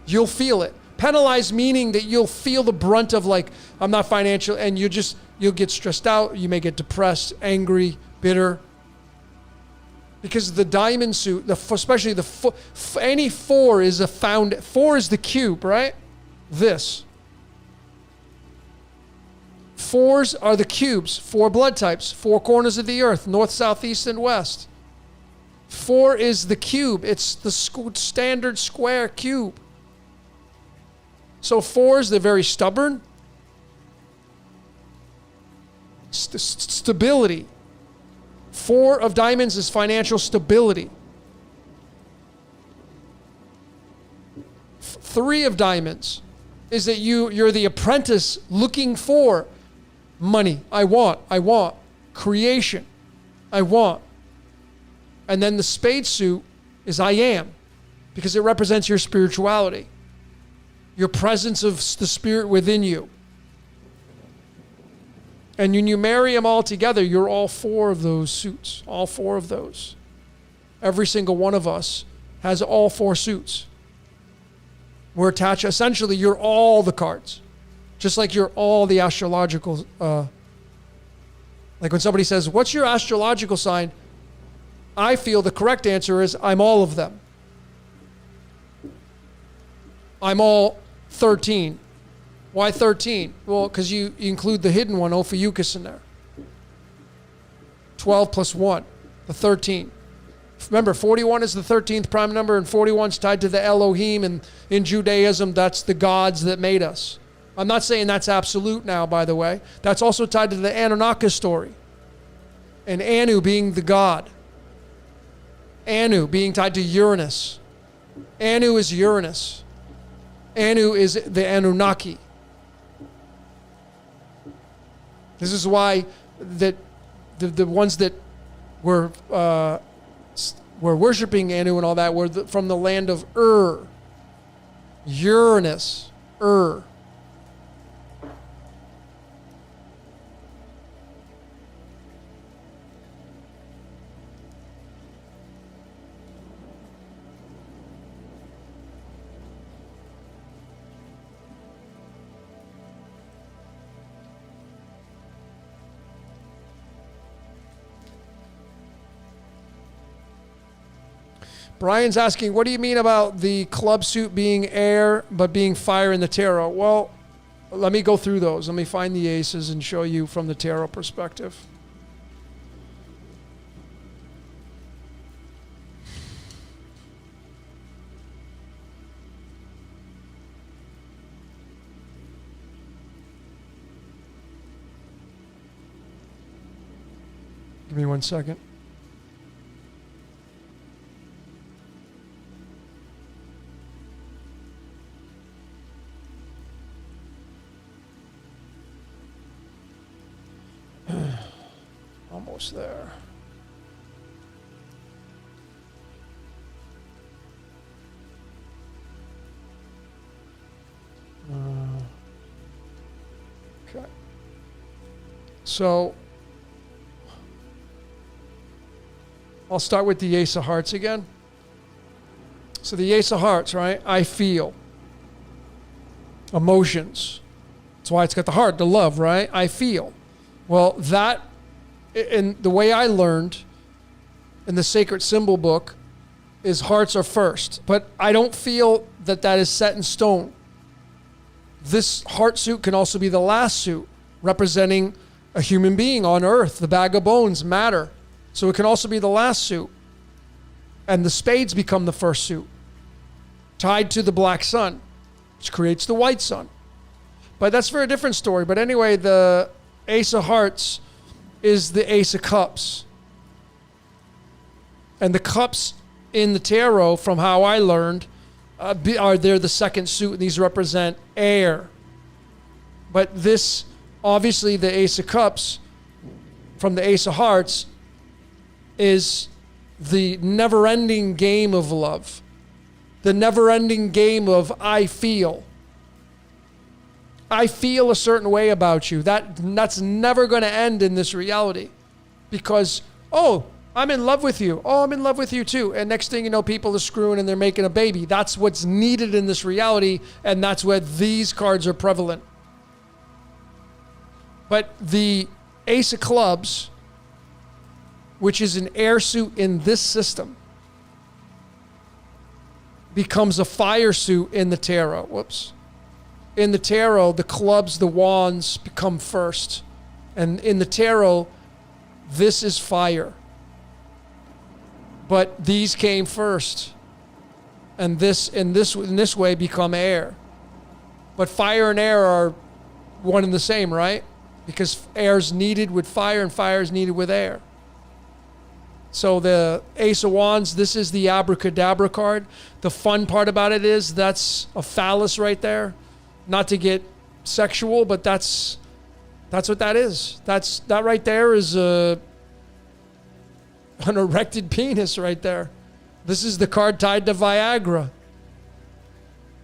You'll feel it. Penalized meaning that you'll feel the brunt of like, I'm not financial, and you'll get stressed out. You may get depressed, angry, bitter. Because the diamond suit, especially any 4 is 4 is the cube, right? This. 4s are the cubes, 4 blood types, 4 corners of the earth, north, south, east, and west. 4 is the cube. It's the standard square cube. So 4s, they're very stubborn. Stability. 4 of diamonds is financial stability. 3 of diamonds is that you're the apprentice looking for money. I want. Creation. I want. And then the spade suit is I am, because it represents your spirituality, your presence of the spirit within you. And when you marry them all together, you're all 4 of those suits, all 4 of those. Every single one of us has all 4 suits. We're attached. Essentially, you're all the cards. Just like you're all the astrological. Like when somebody says, what's your astrological sign? I feel the correct answer is I'm all of them. I'm all 13. Why 13? Well, because you include the hidden one, Ophiuchus, in there. 12 plus 1, the 13. Remember, 41 is the 13th prime number, and 41 is tied to the Elohim, and in Judaism, that's the gods that made us. I'm not saying that's absolute now, by the way. That's also tied to the Anunnaki story. And Anu being the god. Anu being tied to Uranus. Anu is Uranus. Anu is the Anunnaki. This is why that the ones that were worshiping Anu and all that were from the land of Uranus, Brian's asking, what do you mean about the club suit being air but being fire in the tarot? Well, let me go through those. Let me find the aces and show you from the tarot perspective. Give me 1 second. Almost there. Okay. So I'll start with the Ace of Hearts again. So the Ace of Hearts, right? I feel. Emotions. That's why it's got the heart, the love, right? I feel. Well, that, in the way I learned in the Sacred Symbol book, is hearts are first. But I don't feel that that is set in stone. This heart suit can also be the last suit, representing a human being on earth. The bag of bones, matter. So it can also be the last suit. And the spades become the first suit, tied to the black sun, which creates the white sun. But that's for a different story. But anyway, the Ace of Hearts is the Ace of Cups. And the cups in the tarot, from how I learned, they're the second suit, and these represent air. But this, obviously, the Ace of Cups from the Ace of Hearts is the never-ending game of love. The never-ending game of I feel. I feel a certain way about you. That's never going to end in this reality. Because, oh, I'm in love with you. Oh, I'm in love with you too. And next thing you know, people are screwing and they're making a baby. That's what's needed in this reality, and that's where these cards are prevalent. But the Ace of Clubs, which is an air suit in this system, becomes a fire suit in the tarot. Whoops. In the tarot, the clubs, the wands become first. And in the tarot, this is fire. But these came first. And this in this way become air. But fire and air are one and the same, right? Because air is needed with fire and fire is needed with air. So the Ace of Wands, this is the abracadabra card. The fun part about it is that's a phallus right there. Not to get sexual, but that's what that is. That right there is an erected penis right there. This is the card tied to Viagra.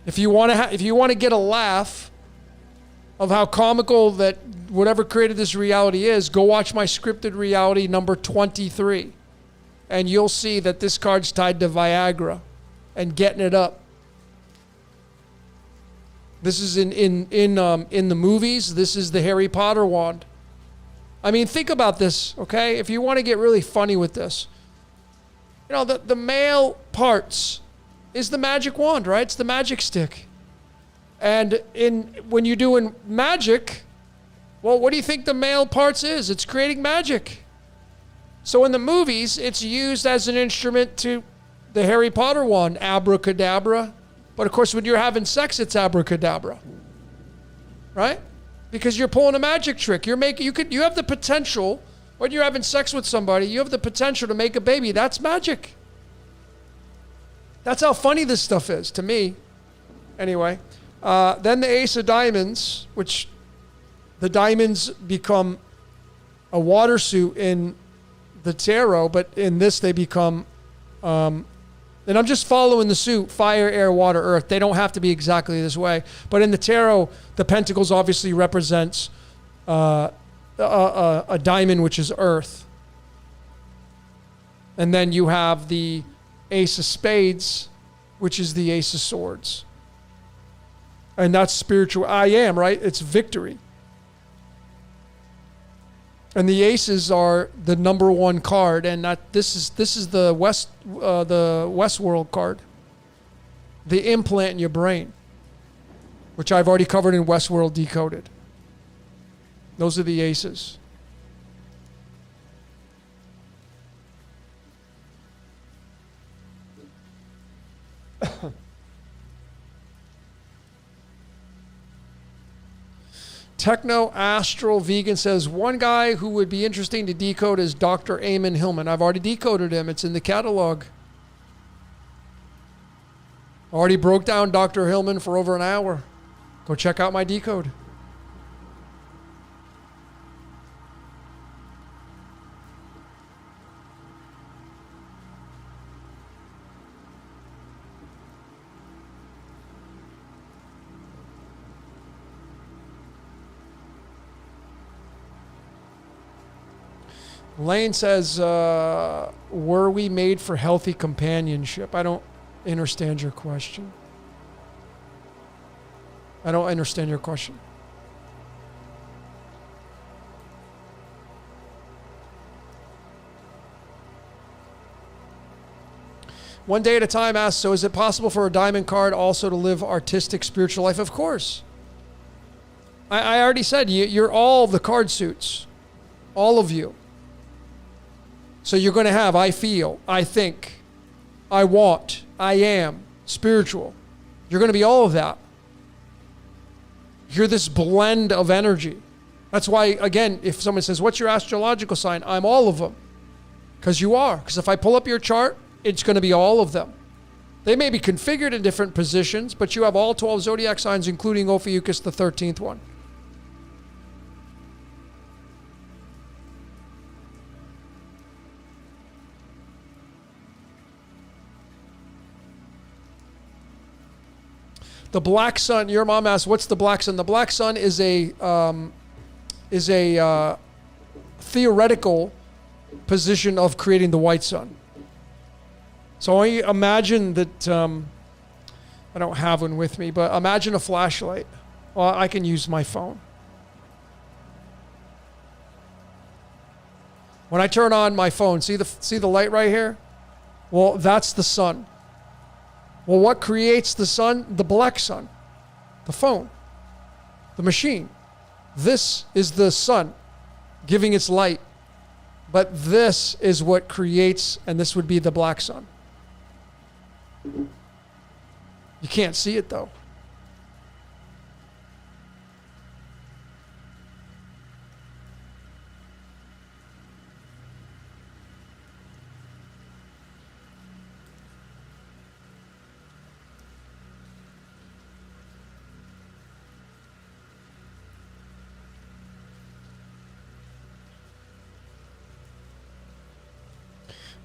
If you want to get a laugh of how comical that whatever created this reality is, go watch my scripted reality number 23. And you'll see that this card's tied to Viagra and getting it up. This is in the movies. This is the Harry Potter wand. I mean, think about this, okay? If you want to get really funny with this, you know, the male parts is the magic wand, right? It's the magic stick. And when you're doing magic, well, what do you think the male parts is? It's creating magic. So in the movies, it's used as an instrument to the Harry Potter wand, abracadabra. But of course, when you're having sex, it's abracadabra, right? Because you're pulling a magic trick. You have the potential, when you're having sex with somebody, you have the potential to make a baby. That's magic. That's how funny this stuff is to me. Anyway, then the Ace of Diamonds, which the diamonds become a water suit in the tarot, but in this they become, and I'm just following the suit, fire, air, water, earth. They don't have to be exactly this way. But in the tarot, the pentacles obviously represents a diamond, which is earth. And then you have the Ace of Spades, which is the Ace of Swords. And that's spiritual. I am, right? It's victory. And the aces are the number one card, and this is the Westworld card, the implant in your brain, which I've already covered in Westworld Decoded. Those are the aces. Techno Astral Vegan says, one guy who would be interesting to decode is Dr. Eamon Hillman. I've already decoded him. It's in the catalog. Already broke down Dr. Hillman for over an hour. Go check out my decode. Lane says, were we made for healthy companionship? I don't understand your question. I don't understand your question. One Day at a Time asks, so is it possible for a diamond card also to live artistic, spiritual life? Of course. I already said, you're all the card suits. All of you. So you're going to have I feel, I think, I want, I am, spiritual. You're going to be all of that. You're this blend of energy. That's why, again, if someone says, what's your astrological sign? I'm all of them. Because you are. Because if I pull up your chart, it's going to be all of them. They may be configured in different positions, but you have all 12 zodiac signs, including Ophiuchus, the 13th one. The black sun, your mom asked, what's the black sun? The black sun is a theoretical position of creating the white sun. So I imagine that, I don't have one with me, but imagine a flashlight. Well, I can use my phone. When I turn on my phone, see the light right here? Well, that's the sun. Well, what creates the sun? The black sun. The phone. The machine. This is the sun giving its light. But this is what creates, and this would be the black sun. You can't see it though.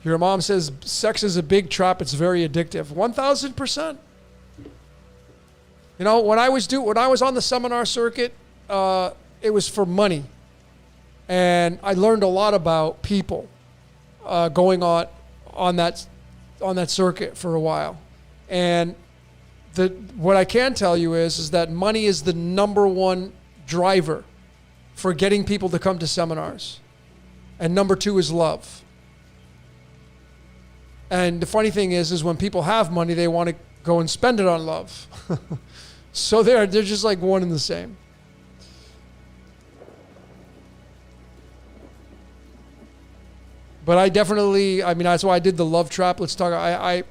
Your mom says sex is a big trap. It's very addictive. 1,000%. You know, when I was on the seminar circuit, it was for money, and I learned a lot about people going on that circuit for a while. And what I can tell you is that money is the number one driver for getting people to come to seminars, and number two is love. And the funny thing is when people have money, they want to go and spend it on love. So they're just like one and the same. But I definitely, I mean, that's why I did the love trap. Let's talk. I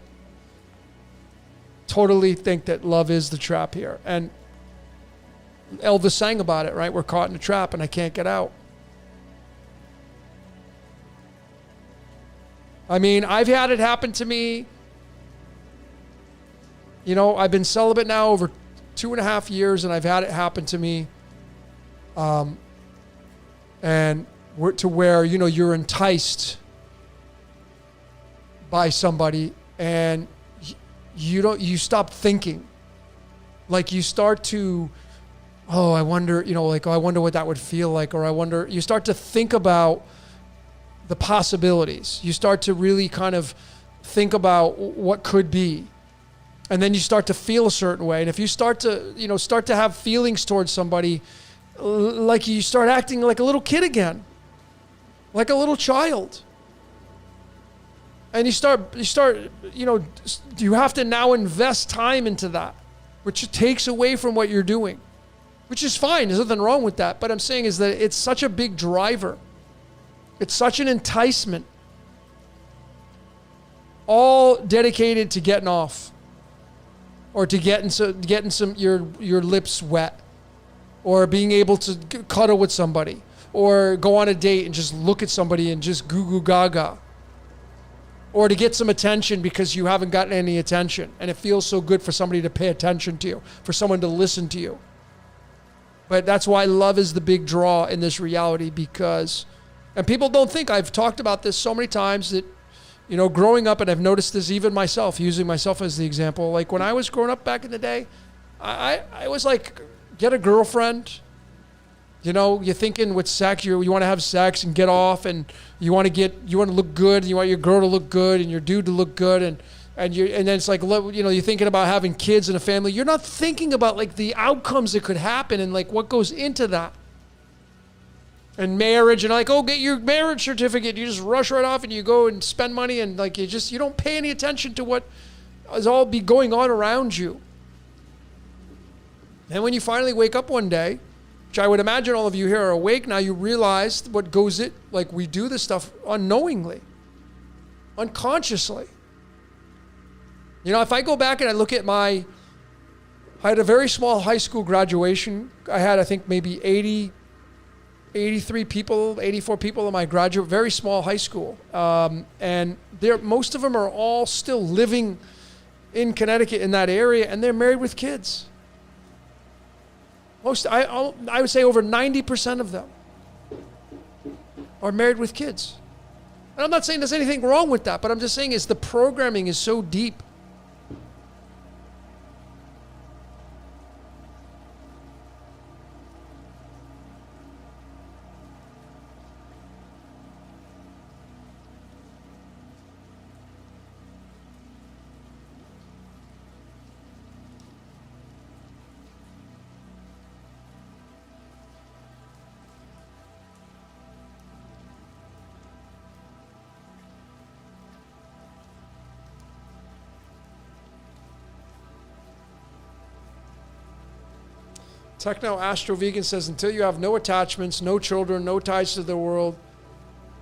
totally think that love is the trap here. And Elvis sang about it, right? We're caught in a trap and I can't get out. I mean, I've had it happen to me. You know, I've been celibate now over 2.5 years, and I've had it happen to me. And to where, you know, you're enticed by somebody, and you stop thinking. Like you start to, oh, I wonder, you know, like, oh, I wonder what that would feel like, or I wonder, you start to think about the possibilities. You start to really kind of think about what could be. And then you start to feel a certain way. And if you start to have feelings towards somebody, like you start acting like a little kid again, like a little child. And you start, you know, you have to now invest time into that, which takes away from what you're doing, which is fine. There's nothing wrong with that. But I'm saying is that it's such a big driver. It's such an enticement, all dedicated to getting off, or to getting some your lips wet, or being able to cuddle with somebody, or go on a date and just look at somebody and just goo goo gaga, or to get some attention because you haven't gotten any attention, and it feels so good for somebody to pay attention to you, for someone to listen to you. But that's why love is the big draw in this reality, because. And people don't think, I've talked about this so many times that, you know, growing up, and I've noticed this even myself, using myself as the example, like when I was growing up back in the day, I was like, get a girlfriend, You know, you're thinking with sex, you want to have sex and get off, and you want to look good, and you want your girl to look good and your dude to look good, and then it's like, you know, you're thinking about having kids and a family. You're not thinking about like the outcomes that could happen and like what goes into that. And marriage, and like, oh, get your marriage certificate. You just rush right off and you go and spend money, and like you don't pay any attention to what is all be going on around you. And when you finally wake up one day, which I would imagine all of you here are awake now, you realize what goes it, like we do this stuff unknowingly, unconsciously. You know, if I go back and I look at I had a very small high school graduation. I had, I think, maybe 83 people, 84 people in my graduate, very small high school. And most of them are all still living in Connecticut in that area, and they're married with kids. I would say over 90% of them are married with kids. And I'm not saying there's anything wrong with that, but I'm just saying the programming is so deep. Techno Astro Vegan says, until you have no attachments, no children, no ties to the world,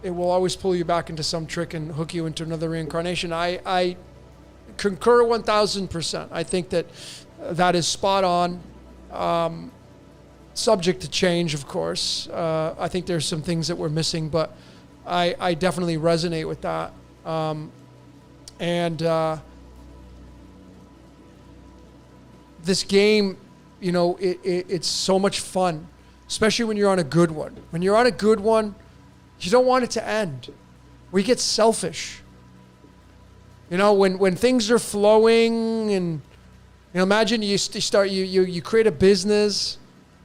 it will always pull you back into some trick and hook you into another reincarnation. I concur 1,000%. I think that is spot on. Subject to change, of course. I think there's some things that we're missing, but I definitely resonate with that. This game, you know, it's so much fun, especially when you're on a good one. When you're on a good one, you don't want it to end. We get selfish. You know, when things are flowing, and you know, imagine you create a business,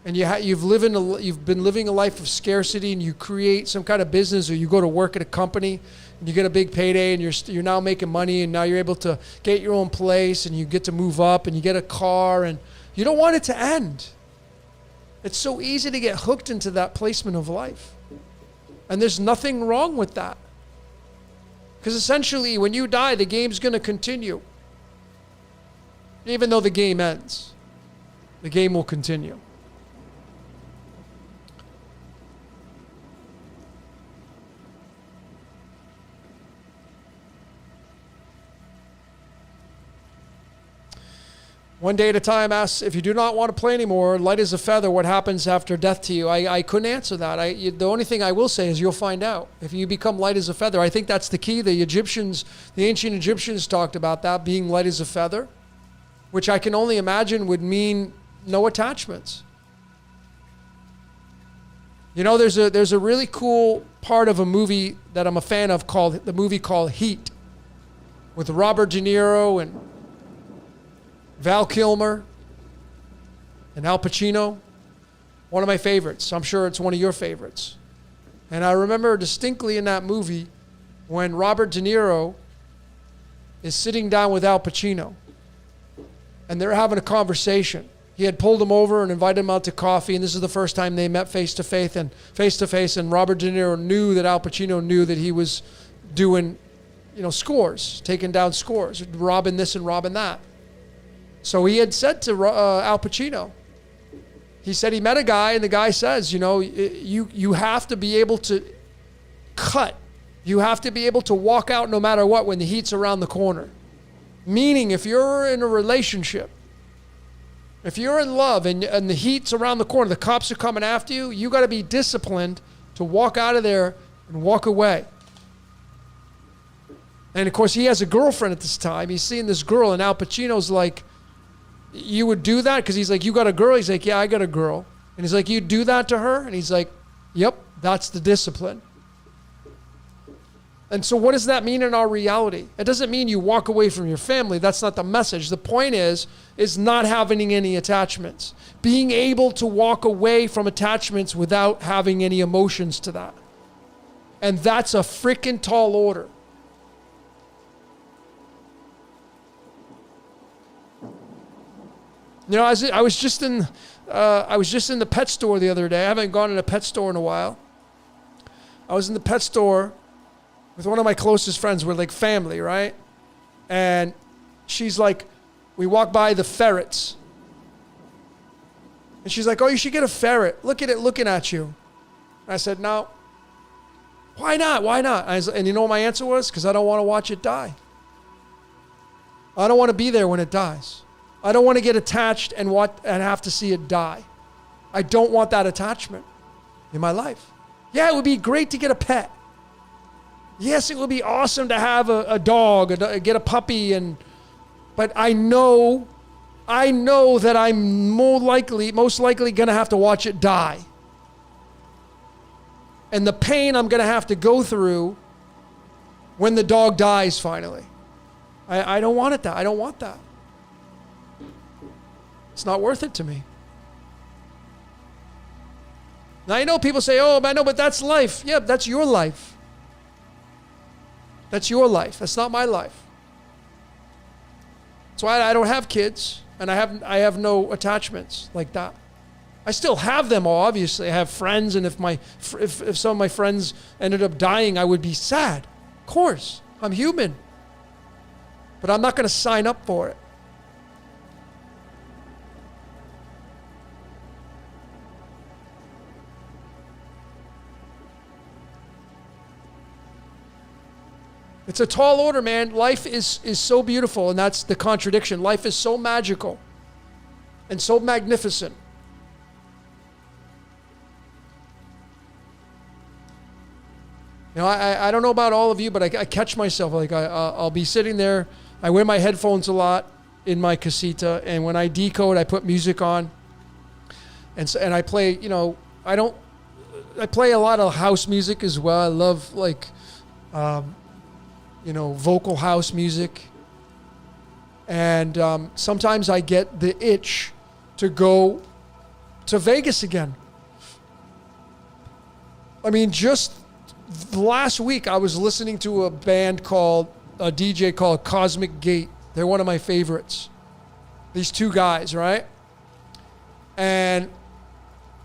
and you've been living a life of scarcity, and you create some kind of business, or you go to work at a company, and you get a big payday, and you're now making money, and now you're able to get your own place, and you get to move up, and you get a car, and you don't want it to end. It's so easy to get hooked into that placement of life. And there's nothing wrong with that. Because essentially, when you die, the game's going to continue. Even though the game ends, the game will continue. One day at a time asks, if you do not want to play anymore, light as a feather, what happens after death to you? I couldn't answer that. The only thing I will say is you'll find out. If you become light as a feather, I think that's the key. The ancient Egyptians talked about that, being light as a feather, which I can only imagine would mean no attachments. You know, there's a really cool part of a movie that I'm a fan of called Heat, with Robert De Niro and Val Kilmer and Al Pacino. One of my favorites. I'm sure it's one of your favorites. And I remember distinctly in that movie when Robert De Niro is sitting down with Al Pacino, and they're having a conversation. He had pulled him over and invited him out to coffee, and this is the first time they met face to face, and Robert De Niro knew that Al Pacino knew that he was doing, scores, taking down scores, robbing this and robbing that. So he had said to Al Pacino, he said he met a guy, and the guy says, you have to be able to cut. You have to be able to walk out no matter what when the heat's around the corner. Meaning, if you're in a relationship, if you're in love and the heat's around the corner, the cops are coming after you, you got to be disciplined to walk out of there and walk away. And of course, he has a girlfriend at this time. He's seeing this girl, and Al Pacino's like, you would do that? Because he's like, you got a girl? He's like, yeah, I got a girl. And he's like, you do that to her? And he's like, yep, that's the discipline. And so what does that mean in our reality? It doesn't mean you walk away from your family. That's not the message. The point is not having any attachments. Being able to walk away from attachments without having any emotions to that. And that's a freaking tall order. You know, I was just in the pet store the other day. I haven't gone in a pet store in a while. I was in the pet store with one of my closest friends. We're like family, right? And she's like, we walk by the ferrets. And she's like, oh, you should get a ferret. Look at it looking at you. And I said, no. Why not? Why not? And you know what my answer was? Because I don't want to watch it die. I don't want to be there when it dies. I don't want to get attached and have to see it die. I don't want that attachment in my life. Yeah, it would be great to get a pet. Yes, it would be awesome to have a dog, get a puppy, but I know that I'm most likely going to have to watch it die. And the pain I'm going to have to go through when the dog dies finally. I don't want it. I don't want that. It's not worth it to me. Now, I know people say, oh, I know, but that's life. Yeah, that's your life. That's your life. That's not my life. That's why I don't have kids, and I have no attachments like that. I still have them, obviously. I have friends, and if some of my friends ended up dying, I would be sad. Of course. I'm human. But I'm not going to sign up for it. It's a tall order, man. Life is so beautiful, and that's the contradiction. Life is so magical and so magnificent. You know, I don't know about all of you, but I catch myself. Like, I'll be sitting there. I wear my headphones a lot in my casita, and when I decode, I put music on. And I play, you know, I play a lot of house music as well. I love, like, you know, vocal house music. And sometimes I get the itch to go to Vegas again. I mean, just last week I was listening to a DJ called Cosmic Gate. They're one of my favorites. These two guys, right? And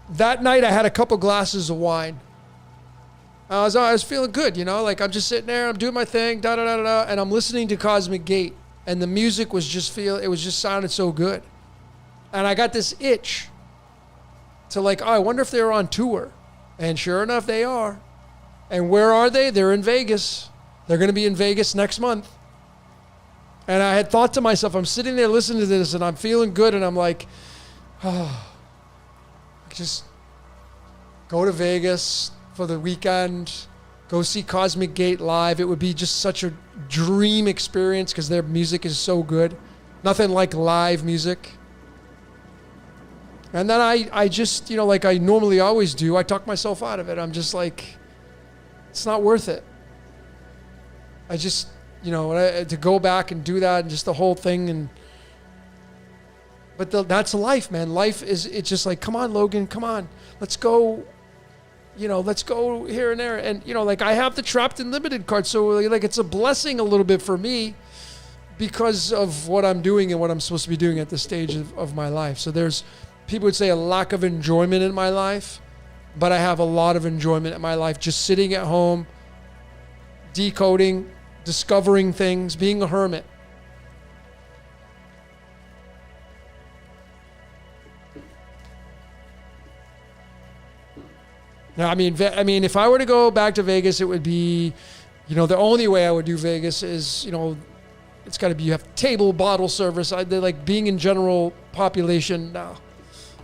that night I had a couple glasses of wine. I was feeling good, you know, like I'm just sitting there, I'm doing my thing, and I'm listening to Cosmic Gate, and the music was just sounded so good. And I got this itch to like, oh, I wonder if they're on tour. And sure enough, they are. And where are they? They're in Vegas. They're going to be in Vegas next month. And I had thought to myself, I'm sitting there listening to this, and I'm feeling good, and I'm like, oh, just go to Vegas for the weekend, go see Cosmic Gate live. It would be just such a dream experience because their music is so good. Nothing like live music. And then I just, you know, like I normally always do, I talk myself out of it. I'm just like, it's not worth it. I just, you know, to go back and do that and just the whole thing. But that's life, man. Life it's just like, come on, Logan, come on. Let's go. You know, let's go here and there. And, you know, like I have the Trapped and Limited card. So like it's a blessing a little bit for me because of what I'm doing and what I'm supposed to be doing at this stage of my life. So there's, people would say a lack of enjoyment in my life, but I have a lot of enjoyment in my life. Just sitting at home, decoding, discovering things, being a hermit. Now, I mean, if I were to go back to Vegas, it would be, you know, the only way I would do Vegas is, you know, it's got to be, you have table, bottle service. Like being in general population, no,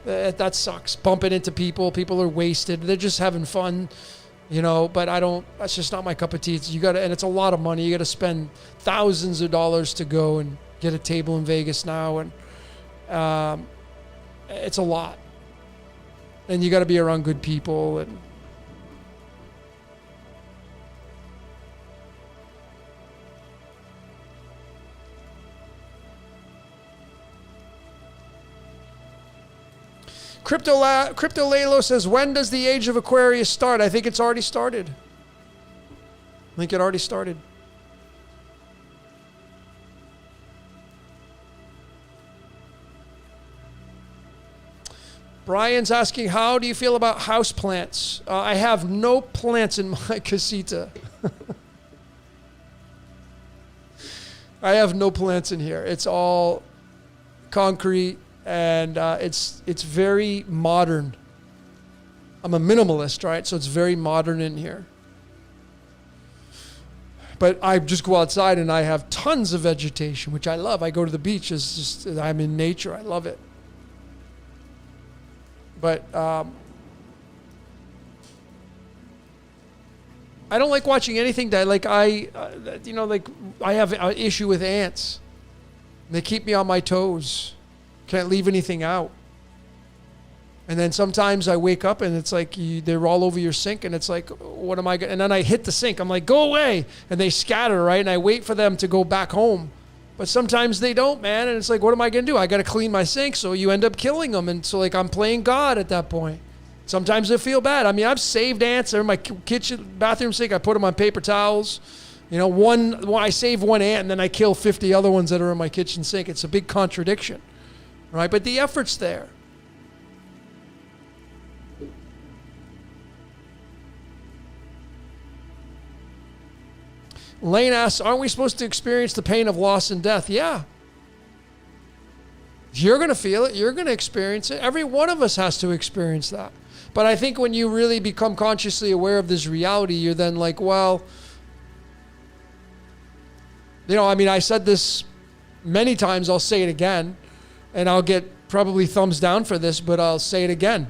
that sucks. Bumping into people are wasted. They're just having fun, you know, but that's just not my cup of tea. And it's a lot of money. You got to spend thousands of dollars to go and get a table in Vegas now. And it's a lot. And you got to be around good people. And Cryptolalo says, when does the age of Aquarius start? I think it's already started. I think it already started. Brian's asking, how do you feel about house plants? I have no plants in my casita. I have no plants in here. It's all concrete, and it's very modern. I'm a minimalist, right? So it's very modern in here. But I just go outside and I have tons of vegetation, which I love. I go to the beach. I'm in nature. I love it. But I don't like watching anything that, like, I have an issue with ants. They keep me on my toes. Can't leave anything out. And then sometimes I wake up and it's like they're all over your sink, and it's like, what am I going to... And then I hit the sink. I'm like, go away. And they scatter, right? And I wait for them to go back home. But sometimes they don't, man. And it's like, what am I going to do? I got to clean my sink. So you end up killing them. And so, like, I'm playing God at that point. Sometimes I feel bad. I mean, I've saved ants. They're in my bathroom sink. I put them on paper towels. You know, I save one ant and then I kill 50 other ones that are in my kitchen sink. It's a big contradiction, right? But the effort's there. Lane asks, aren't we supposed to experience the pain of loss and death? Yeah. You're going to feel it. You're going to experience it. Every one of us has to experience that. But I think when you really become consciously aware of this reality, you're then like, well, you know, I mean, I said this many times. I'll say it again, and I'll get probably thumbs down for this, but I'll say it again.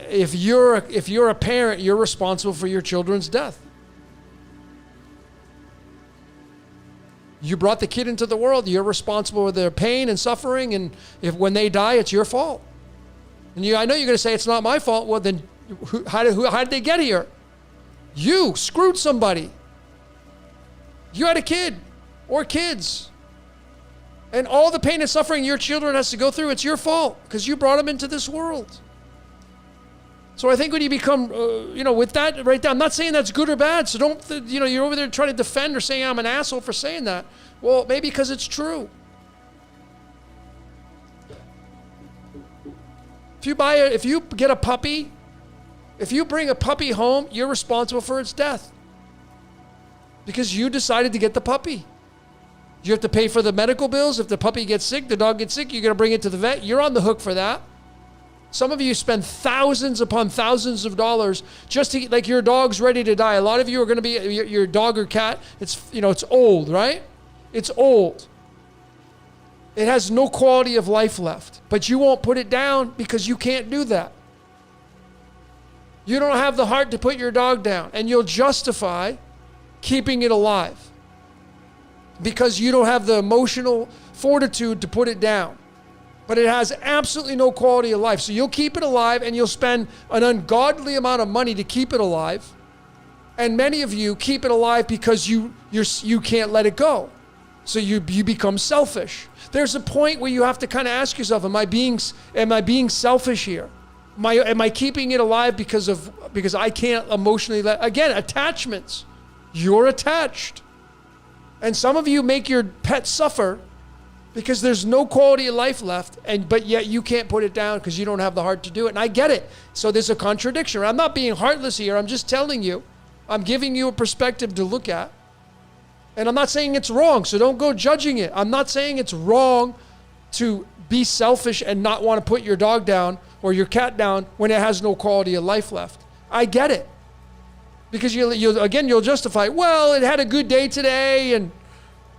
If you're a parent, you're responsible for your children's death. You brought the kid into the world. You're responsible for their pain and suffering. And when they die, it's your fault. And I know you're going to say it's not my fault. Well, then how did they get here? You screwed somebody. You had a kid or kids. And all the pain and suffering your children has to go through, it's your fault because you brought them into this world. So I think when you become, with that right there, I'm not saying that's good or bad. So don't, you're over there trying to defend or saying I'm an asshole for saying that. Well, maybe because it's true. If you get a puppy, if you bring a puppy home, you're responsible for its death. Because you decided to get the puppy. You have to pay for the medical bills. If the puppy gets sick, the dog gets sick, you're going to bring it to the vet. You're on the hook for that. Some of you spend thousands upon thousands of dollars just to, like, your dog's ready to die. A lot of you are going to be, your dog or cat, it's old, right? It's old. It has no quality of life left, but you won't put it down because you can't do that. You don't have the heart to put your dog down, and you'll justify keeping it alive because you don't have the emotional fortitude to put it down. But it has absolutely no quality of life. So you'll keep it alive, and you'll spend an ungodly amount of money to keep it alive. And many of you keep it alive because you can't let it go. So you become selfish. There's a point where you have to kind of ask yourself, am I being selfish here? Am I keeping it alive because I can't emotionally again, attachments. You're attached. And some of you make your pet suffer because there's no quality of life left, but yet you can't put it down because you don't have the heart to do it. And I get it. So there's a contradiction. I'm not being heartless here. I'm just telling you. I'm giving you a perspective to look at. And I'm not saying it's wrong, so don't go judging it. I'm not saying it's wrong to be selfish and not want to put your dog down or your cat down when it has no quality of life left. I get it. Because you'll justify, well, it had a good day today, and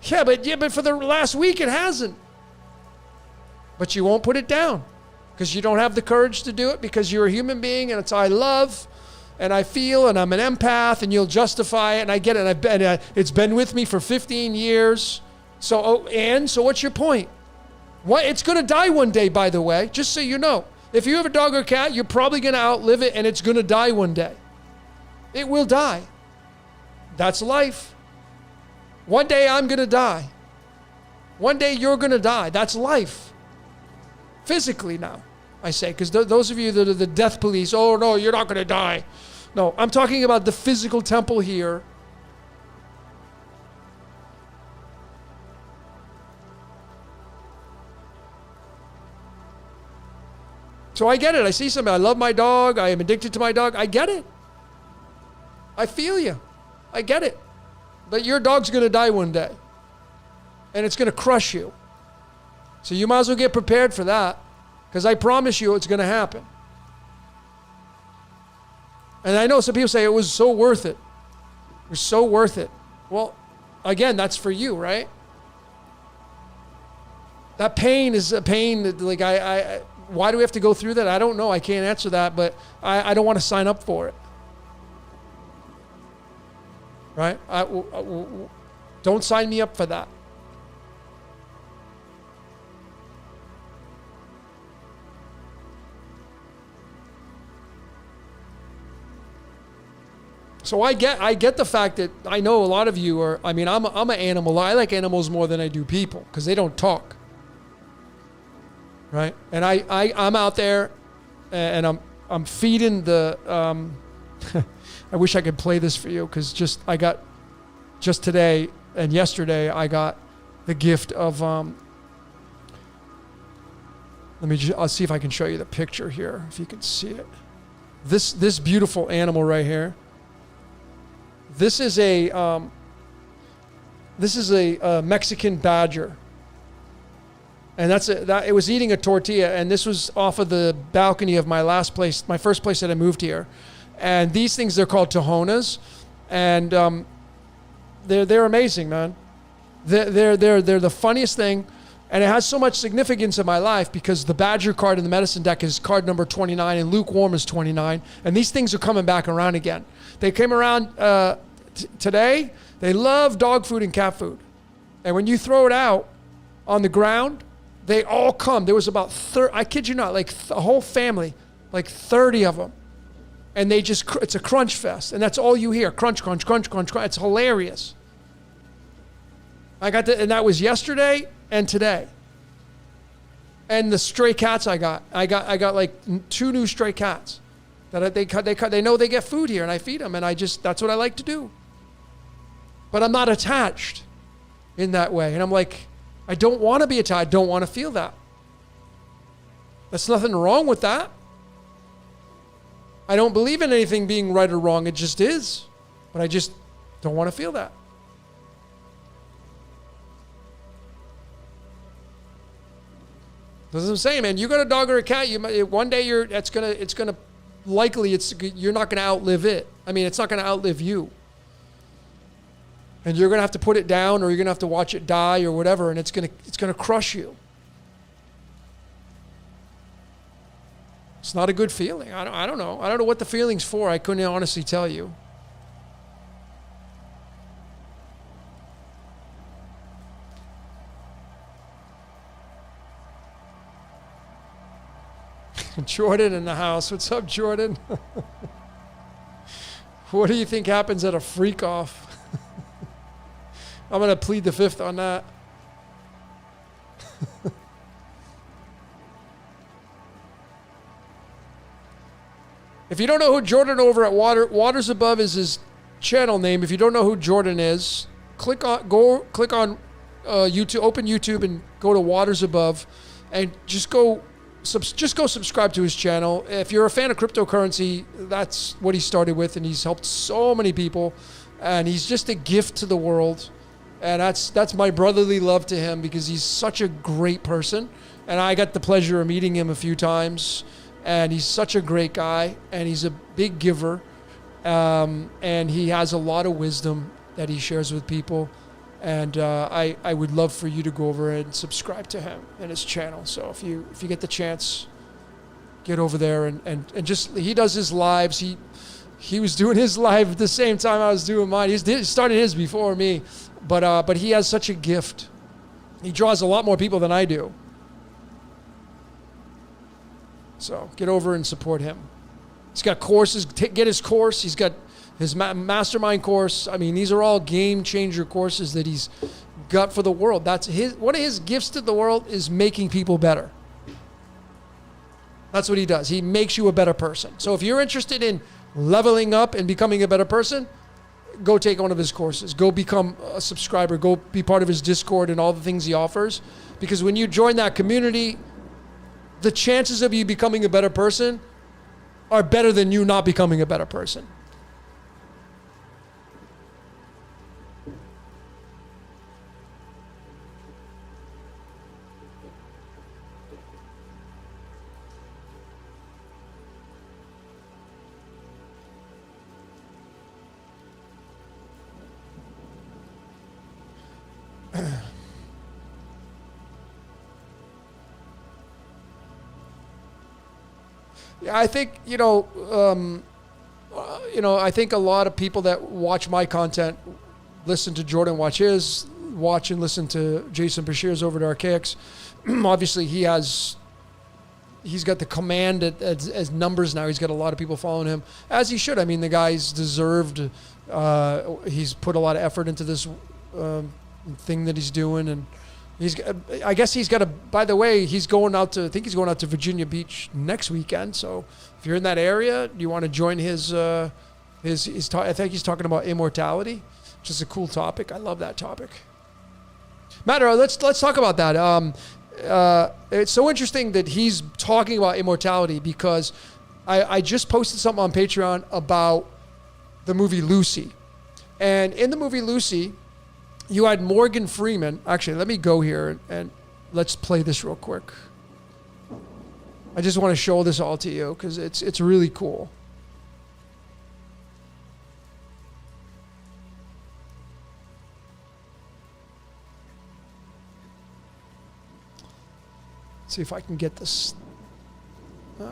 yeah, but for the last week it hasn't. But you won't put it down because you don't have the courage to do it because you're a human being, and it's I love and I feel and I'm an empath, and you'll justify it, and I get it. It's been with me for 15 years. So what's your point? What? It's going to die one day, by the way, just so you know. If you have a dog or cat, you're probably going to outlive it, and it's going to die one day. It will die. That's life. One day I'm going to die. One day you're going to die. That's life. Physically now. I say, because those of you that are the death police, oh no, you're not going to die. No, I'm talking about the physical temple here. So I get it. I see somebody. I love my dog. I am addicted to my dog. I get it. I feel you. I get it. But your dog's going to die one day. And it's going to crush you. So you might as well get prepared for that. Because I promise you it's going to happen. And I know some people say it was so worth it. It was so worth it. Well, again, that's for you, right? That pain is a pain that, like, why do we have to go through that? I don't know. I can't answer that, but I don't want to sign up for it. Right? Don't sign me up for that. So I get the fact that I know a lot of you are, I'm an animal. I like animals more than I do people because they don't talk. Right? And I'm out there and I'm feeding the, I wish I could play this for you because just today and yesterday I got the gift of, I'll see if I can show you the picture here, if you can see it. This beautiful animal right here. This is a Mexican badger. And it was eating a tortilla, and this was off of the balcony of my first place that I moved here. And these things, they're called Tohonas, and they're amazing, man. They're the funniest thing, and it has so much significance in my life because the Badger card in the medicine deck is card number 29, and lukewarm is 29, and these things are coming back around again. They came around today. They love dog food and cat food, and when you throw it out on the ground, they all come. There was about 30, I kid you not, like a whole family, like 30 of them. And they just, it's a crunch fest. And that's all you hear. Crunch, crunch, crunch, crunch, crunch. It's hilarious. And that was yesterday and today. And the stray cats I got like 2 new stray cats that they know they get food here and I feed them. And that's what I like to do. But I'm not attached in that way. And I'm like, I don't want to be attached. I don't want to feel that. There's nothing wrong with that. I don't believe in anything being right or wrong. It just is. But I just don't want to feel that. That's what I'm saying, man. You got a dog or a cat, one day you're not going to outlive it. It's not going to outlive you. And you're going to have to put it down, or you're going to have to watch it die or whatever, and it's going to crush you. It's not a good feeling. I don't know. I don't know what the feeling's for. I couldn't honestly tell you. Jordan in the house. What's up, Jordan? What do you think happens at a freak off? I'm going to plead the fifth on that. If you don't know who Jordan over at Waters Above is his channel name. If you don't know who Jordan is, click on YouTube, open YouTube and go to Waters Above and just go subscribe to his channel. If you're a fan of cryptocurrency, that's what he started with, and he's helped so many people, and he's just a gift to the world. And that's my brotherly love to him because he's such a great person. And I got the pleasure of meeting him a few times. And he's such a great guy. And he's a big giver. And he has a lot of wisdom that he shares with people. And I would love for you to go over and subscribe to him and his channel. So if you get the chance, get over there and just, he does his lives. He was doing his live at the same time I was doing mine. He started his before me. But he has such a gift. He draws a lot more people than I do. So get over and support him. He's got courses. Get his course. He's got his mastermind course. These are all game changer courses that he's got for the world. That's one of his gifts to the world is making people better. That's what he does. He makes you a better person. So if you're interested in leveling up and becoming a better person, go take one of his courses. Go become a subscriber. Go be part of his Discord and all the things he offers. Because when you join that community, the chances of you becoming a better person are better than you not becoming a better person. Yeah, I think, I think a lot of people that watch my content, listen to Jordan watch his, watch and listen to Jason Bashir's over at Archaics. Obviously, he's got the command as numbers now. He's got a lot of people following him, as he should. I mean, the guy's deserved. He's put a lot of effort into this thing that he's doing, and I guess he's got a. By the way, he's going out to. I think he's going out to Virginia Beach next weekend. So if you're in that area, you want to join his. I think he's talking about immortality, which is a cool topic. I love that topic. Matter, let's talk about that. It's so interesting that he's talking about immortality because I just posted something on Patreon about the movie Lucy, and in the movie Lucy, you had Morgan Freeman. Actually, let me go here and let's play this real quick. I just want to show this all to you because it's really cool. Let's see if I can get this. Okay.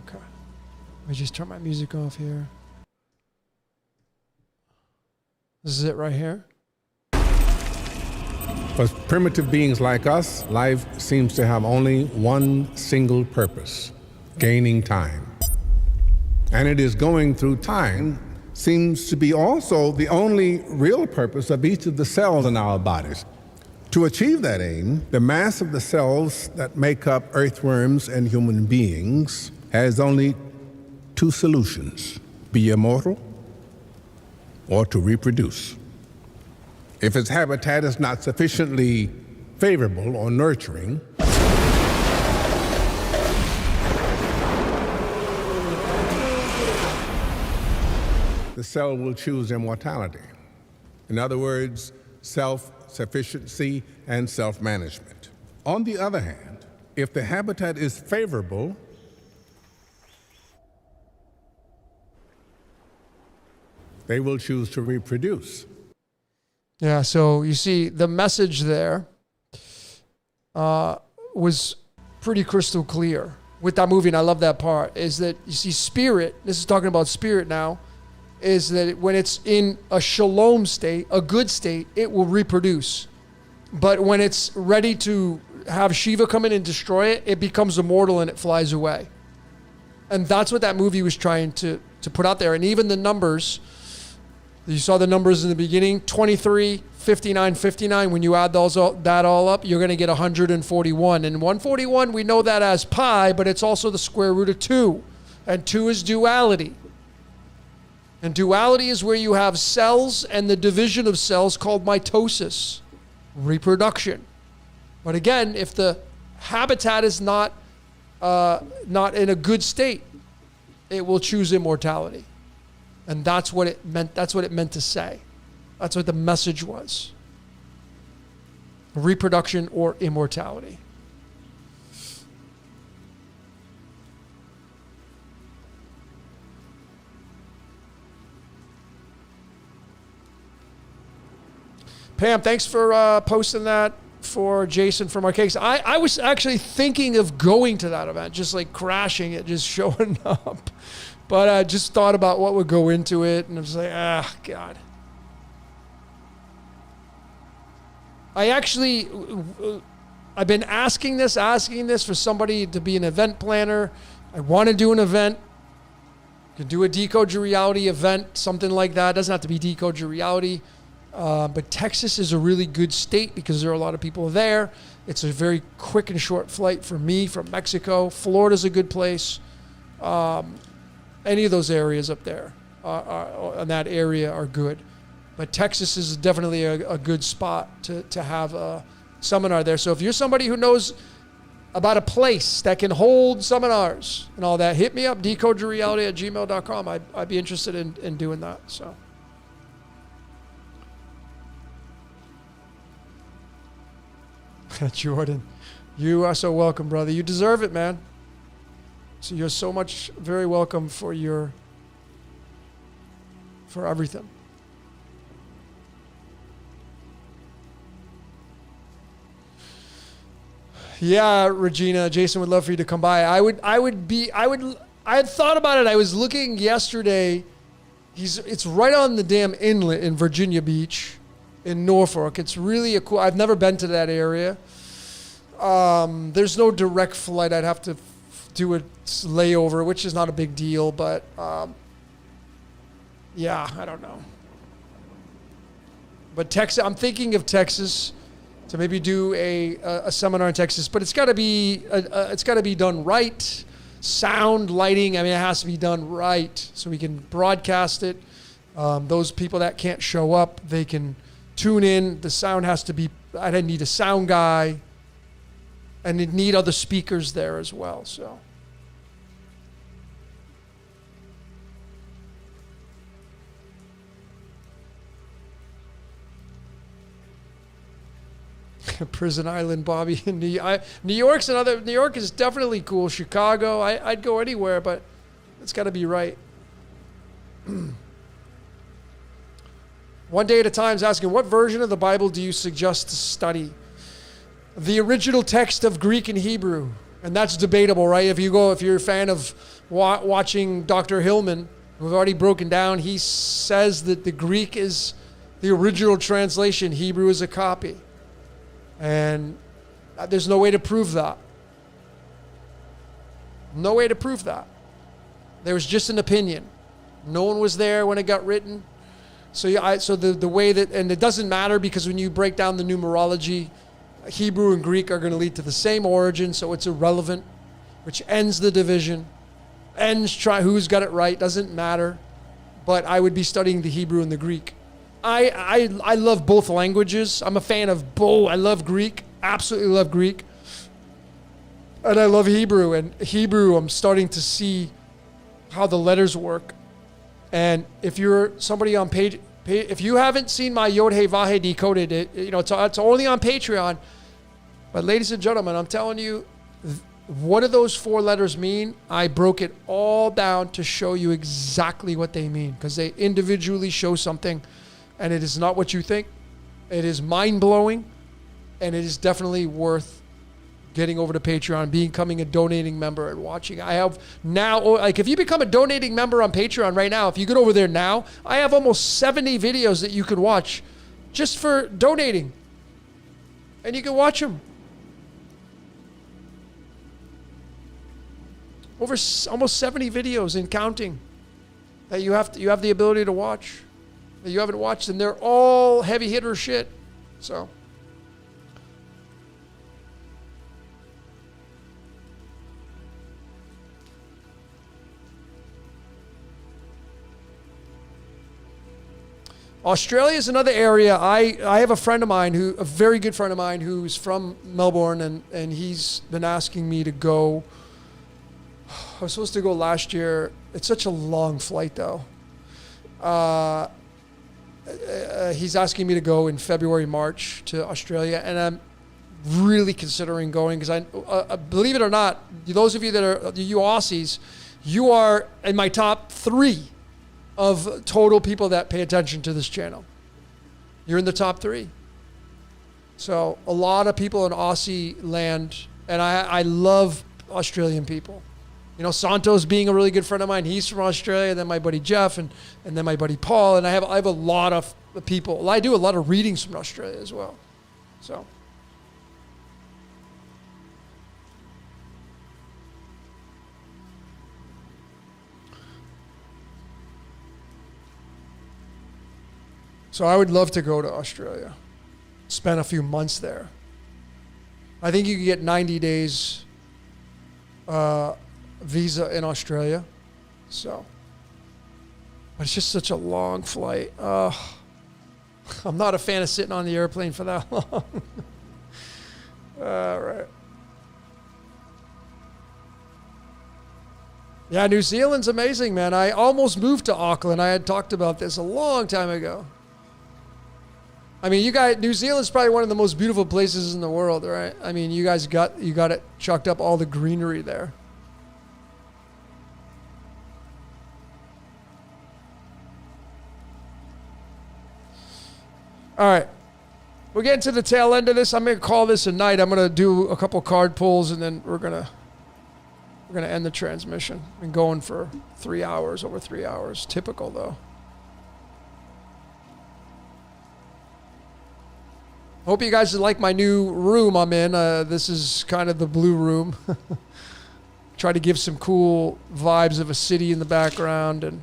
Let me just turn my music off here. This is it right here. For primitive beings like us, life seems to have only one single purpose: gaining time. And it is going through time seems to be also the only real purpose of each of the cells in our bodies. To achieve that aim, the mass of the cells that make up earthworms and human beings has only two solutions: be immortal or to reproduce. If its habitat is not sufficiently favorable or nurturing, the cell will choose immortality. In other words, self-sufficiency and self-management. On the other hand, if the habitat is favorable, they will choose to reproduce. Yeah, so you see the message there was pretty crystal clear with that movie, and I love that part, is that you see spirit, this is talking about spirit now, is that when it's in a shalom state, a good state, it will reproduce. But when it's ready to have Shiva come in and destroy it, it becomes immortal and it flies away. And that's what that movie was trying to put out there. And even the numbers, you saw the numbers in the beginning, 23, 59, 59. When you add that all up, you're going to get 141. And 141, we know that as pi, but it's also the square root of 2. And 2 is duality. And duality is where you have cells and the division of cells called mitosis, reproduction. But again, if the habitat is not in a good state, it will choose immortality. And that's what it meant. That's what it meant to say. That's what the message was. Reproduction or immortality. Pam, thanks for posting that for Jason from Archaics. I was actually thinking of going to that event, just like crashing it, just showing up. But I just thought about what would go into it, and I was like, God. I've been asking this for somebody to be an event planner. I want to do an event. You can do a Decode Your Reality event, something like that. It doesn't have to be Decode Your Reality. But Texas is a really good state because there are a lot of people there. It's a very quick and short flight for me from Mexico. Florida's a good place. Any of those areas up there in that area are good. But Texas is definitely a good spot to have a seminar there. So if you're somebody who knows about a place that can hold seminars and all that, hit me up, decodeyourreality@gmail.com. I'd be interested in doing that. So. Jordan, you are so welcome, brother. You deserve it, man. So you're so much very welcome for everything. Yeah, Regina, Jason would love for you to come by. I had thought about it. I was looking yesterday. It's right on the damn inlet in Virginia Beach in Norfolk. It's really I've never been to that area. There's no direct flight. I'd have to do a layover, which is not a big deal, but yeah, I don't know. But Texas, I'm thinking of Texas to maybe do a seminar in Texas, but it's got to be done right. Sound, lighting, I mean, it has to be done right so we can broadcast it. Those people that can't show up, they can tune in. The sound has to be, I'd need a sound guy, and you'd need other speakers there as well, so. Prison Island, Bobby. New York is definitely cool. Chicago, I'd go anywhere, but it's got to be right. One Day at a Time is asking, what version of the Bible do you suggest to study? The original text of Greek and Hebrew, and that's debatable, right? If you're a fan of watching Dr. Hillman, who've already broken down, he says that the Greek is the original translation, Hebrew is a copy. And there's no way to prove that. No way to prove that. There was just an opinion. No one was there when it got written. So yeah, the way that, and it doesn't matter because when you break down the numerology, Hebrew and Greek are going to lead to the same origin, so it's irrelevant, which ends the division. Who's got it right, doesn't matter. But I would be studying the Hebrew and the Greek. I love both languages. I'm a fan of both. I love Greek, absolutely love Greek. And I love Hebrew. And Hebrew, I'm starting to see how the letters work. And if you're somebody on page, if you haven't seen my Yod He Vah He Decoded, it's only on Patreon. But ladies and gentlemen, I'm telling you, what do those four letters mean? I broke it all down to show you exactly what they mean, because they individually show something. And it is not what you think. It is mind-blowing, and it is definitely worth getting over to Patreon, becoming a donating member and watching. I have now, like if you become a donating member on Patreon right now, if you get over there now, I have almost 70 videos that you can watch just for donating. And you can watch them. Over almost 70 videos and counting that you have the ability to watch. That you haven't watched, and they're all heavy hitter shit. So Australia is another area. I have a friend of mine a very good friend of mine who's from Melbourne, and he's been asking me to go. I was supposed to go last year. It's such a long flight though. He's asking me to go in February, March to Australia, and I'm really considering going because I believe it or not, those of you that are you Aussies, you are in my top 3 of total people that pay attention to this channel. You're in the top 3. So a lot of people in Aussie land, and I love Australian people. You know, Santos being a really good friend of mine, he's from Australia, and then my buddy Jeff, and then my buddy Paul, and I have a lot of people. I do a lot of readings from Australia as well. So I would love to go to Australia, spend a few months there. I think you can get 90 days visa in Australia. So, but it's just such a long flight. I'm not a fan of sitting on the airplane for that long. All right. Yeah, New Zealand's amazing, man. I almost moved to Auckland. I had talked about this a long time ago. I mean, New Zealand's probably one of the most beautiful places in the world, right? I mean, you guys got it chucked up, all the greenery there. All right. We're getting to the tail end of this. I'm going to call this a night. I'm going to do a couple card pulls, and then we're going to end the transmission. Been going for 3 hours, over 3 hours. Typical, though. Hope you guys like my new room I'm in. This is kind of the blue room. Try to give some cool vibes of a city in the background, and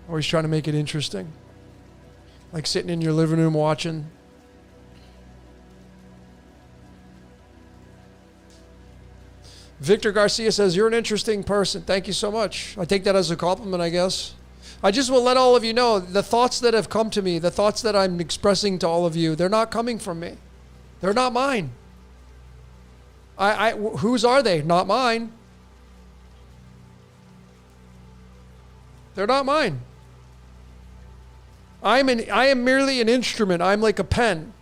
always trying to make it interesting. Like sitting in your living room watching. Victor Garcia says, you're an interesting person. Thank you so much. I take that as a compliment, I guess. I just will let all of you know, the thoughts that have come to me, the thoughts that I'm expressing to all of you, they're not coming from me. They're not mine. Whose are they? Not mine. They're not mine. I am merely an instrument. I'm like a pen.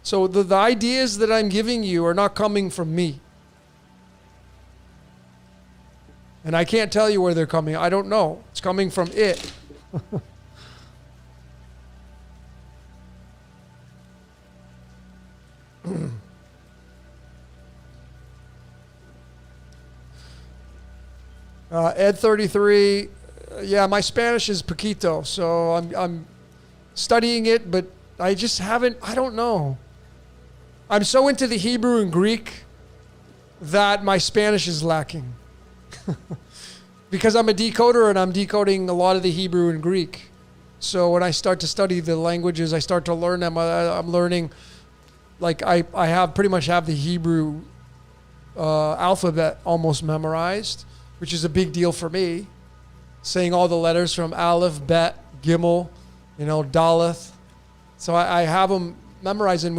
So the ideas that I'm giving you are not coming from me. And I can't tell you where they're coming. I don't know. It's coming from it. 33. Yeah, my Spanish is poquito, so I'm studying it, but I just haven't, I don't know. I'm so into the Hebrew and Greek that my Spanish is lacking. Because I'm a decoder and I'm decoding a lot of the Hebrew and Greek. So when I start to study the languages, I start to learn them. I'm learning, like I pretty much have the Hebrew alphabet almost memorized, which is a big deal for me. Saying all the letters from Aleph, Bet, Gimel, Daleth. So I have them memorized, and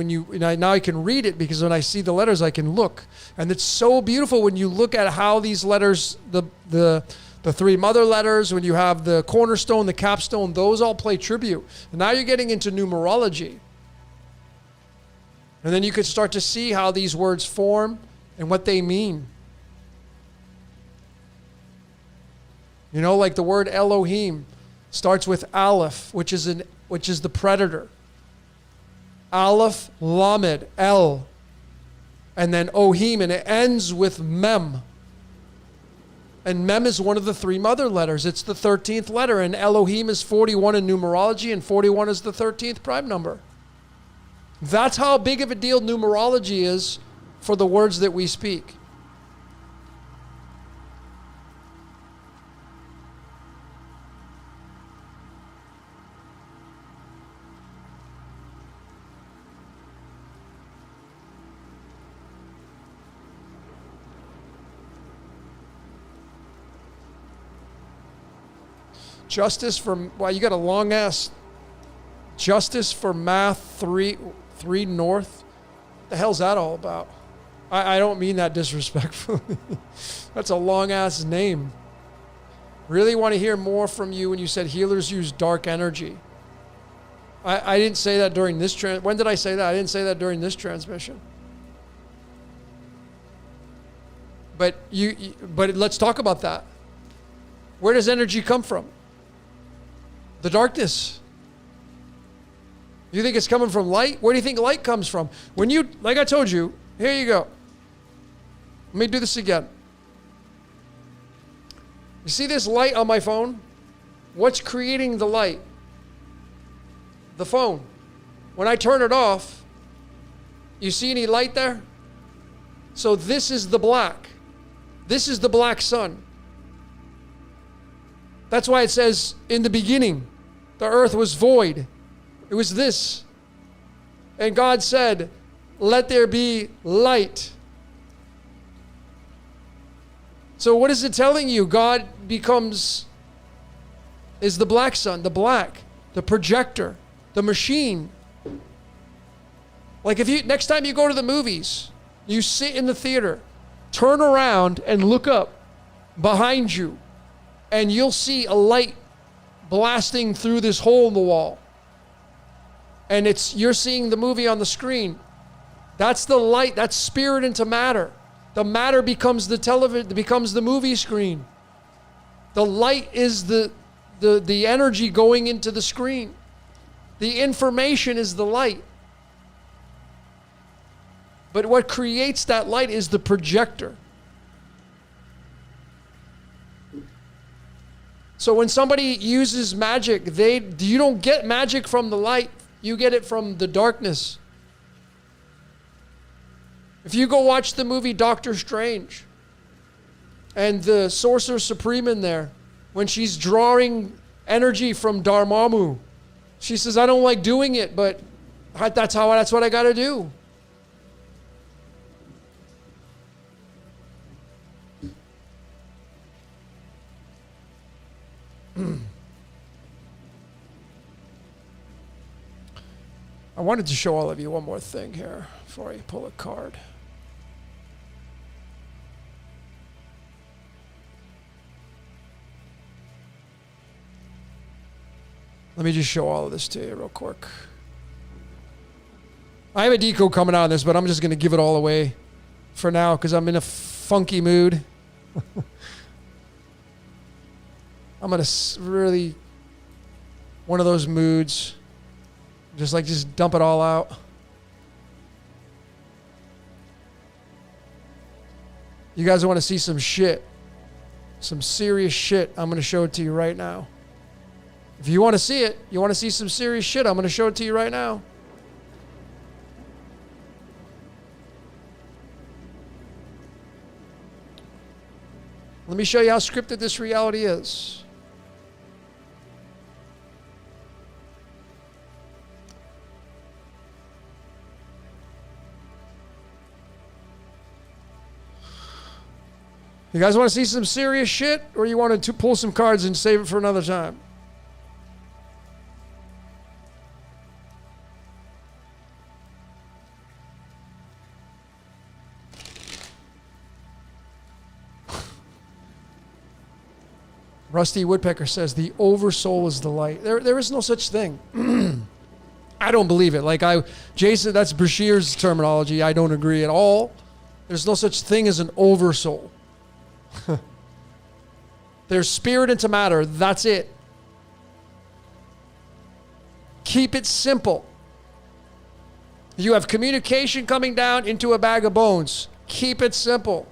now I can read it, because when I see the letters, I can look. And it's so beautiful when you look at how these letters, the three mother letters, when you have the cornerstone, the capstone, those all play tribute. And now you're getting into numerology. And then you could start to see how these words form and what they mean. Like the word Elohim starts with Aleph, which is the predator. Aleph, Lamed, El, and then Ohim, and it ends with Mem. And Mem is one of the three mother letters. It's the 13th letter, and Elohim is 41 in numerology, and 41 is the 13th prime number. That's how big of a deal numerology is for the words that we speak. Justice for, well, you got a long ass. Justice for Math 3 North. What the hell's that all about? I don't mean that disrespectfully. That's a long ass name. Really want to hear more from you when you said healers use dark energy. I didn't say that during this when did I say that? I didn't say that during this transmission. But let's talk about that. Where does energy come from? The darkness. You think it's coming from light? Where do you think light comes from? When you, like I told you, here you go. Let me do this again. You see this light on my phone? What's creating the light? The phone. When I turn it off, you see any light there? So this is the black. This is the black sun. That's why it says, in the beginning, the earth was void. It was this. And God said, let there be light. So what is it telling you? God is the black sun, the black, the projector, the machine. Like next time you go to the movies, you sit in the theater, turn around and look up behind you, and you'll see a light blasting through this hole in the wall. And you're seeing the movie on the screen. That's the light, that's spirit into matter. The matter becomes the television, becomes the movie screen. The light is the energy going into the screen. The information is the light. But what creates that light is the projector. So when somebody uses magic, you don't get magic from the light. You get it from the darkness. If you go watch the movie Doctor Strange and the Sorcerer Supreme in there, when she's drawing energy from Dormammu, she says, I don't like doing it, but that's what I got to do. I wanted to show all of you one more thing here before I pull a card. Let me just show all of this to you real quick. I have a decode coming out on this, but I'm just going to give it all away for now because I'm in a funky mood. I'm in a really one of those moods. Just dump it all out. You guys want to see some shit, some serious shit, I'm going to show it to you right now. If you want to see it, you want to see some serious shit, I'm going to show it to you right now. Let me show you how scripted this reality is. You guys want to see some serious shit, or you want to pull some cards and save it for another time? Rusty Woodpecker says the oversoul is the light. There is no such thing. I don't believe it. Jason, that's Bashir's terminology. I don't agree at all. There's no such thing as an oversoul. There's spirit into matter. That's it. Keep it simple. You have communication coming down into a bag of bones. Keep it simple.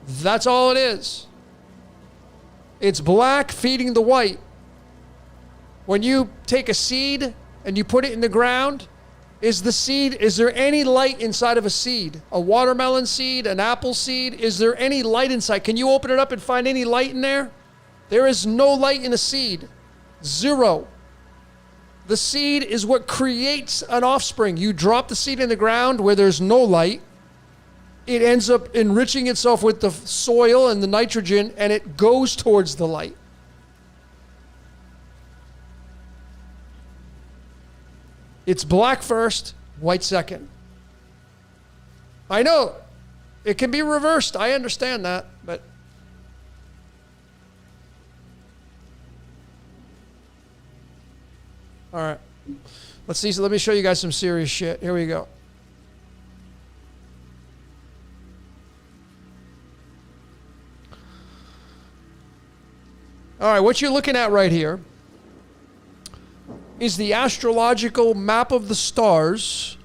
That's all it is. It's black feeding the white. When you take a seed and you put it in the ground, is there any light inside of a seed? A watermelon seed, an apple seed? Is there any light inside? Can you open it up and find any light in there? There is no light in a seed. Zero. The seed is what creates an offspring. You drop the seed in the ground where there's no light. It ends up enriching itself with the soil and the nitrogen, and it goes towards the light. It's black first, white second. I know it can be reversed. I understand that, but all right. Let's see. So let me show you guys some serious shit. Here we go. All right, what you're looking at right here is the astrological map of the stars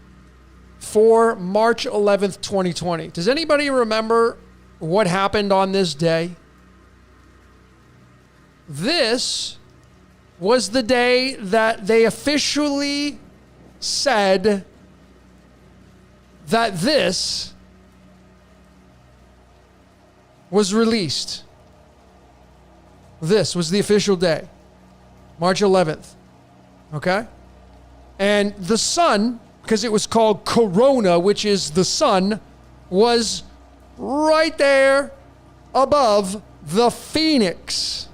for March 11th, 2020. Does anybody remember what happened on this day? This was the day that they officially said that this was released. This was the official day, March 11th. Okay? And the sun because it was called corona, which is the sun, was right there above the Phoenix.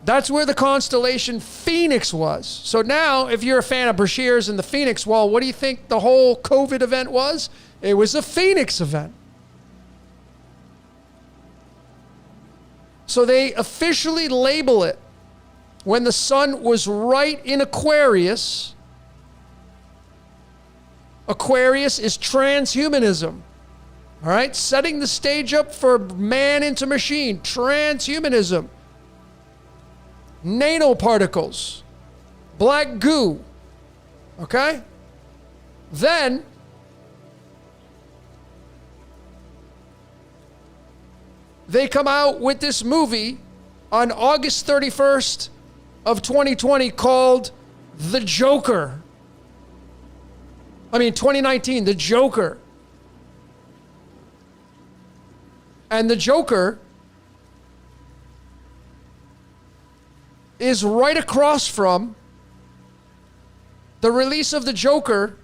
That's where the constellation Phoenix was. So now, if you're a fan of Brashears and the Phoenix, well, what do you think the whole COVID event was? It was a Phoenix event. So they officially label it when the sun was right in Aquarius. Aquarius is transhumanism. All right? Setting the stage up for man into machine. Transhumanism. Nanoparticles. Black goo. Okay? Then they come out with this movie on August 31st of 2020 called The Joker. 2019, The Joker. And The Joker is right across from the release of The Joker.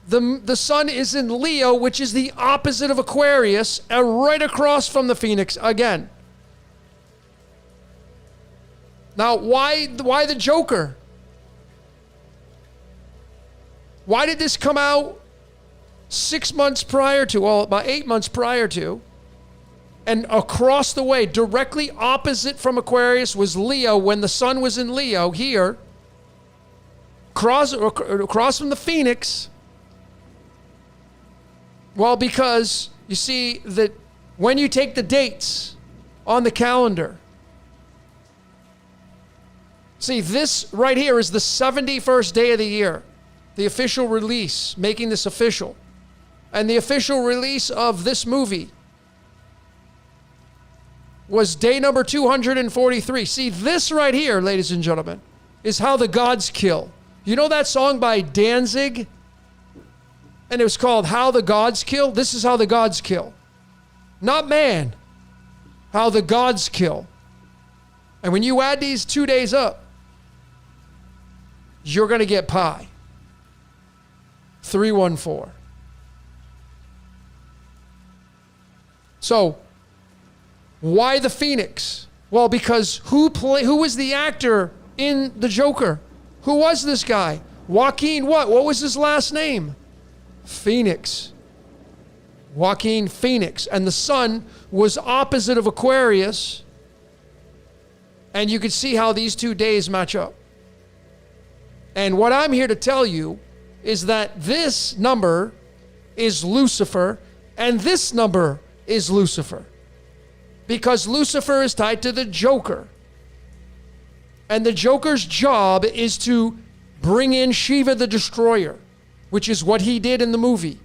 The sun is in Leo, which is the opposite of Aquarius, and right across from the Phoenix again. Now, why the Joker? Why did this come out 6 months prior to, well, about 8 months prior to, and across the way, directly opposite from Aquarius was Leo when the sun was in Leo here, across from the Phoenix? Well, because you see that when you take the dates on the calendar, see, this right here is the 71st day of the year, the official release, making this official. And the official release of this movie was day number 243. See, this right here, ladies and gentlemen, is how the gods kill. You know that song by Danzig? And it was called How the Gods Kill? This is how the gods kill. Not man. How the gods kill. And when you add these 2 days up, you're going to get pi. 314. So, why the Phoenix? Well, because who was the actor in The Joker? Who was this guy? Joaquin what? What was his last name? Phoenix. Joaquin Phoenix. And the sun was opposite of Aquarius. And you can see how these 2 days match up. And what I'm here to tell you is that this number is Lucifer, and this number is Lucifer. Because Lucifer is tied to the Joker. And the Joker's job is to bring in Shiva the Destroyer, which is what he did in the movie.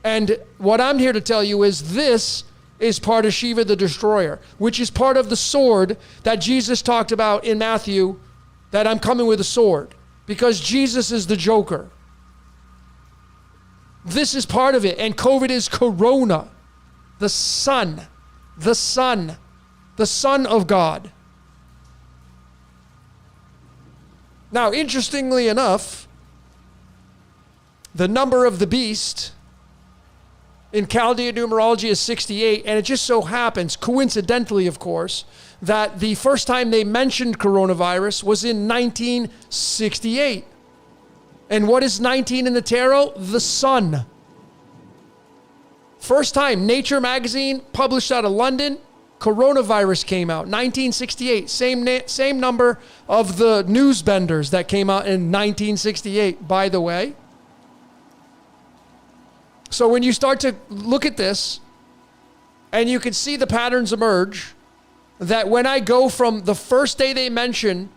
And what I'm here to tell you is this is part of Shiva the Destroyer, which is part of the sword that Jesus talked about in Matthew, that I'm coming with a sword, because Jesus is the Joker. This is part of it. And COVID is corona, the sun of God. Now, interestingly enough, the number of the beast in Chaldean numerology is 68, and it just so happens, coincidentally of course, that the first time they mentioned coronavirus was in 1968. And what is 19 in the tarot? The sun. First time, Nature magazine, published out of London, coronavirus came out, 1968. Same number of the newsbenders that came out in 1968, by the way. So when you start to look at this, and you can see the patterns emerge, that when I go from the first day they mention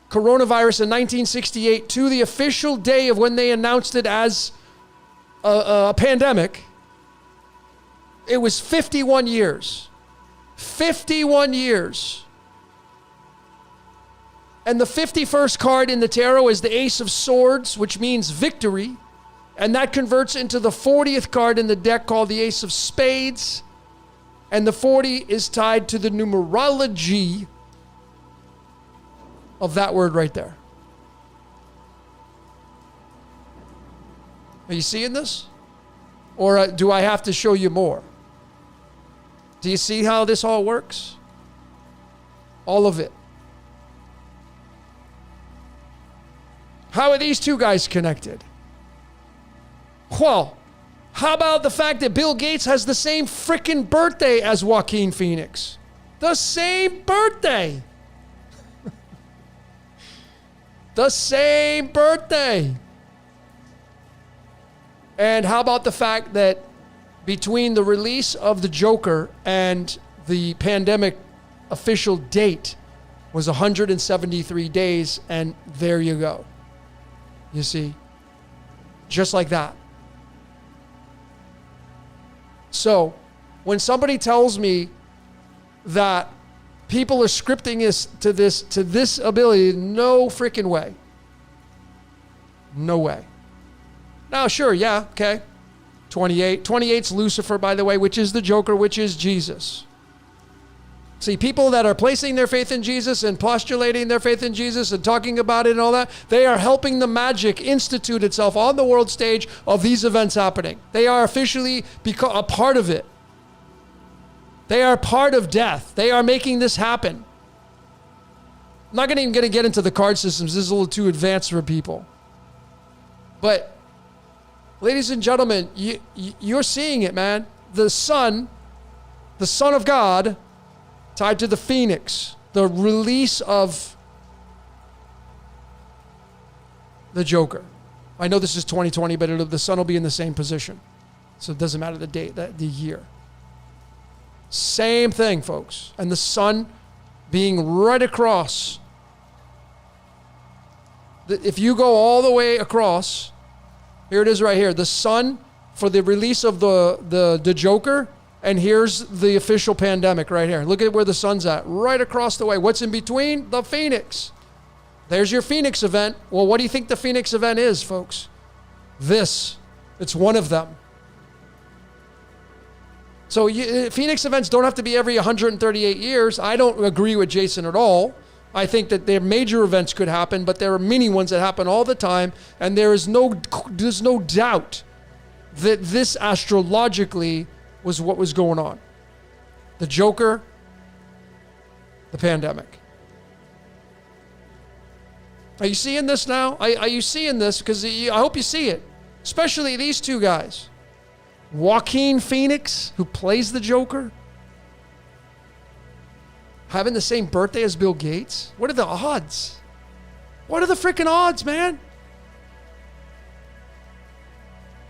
coronavirus in 1968 to the official day of when they announced it as a pandemic, it was 51 years. 51 years. And the 51st card in the tarot is the Ace of Swords, which means victory. And that converts into the 40th card in the deck called the Ace of Spades. And the 40 is tied to the numerology of that word right there. Are you seeing this? Or do I have to show you more? Do you see how this all works? All of it. How are these two guys connected? Well, how about the fact that Bill Gates has the same frickin' birthday as Joaquin Phoenix? The same birthday. The same birthday. And how about the fact that between the release of the Joker and the pandemic official date was 173 days, and there you go. You see? Just like that. So, when somebody tells me that people are scripting to this ability, no freaking way. No way. Now, sure, yeah, okay. 28. 28's Lucifer, by the way, which is the Joker, which is Jesus. See, people that are placing their faith in Jesus and postulating their faith in Jesus and talking about it and all that, they are helping the magic institute itself on the world stage of these events happening. They are officially a part of it. They are part of death. They are making this happen. I'm not even going to get into the card systems. This is a little too advanced for people. But, ladies and gentlemen, you're seeing it, man. The Son of God, tied to the Phoenix, the release of the Joker. I know this is 2020, but the sun will be in the same position. So it doesn't matter the date, the year. Same thing, folks. And the sun being right across. If you go all the way across, here it is right here. The sun for the release of the Joker. And here's the official pandemic right here. Look at where the sun's at. Right across the way. What's in between? The Phoenix. There's your Phoenix event. Well, what do you think the Phoenix event is, folks? This. It's one of them. So Phoenix events don't have to be every 138 years. I don't agree with Jason at all. I think that their major events could happen, but there are many ones that happen all the time. And there's no doubt that this astrologically was what was going on. The Joker, the pandemic. Are you seeing this now? Are you seeing this? Because I hope you see it. Especially these two guys. Joaquin Phoenix, who plays the Joker, having the same birthday as Bill Gates. What are the odds? What are the freaking odds, man?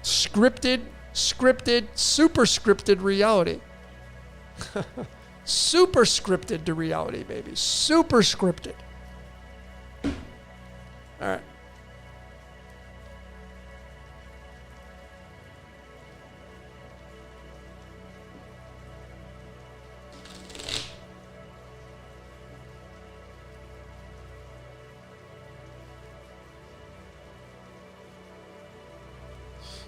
Scripted, super scripted reality. Super scripted to reality, baby. Super scripted. All right.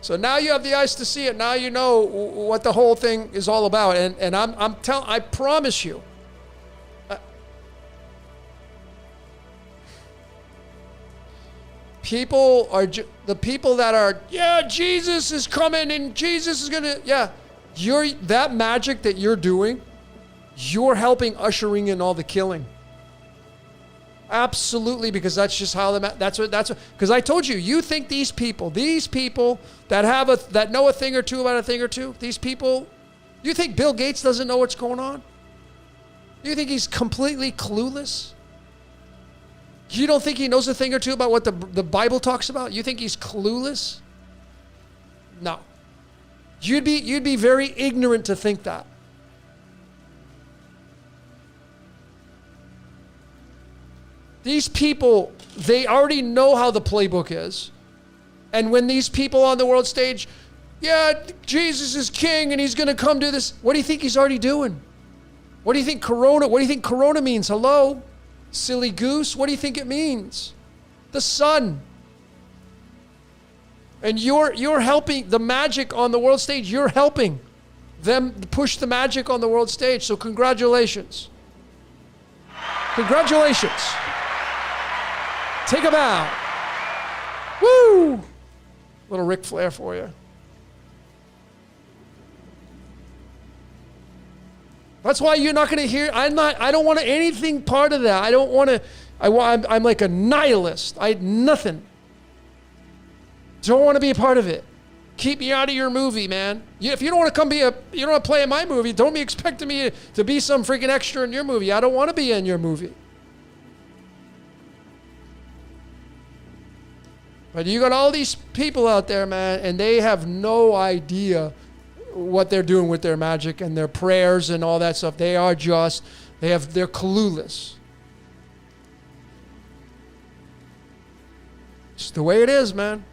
So now you have the eyes to see it. Now you know what the whole thing is all about. And I promise you, people are the people that are, yeah, Jesus is coming and Jesus is gonna, yeah, that magic that you're doing, you're helping ushering in all the killing. Absolutely, because that's just how that's what because I told you, you think these people that know a thing or two about a thing or two, these people, you think Bill Gates doesn't know what's going on? You think he's completely clueless? You don't think he knows a thing or two about what the Bible talks about? You think he's clueless? No. You'd be very ignorant to think that. These people, they already know how the playbook is. And when these people on the world stage, yeah, Jesus is king and he's going to come do this. What do you think he's already doing? What do you think corona means? Hello? Silly goose. What do you think it means? The sun. And you're helping the magic on the world stage. You're helping them push the magic on the world stage. So congratulations. Congratulations. Take a bow. Woo! Little Ric Flair for you. That's why you're not going to hear, I don't want anything part of that. I don't want to, I'm like a nihilist. I had nothing. Don't want to be a part of it. Keep me out of your movie, man. If you don't want to you don't want to play in my movie, don't be expecting me to be some freaking extra in your movie. I don't want to be in your movie. But you got all these people out there, man, and they have no idea what they're doing with their magic and their prayers and all that stuff. They're clueless. It's the way it is, man.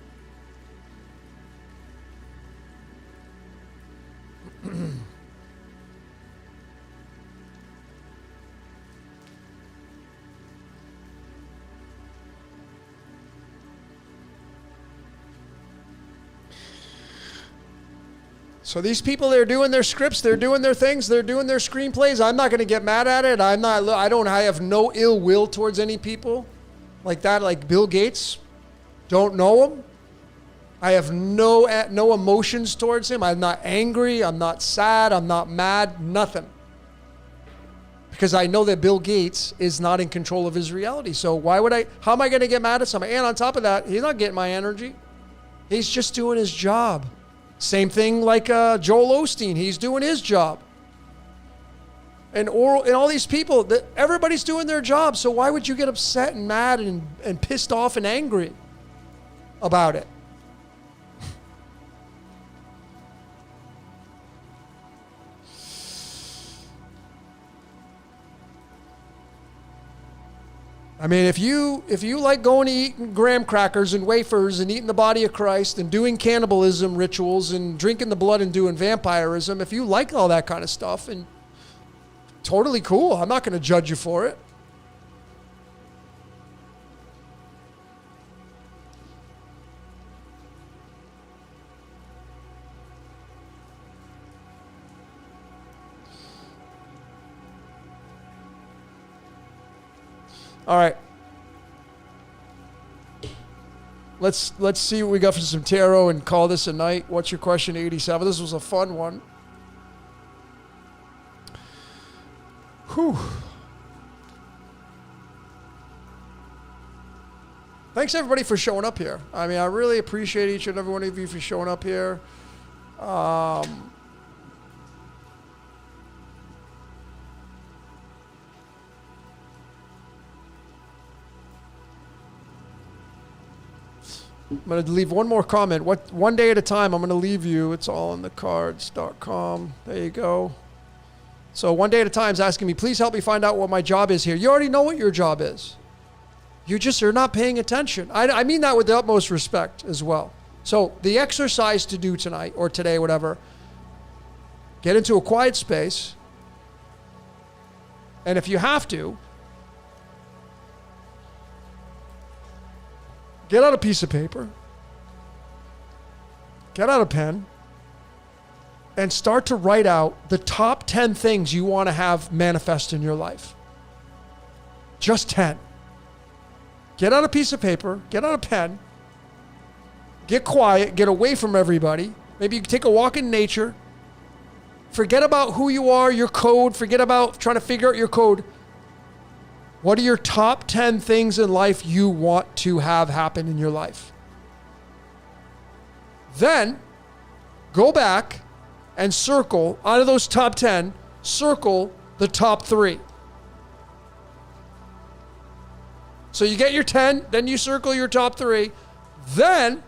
So these people, they're doing their scripts, they're doing their things, they're doing their screenplays. I'm not going to get mad at it. I have no ill will towards any people like that, like Bill Gates. Don't know him. I have no emotions towards him. I'm not angry. I'm not sad. I'm not mad. Nothing. Because I know that Bill Gates is not in control of his reality. So how am I going to get mad at somebody? And on top of that, he's not getting my energy. He's just doing his job. Same thing like Joel Osteen. He's doing his job. And all these people, everybody's doing their job. So why would you get upset and mad and pissed off and angry about it? I mean, if you like going to eating graham crackers and wafers and eating the body of Christ and doing cannibalism rituals and drinking the blood and doing vampirism, if you like all that kind of stuff, and totally cool. I'm not going to judge you for it. All right. Let's see what we got for some tarot and call this a night. What's your question, 87? This was a fun one. Whew. Thanks everybody for showing up here. I mean, I really appreciate each and every one of you for showing up here. I'm going to leave one more comment. One day at a time, I'm going to leave you. It's all on the cards.com. There you go. So one day at a time is asking me, please help me find out what my job is here. You already know what your job is. You're not paying attention. I mean that with the utmost respect as well. So the exercise to do tonight or today, whatever, get into a quiet space. And if you have to, get out a piece of paper, get out a pen, and start to write out the top 10 things you want to have manifest in your life. Just 10. Get out a piece of paper, get out a pen, get quiet, get away from everybody. Maybe you can take a walk in nature. Forget about who you are, your code. Forget about trying to figure out your code. What are your top 10 things in life you want to have happen in your life? Then go back and circle, out of those top 10, circle the top 3. So you get your 10, then you circle your top 3. Then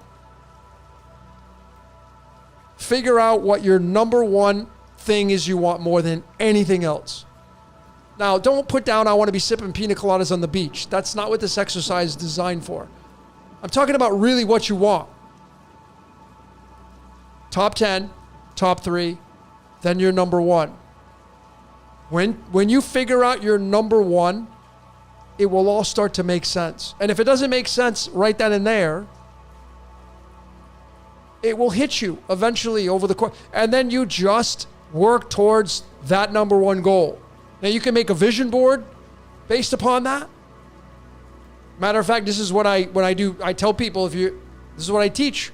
figure out what your number one thing is you want more than anything else. Now, don't put down, I want to be sipping pina coladas on the beach. That's not what this exercise is designed for. I'm talking about really what you want. Top 10, top 3, then your number one. When you figure out your number one, it will all start to make sense. And if it doesn't make sense right then and there, it will hit you eventually over the course. And then you just work towards that number one goal. Now, you can make a vision board based upon that. Matter of fact, this is what I do. I tell people, this is what I teach.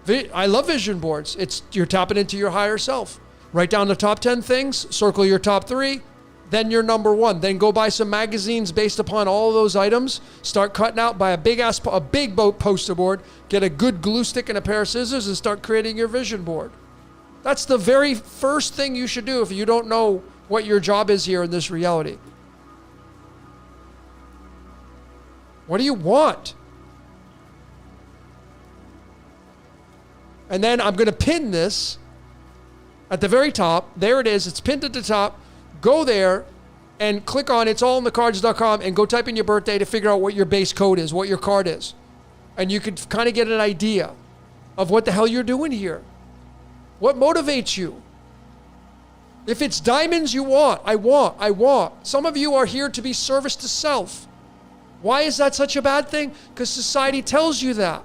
I love vision boards. You're tapping into your higher self. Write down the top 10 things, circle your top 3, then your number 1. Then go buy some magazines based upon all those items. Start cutting out, buy a big boat poster board, get a good glue stick and a pair of scissors, and start creating your vision board. That's the very first thing you should do if you don't know what your job is here in this reality. What do you want? And then I'm going to pin this at the very top. There it is. It's pinned at the top. Go there and click on it'sallinthecards.com and go type in your birthday to figure out what your base code is, what your card is. And you could kind of get an idea of what the hell you're doing here. What motivates you? If it's diamonds you want, I want. Some of you are here to be service to self. Why is that such a bad thing? Because society tells you that.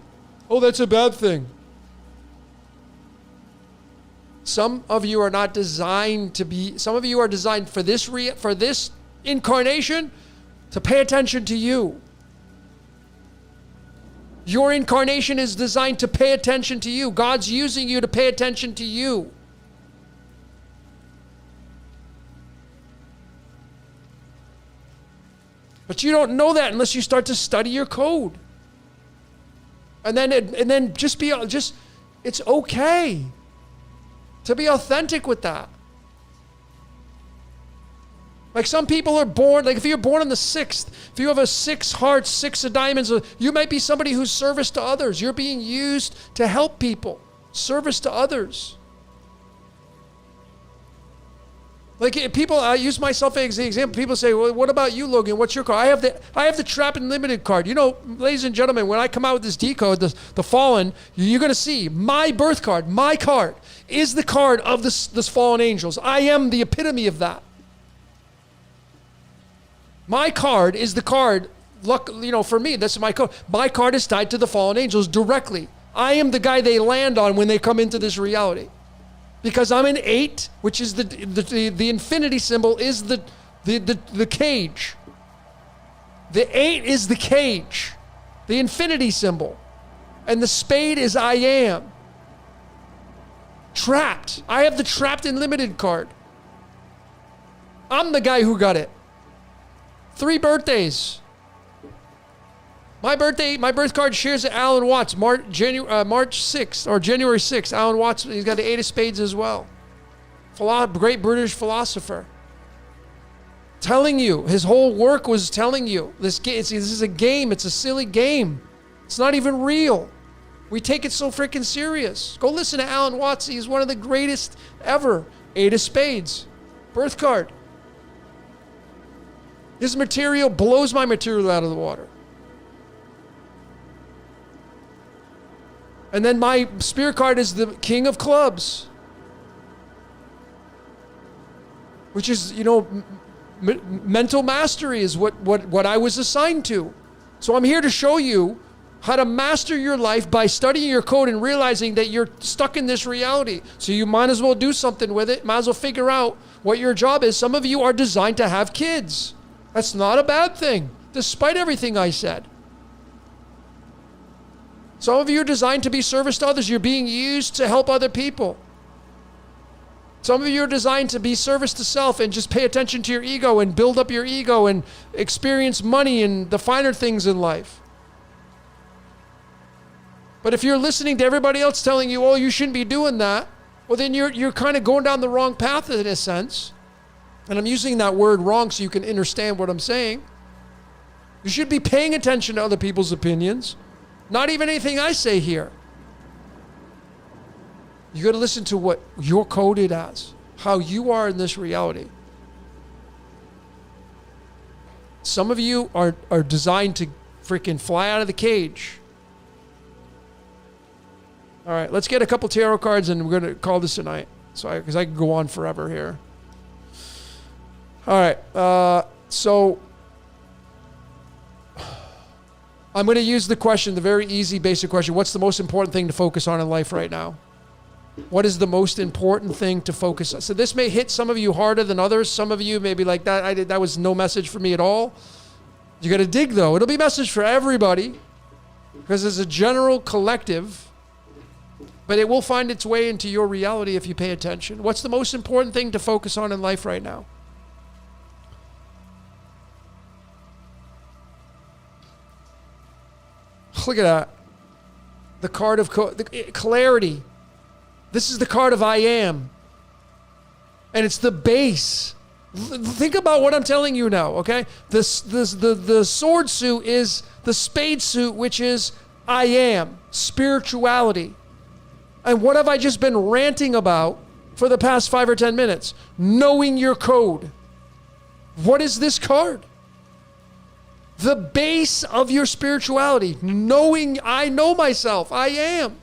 Oh, that's a bad thing. Some of you are not designed to be, some of you are designed for this incarnation to pay attention to you. Your incarnation is designed to pay attention to you. God's using you to pay attention to you. But you don't know that unless you start to study your code. And then it's okay to be authentic with that. Like some people are born, like if you're born on the 6th, if you have a 6 hearts, 6 of diamonds, you might be somebody who's service to others. You're being used to help people. Service to others. Like people, I use myself as an example. People say, well, what about you, Logan? What's your card? I have the Trap and Limited card. You know, ladies and gentlemen, when I come out with this decode, the Fallen, you're going to see my birth card, my card, is the card of this fallen angels. I am the epitome of that. My card is the card, look, you know, for me, that's my code. My card is tied to the fallen angels directly. I am the guy they land on when they come into this reality. Because I'm an 8, which is the infinity symbol is the cage. The 8 is the cage, the infinity symbol. And the spade is I am. Trapped. I have the Trapped and Limited card. I'm the guy who got it. 3 birthdays. My birth card shares Alan Watts, March 6th, or January 6th. Alan Watts, he's got the 8 of spades as well. Great British philosopher. Telling you, his whole work was telling you, this is a game, it's a silly game. It's not even real. We take it so freaking serious. Go listen to Alan Watts, he's one of the greatest ever. 8 of spades, birth card. His material blows my material out of the water. And then my spirit card is the King of Clubs, which is, you know, mental mastery is what I was assigned to. So I'm here to show you how to master your life by studying your code and realizing that you're stuck in this reality. So you might as well do something with it. Might as well figure out what your job is. Some of you are designed to have kids. That's not a bad thing, despite everything I said. Some of you are designed to be service to others. You're being used to help other people. Some of you are designed to be service to self and just pay attention to your ego and build up your ego and experience money and the finer things in life. But if you're listening to everybody else telling you, oh, you shouldn't be doing that, well, then you're kind of going down the wrong path in a sense. And I'm using that word wrong so you can understand what I'm saying. You should be paying attention to other people's opinions. Not even anything I say here. You got to listen to what you're coded as, how you are in this reality. Some of you are designed to freaking fly out of the cage. All right, let's get a couple tarot cards and we're going to call this a night. Because I could go on forever here. All right, so I'm going to use the question, the very easy, basic question. What's the most important thing to focus on in life right now? What is the most important thing to focus on? So this may hit some of you harder than others. Some of you may be like, that was no message for me at all. You got to dig, though. It'll be a message for everybody because as a general collective, But it will find its way into your reality if you pay attention. What's the most important thing to focus on in life right now? Look at that. The card of clarity. This is the card of I am. And it's the base. Think about what I'm telling you now, okay? The sword suit is the spade suit, which is I am, spirituality. And what have I just been ranting about for the past 5 or 10 minutes? Knowing your code. What is this card? The base of your spirituality. Knowing I know myself. I am.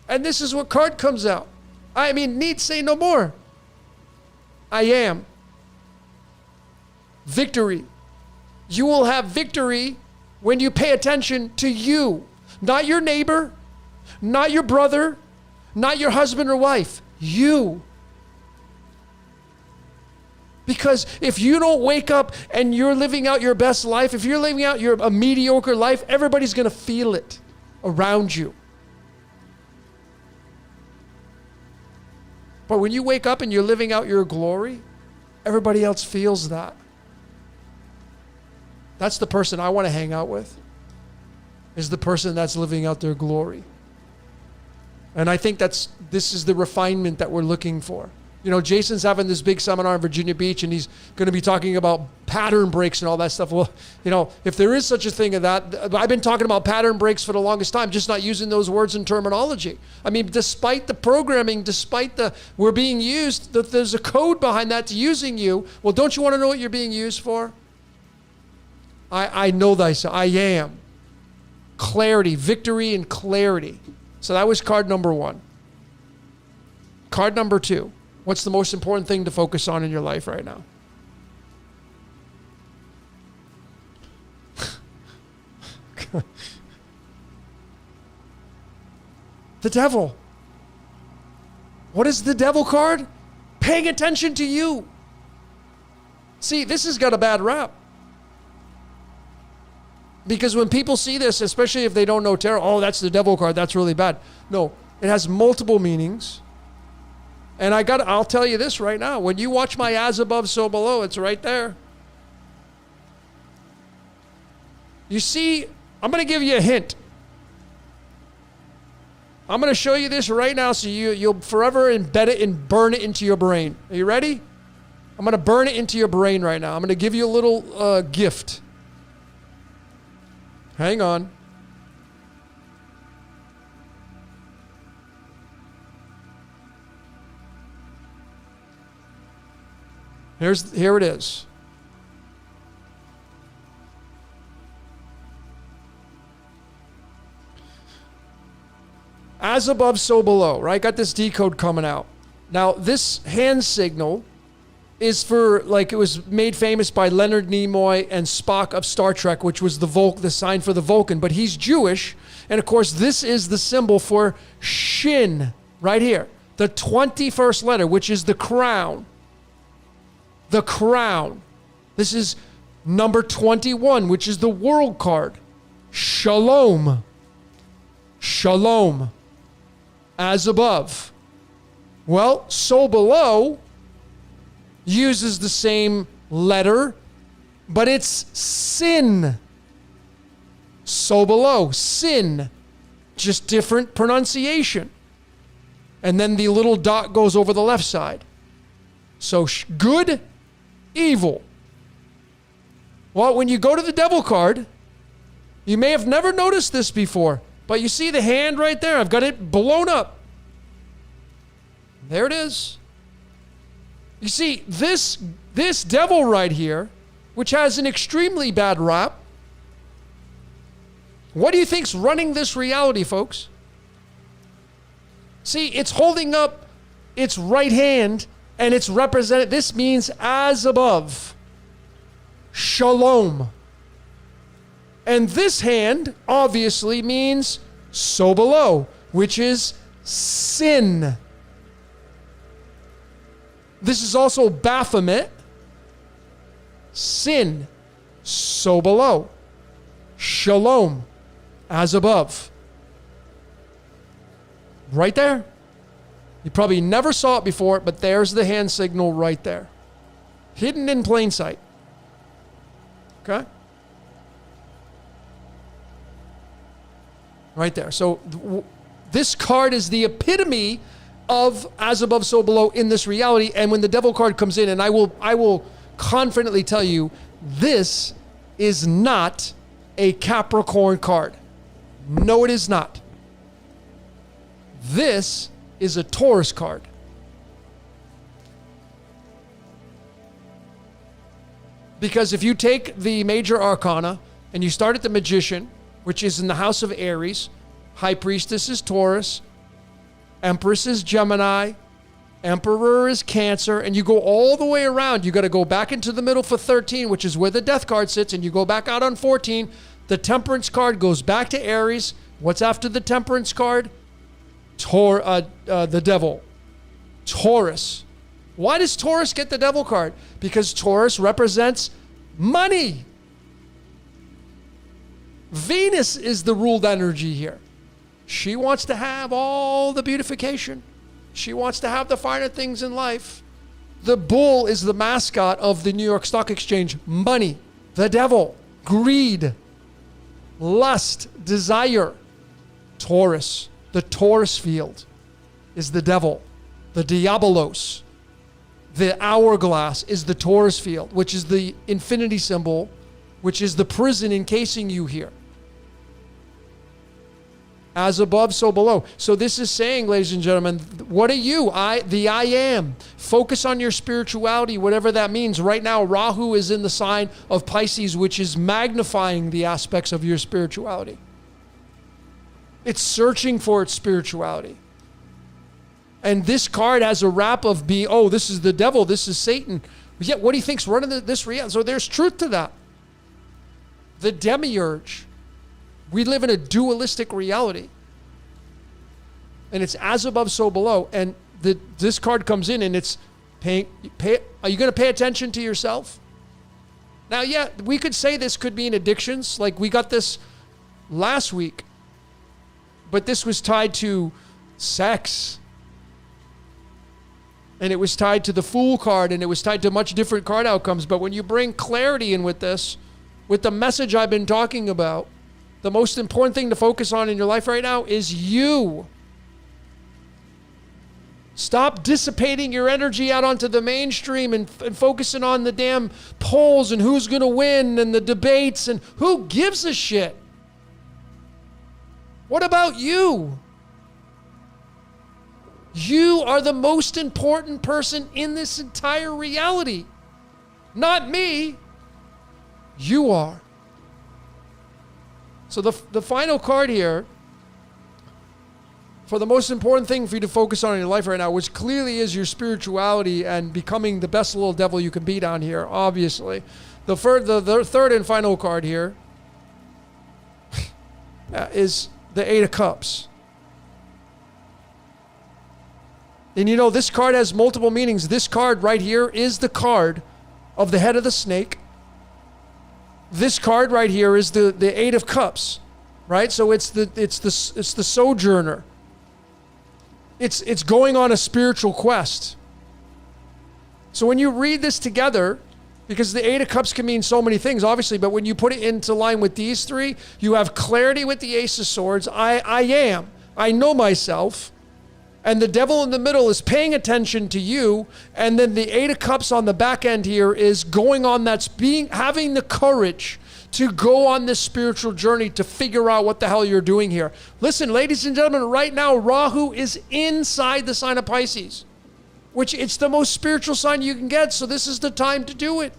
And this is what card comes out. I mean, need say no more. I am. Victory. You will have victory when you pay attention to you. Not your neighbor. Not your brother. Not your husband or wife. You. Because if you don't wake up and you're living out your best life, if you're living out a mediocre life, everybody's going to feel it around you. But when you wake up and you're living out your glory, everybody else feels that. That's the person I want to hang out with, is the person that's living out their glory. And I think this is the refinement that we're looking for. You know, Jason's having this big seminar in Virginia Beach, and he's going to be talking about pattern breaks and all that stuff. Well, you know, if there is such a thing as that, I've been talking about pattern breaks for the longest time, just not using those words and terminology. I mean, despite the programming, despite we're being used, there's a code behind that to using you. Well, don't you want to know what you're being used for? I know thyself. I am. Clarity, victory, and clarity. So that was card number 1. Card number 2. What's the most important thing to focus on in your life right now? The devil. What is the devil card? Paying attention to you. See, this has got a bad rap. Because when people see this, especially if they don't know tarot, oh, that's the devil card, that's really bad. No, it has multiple meanings. And I'll tell you this right now. When you watch my as above, so below, it's right there. You see, I'm going to give you a hint. I'm going to show you this right now so you'll forever embed it and burn it into your brain. Are you ready? I'm going to burn it into your brain right now. I'm going to give you a little gift. Hang on. Here it is. As above, so below, right? Got this decode coming out. Now, this hand signal is for, like, it was made famous by Leonard Nimoy and Spock of Star Trek, which was the sign for the Vulcan, but he's Jewish. And of course, this is the symbol for Shin, right here. The 21st letter, which is the crown. The crown. This is number 21, which is the world card. Shalom. Shalom. As above. Well, so below uses the same letter, but it's sin. So below, sin. Just different pronunciation. And then the little dot goes over the left side. So good, evil. Well, when you go to the devil card, you may have never noticed this before, but you see the hand right there? I've got it blown up. There it is. You see, this devil right here, which has an extremely bad rap, what do you think's running this reality, folks? See, it's holding up its right hand, and it's represented. This means as above. Shalom. And this hand obviously means so below, which is sin. This is also Baphomet. Sin. So below. Shalom. As above. Right there. You probably never saw it before, but there's the hand signal right there. Hidden in plain sight. Okay? Right there. So this card is the epitome of as above, so below in this reality. And when the devil card comes in, and I will confidently tell you, this is not a Capricorn card. No, it is not. This is a Taurus card. Because if you take the major arcana and you start at the Magician, which is in the house of Aries, High Priestess is Taurus, Empress is Gemini, Emperor is Cancer, and you go all the way around. You got to go back into the middle for 13, which is where the Death card sits, and you go back out on 14. The Temperance card goes back to Aries. What's after the Temperance card? The Devil. Taurus. Why does Taurus get the Devil card? Because Taurus represents money. Venus is the ruled energy here. She wants to have all the beautification. She wants to have the finer things in life. The bull is the mascot of the New York Stock Exchange. Money, the devil, greed, lust, desire. Taurus, the Taurus field is the devil. The diabolos, the hourglass is the Taurus field, which is the infinity symbol, which is the prison encasing you here. As above, so below. So this is saying, ladies and gentlemen, what are you? The I am. Focus on your spirituality, whatever that means. Right now, Rahu is in the sign of Pisces, which is magnifying the aspects of your spirituality. It's searching for its spirituality. And this card has a wrap of this is the devil, this is Satan. But yet, what do you think's running this reality? So there's truth to that. The demiurge. We live in a dualistic reality. And it's as above, so below. And this card comes in and it's are you going to pay attention to yourself? Now, yeah, we could say this could be in addictions. Like we got this last week. But this was tied to sex. And it was tied to the Fool card. And it was tied to much different card outcomes. But when you bring clarity in with this, with the message I've been talking about, the most important thing to focus on in your life right now is you. Stop dissipating your energy out onto the mainstream and focusing on the damn polls and who's going to win and the debates and who gives a shit. What about you? You are the most important person in this entire reality. Not me. You are. So the final card here, for the most important thing for you to focus on in your life right now, which clearly is your spirituality and becoming the best little devil you can be down here, obviously. The third and final card here is the Eight of Cups. And you know, this card has multiple meanings. This card right here is the card of the head of the snake. This card right here is the Eight of Cups, right? So it's the sojourner. It's going on a spiritual quest. So when you read this together, because the Eight of Cups can mean so many things, obviously, but when you put it into line with these three, you have clarity with the Ace of Swords. I know myself. And the devil in the middle is paying attention to you. And then the Eight of Cups on the back end here is going on having the courage to go on this spiritual journey to figure out what the hell you're doing here. Listen, ladies and gentlemen, right now, Rahu is inside the sign of Pisces, which it's the most spiritual sign you can get. So this is the time to do it.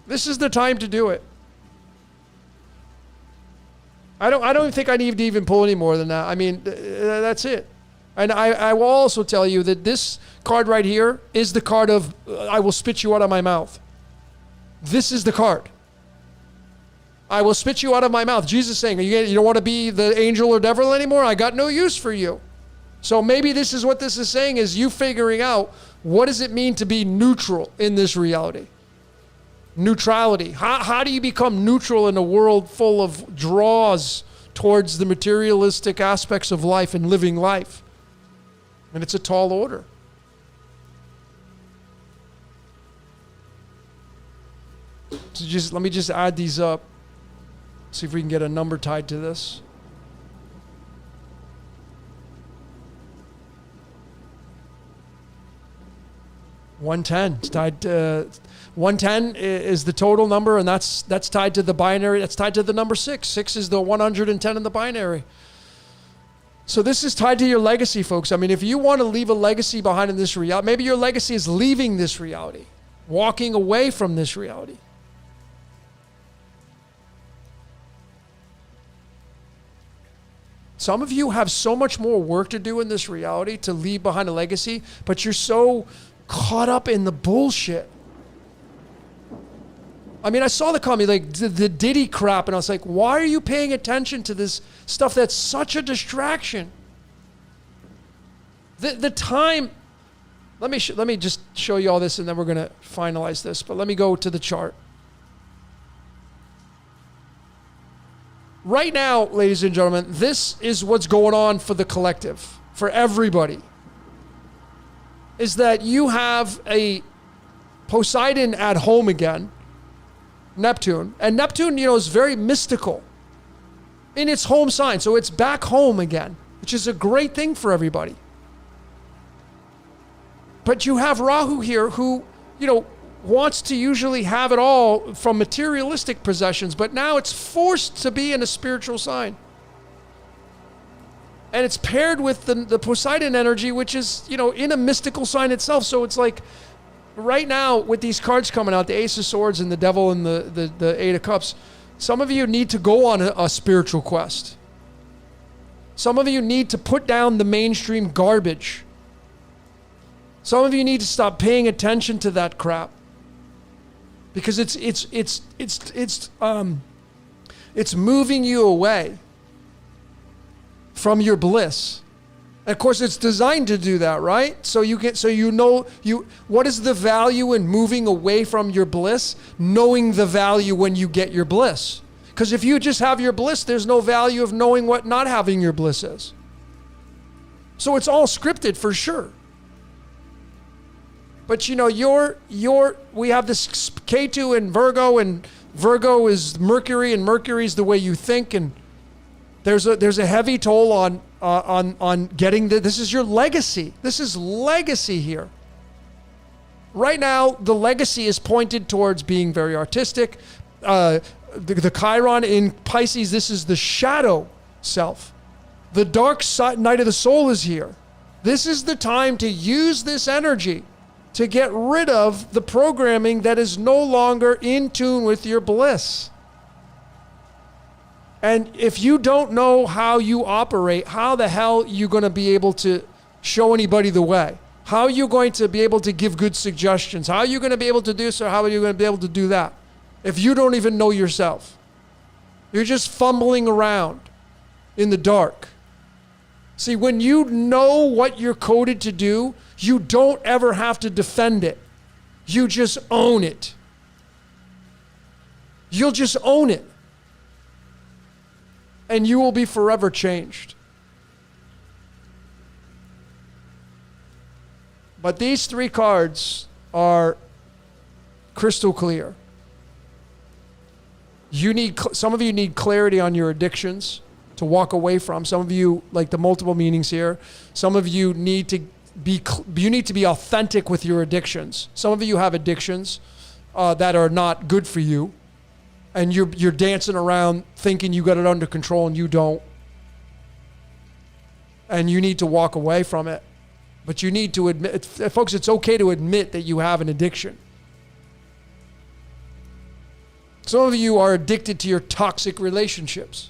This is the time to do it. I don't think I need to even pull any more than that. I mean, that's it. And I will also tell you that this card right here is the card of I will spit you out of my mouth. This is the card. I will spit you out of my mouth. Jesus saying, you don't want to be the angel or devil anymore? I got no use for you. So maybe this is what this is saying, is you figuring out what does it mean to be neutral in this reality. Neutrality. How do you become neutral in a world full of draws towards the materialistic aspects of life and living life? And it's a tall order. So let me just add these up. See if we can get a number tied to this. $110. It's tied to 110 is the total number, and that's tied to the binary. That's tied to the number 6. 6 is the 110 in the binary. So this is tied to your legacy, folks. I mean, if you want to leave a legacy behind in this reality, maybe your legacy is leaving this reality, walking away from this reality. Some of you have so much more work to do in this reality to leave behind a legacy, but you're so caught up in the bullshit. I mean, I saw the comment, like the Diddy crap, and I was like, why are you paying attention to this stuff that's such a distraction? The time, let me just show you all this, and then we're going to finalize this, but let me go to the chart. Right now, ladies and gentlemen, this is what's going on for the collective, for everybody, is that you have a Poseidon at home again, Neptune. And Neptune, is very mystical in its home sign. So it's back home again, which is a great thing for everybody. But you have Rahu here who, wants to usually have it all from materialistic possessions, but now it's forced to be in a spiritual sign. And it's paired with the Poseidon energy, which is, in a mystical sign itself. So it's like, right now, with these cards coming out, the Ace of Swords and the Devil and the Eight of Cups, some of you need to go on a spiritual quest. Some of you need to put down the mainstream garbage. Some of you need to stop paying attention to that crap. Because it's moving you away from your bliss. And of course, it's designed to do that, right? So what is the value in moving away from your bliss? Knowing the value when you get your bliss. Because if you just have your bliss, there's no value of knowing what not having your bliss is. So it's all scripted for sure. But we have this Ketu in Virgo, and Virgo is Mercury, and Mercury is the way you think, and there's a heavy toll on getting this is your legacy. This is legacy here. Right now, the legacy is pointed towards being very artistic. The Chiron in Pisces, this is the shadow self. The dark night of the soul is here. This is the time to use this energy to get rid of the programming that is no longer in tune with your bliss. And if you don't know how you operate, how the hell are you going to be able to show anybody the way? How are you going to be able to give good suggestions? How are you going to be able to do so? How are you going to be able to do that? If you don't even know yourself, you're just fumbling around in the dark. See, when you know what you're coded to do, you don't ever have to defend it. You just own it. You'll just own it. And you will be forever changed. But these 3 cards are crystal clear. Some of you need clarity on your addictions to walk away from. Some of you, like the multiple meanings here, some of you need to be authentic with your addictions. Some of you have addictions that are not good for you, and you're dancing around thinking you got it under control and you don't. And you need to walk away from it. But you need to admit, folks, it's okay to admit that you have an addiction. Some of you are addicted to your toxic relationships.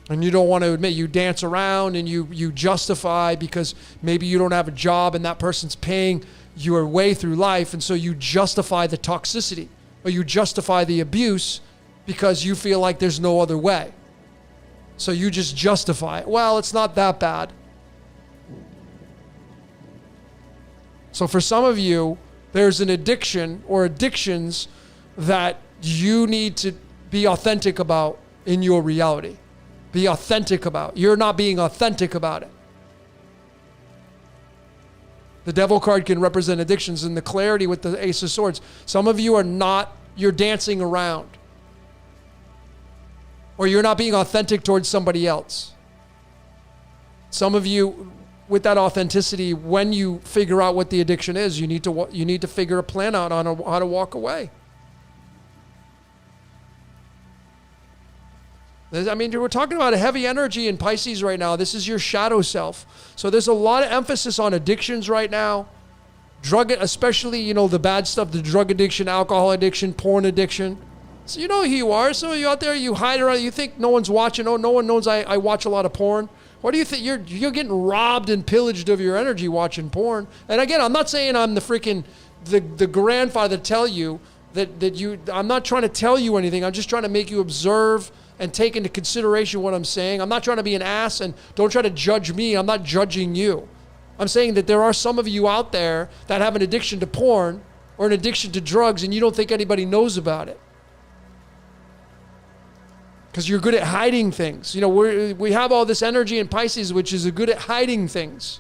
And you don't want to admit, you dance around and you justify because maybe you don't have a job and that person's paying your way through life, and so you justify the toxicity or you justify the abuse because you feel like there's no other way. So you just justify it. Well, it's not that bad. So for some of you, There's an addiction or addictions that you need to be authentic about in your reality. Be authentic about. You're not being authentic about it. The devil card can represent addictions, and the clarity with the Ace of Swords. Some of you are not, you're dancing around. Or you're not being authentic towards somebody else. Some of you, with that authenticity, when you figure out what the addiction is, you need to figure a plan out on how to walk away. I mean, we're talking about a heavy energy in Pisces right now. This is your shadow self. So there's a lot of emphasis on addictions right now. Drug, especially, the bad stuff, the drug addiction, alcohol addiction, porn addiction. So you know who you are. So you out there, you hide around, you think no one's watching. Oh, no one knows I watch a lot of porn. What do you think? You're getting robbed and pillaged of your energy watching porn. And again, I'm not saying I'm the freaking, the grandfather to tell you that you, I'm not trying to tell you anything. I'm just trying to make you observe and take into consideration what I'm saying. I'm not trying to be an ass, and don't try to judge me. I'm not judging you. I'm saying that there are some of you out there that have an addiction to porn or an addiction to drugs, and you don't think anybody knows about it. Because you're good at hiding things. We have all this energy in Pisces, which is good at hiding things.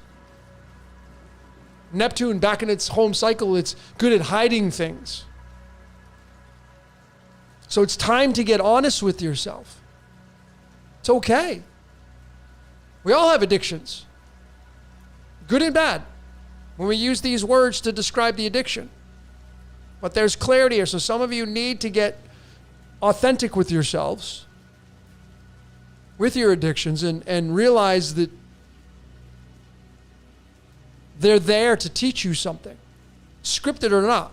Neptune, back in its home cycle, it's good at hiding things. So it's time to get honest with yourself. It's okay. We all have addictions, good and bad, when we use these words to describe the addiction. But there's clarity here. So some of you need to get authentic with yourselves, with your addictions, and realize that they're there to teach you something, scripted or not.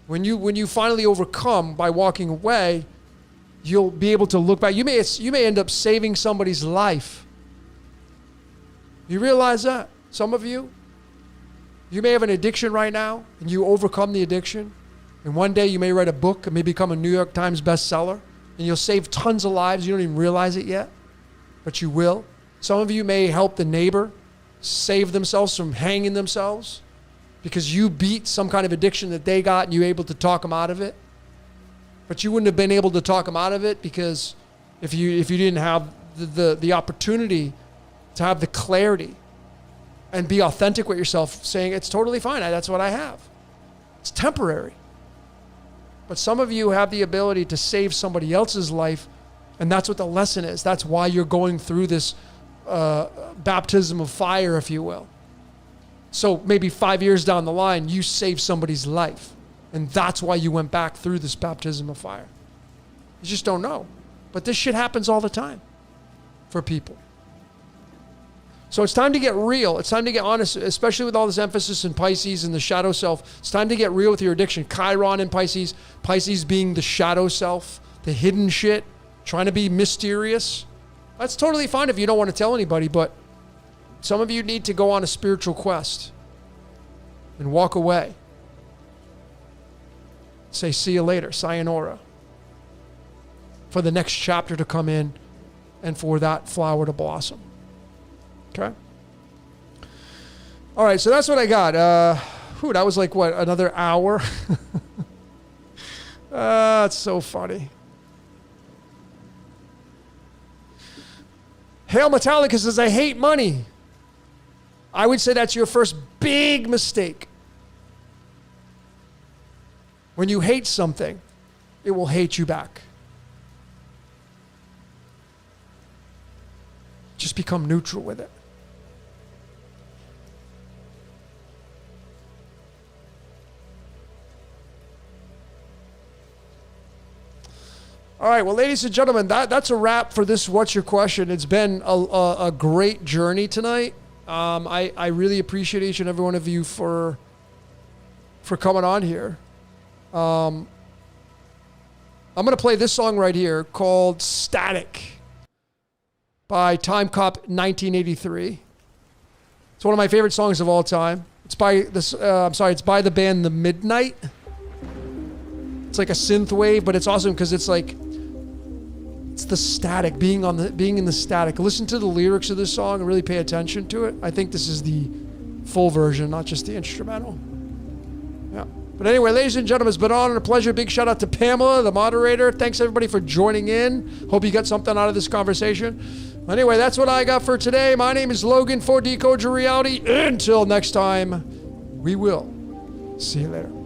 When you finally overcome by walking away, you'll be able to look back. You may end up saving somebody's life. You realize that? Some of you may have an addiction right now, and you overcome the addiction. And one day you may write a book and may become a New York Times bestseller, and you'll save tons of lives. You don't even realize it yet, but you will. Some of you may help the neighbor save themselves from hanging themselves, because you beat some kind of addiction that they got and you were able to talk them out of it. But you wouldn't have been able to talk them out of it because if you didn't have the opportunity to have the clarity and be authentic with yourself, saying it's totally fine, that's what I have. It's temporary. But some of you have the ability to save somebody else's life, and that's what the lesson is. That's why you're going through this baptism of fire, if you will. So maybe 5 years down the line, you saved somebody's life. And that's why you went back through this baptism of fire. You just don't know. But this shit happens all the time for people. So it's time to get real. It's time to get honest, especially with all this emphasis in Pisces and the shadow self. It's time to get real with your addiction. Chiron in Pisces. Pisces being the shadow self, the hidden shit, trying to be mysterious. That's totally fine if you don't want to tell anybody, but some of you need to go on a spiritual quest and walk away. Say, see you later, sayonara. For the next chapter to come in and for that flower to blossom. Okay? All right, so that's what I got. That was like, what, another hour? It's so funny. Hail Metallica says, I hate money. I would say that's your first big mistake. When you hate something, it will hate you back. Just become neutral with it. All right, well, ladies and gentlemen, that's a wrap for this What's Your Question. It's been a great journey tonight. I really appreciate each and every one of you for coming on here. I'm going to play this song right here called Static by timecop 1983. It's one of my favorite songs of all time. It's by by the band The Midnight. It's like a synth wave, but it's awesome because it's like, it's the static, being in the static. Listen to the lyrics of this song and really pay attention to it. I think this is the full version, not just the instrumental. But anyway, ladies and gentlemen, it's been an honor and a pleasure. Big shout out to Pamela, the moderator. Thanks everybody for joining in. Hope you got something out of this conversation. Anyway, that's what I got for today. My name is Logan for Decode Your Reality. Until next time, we will see you later.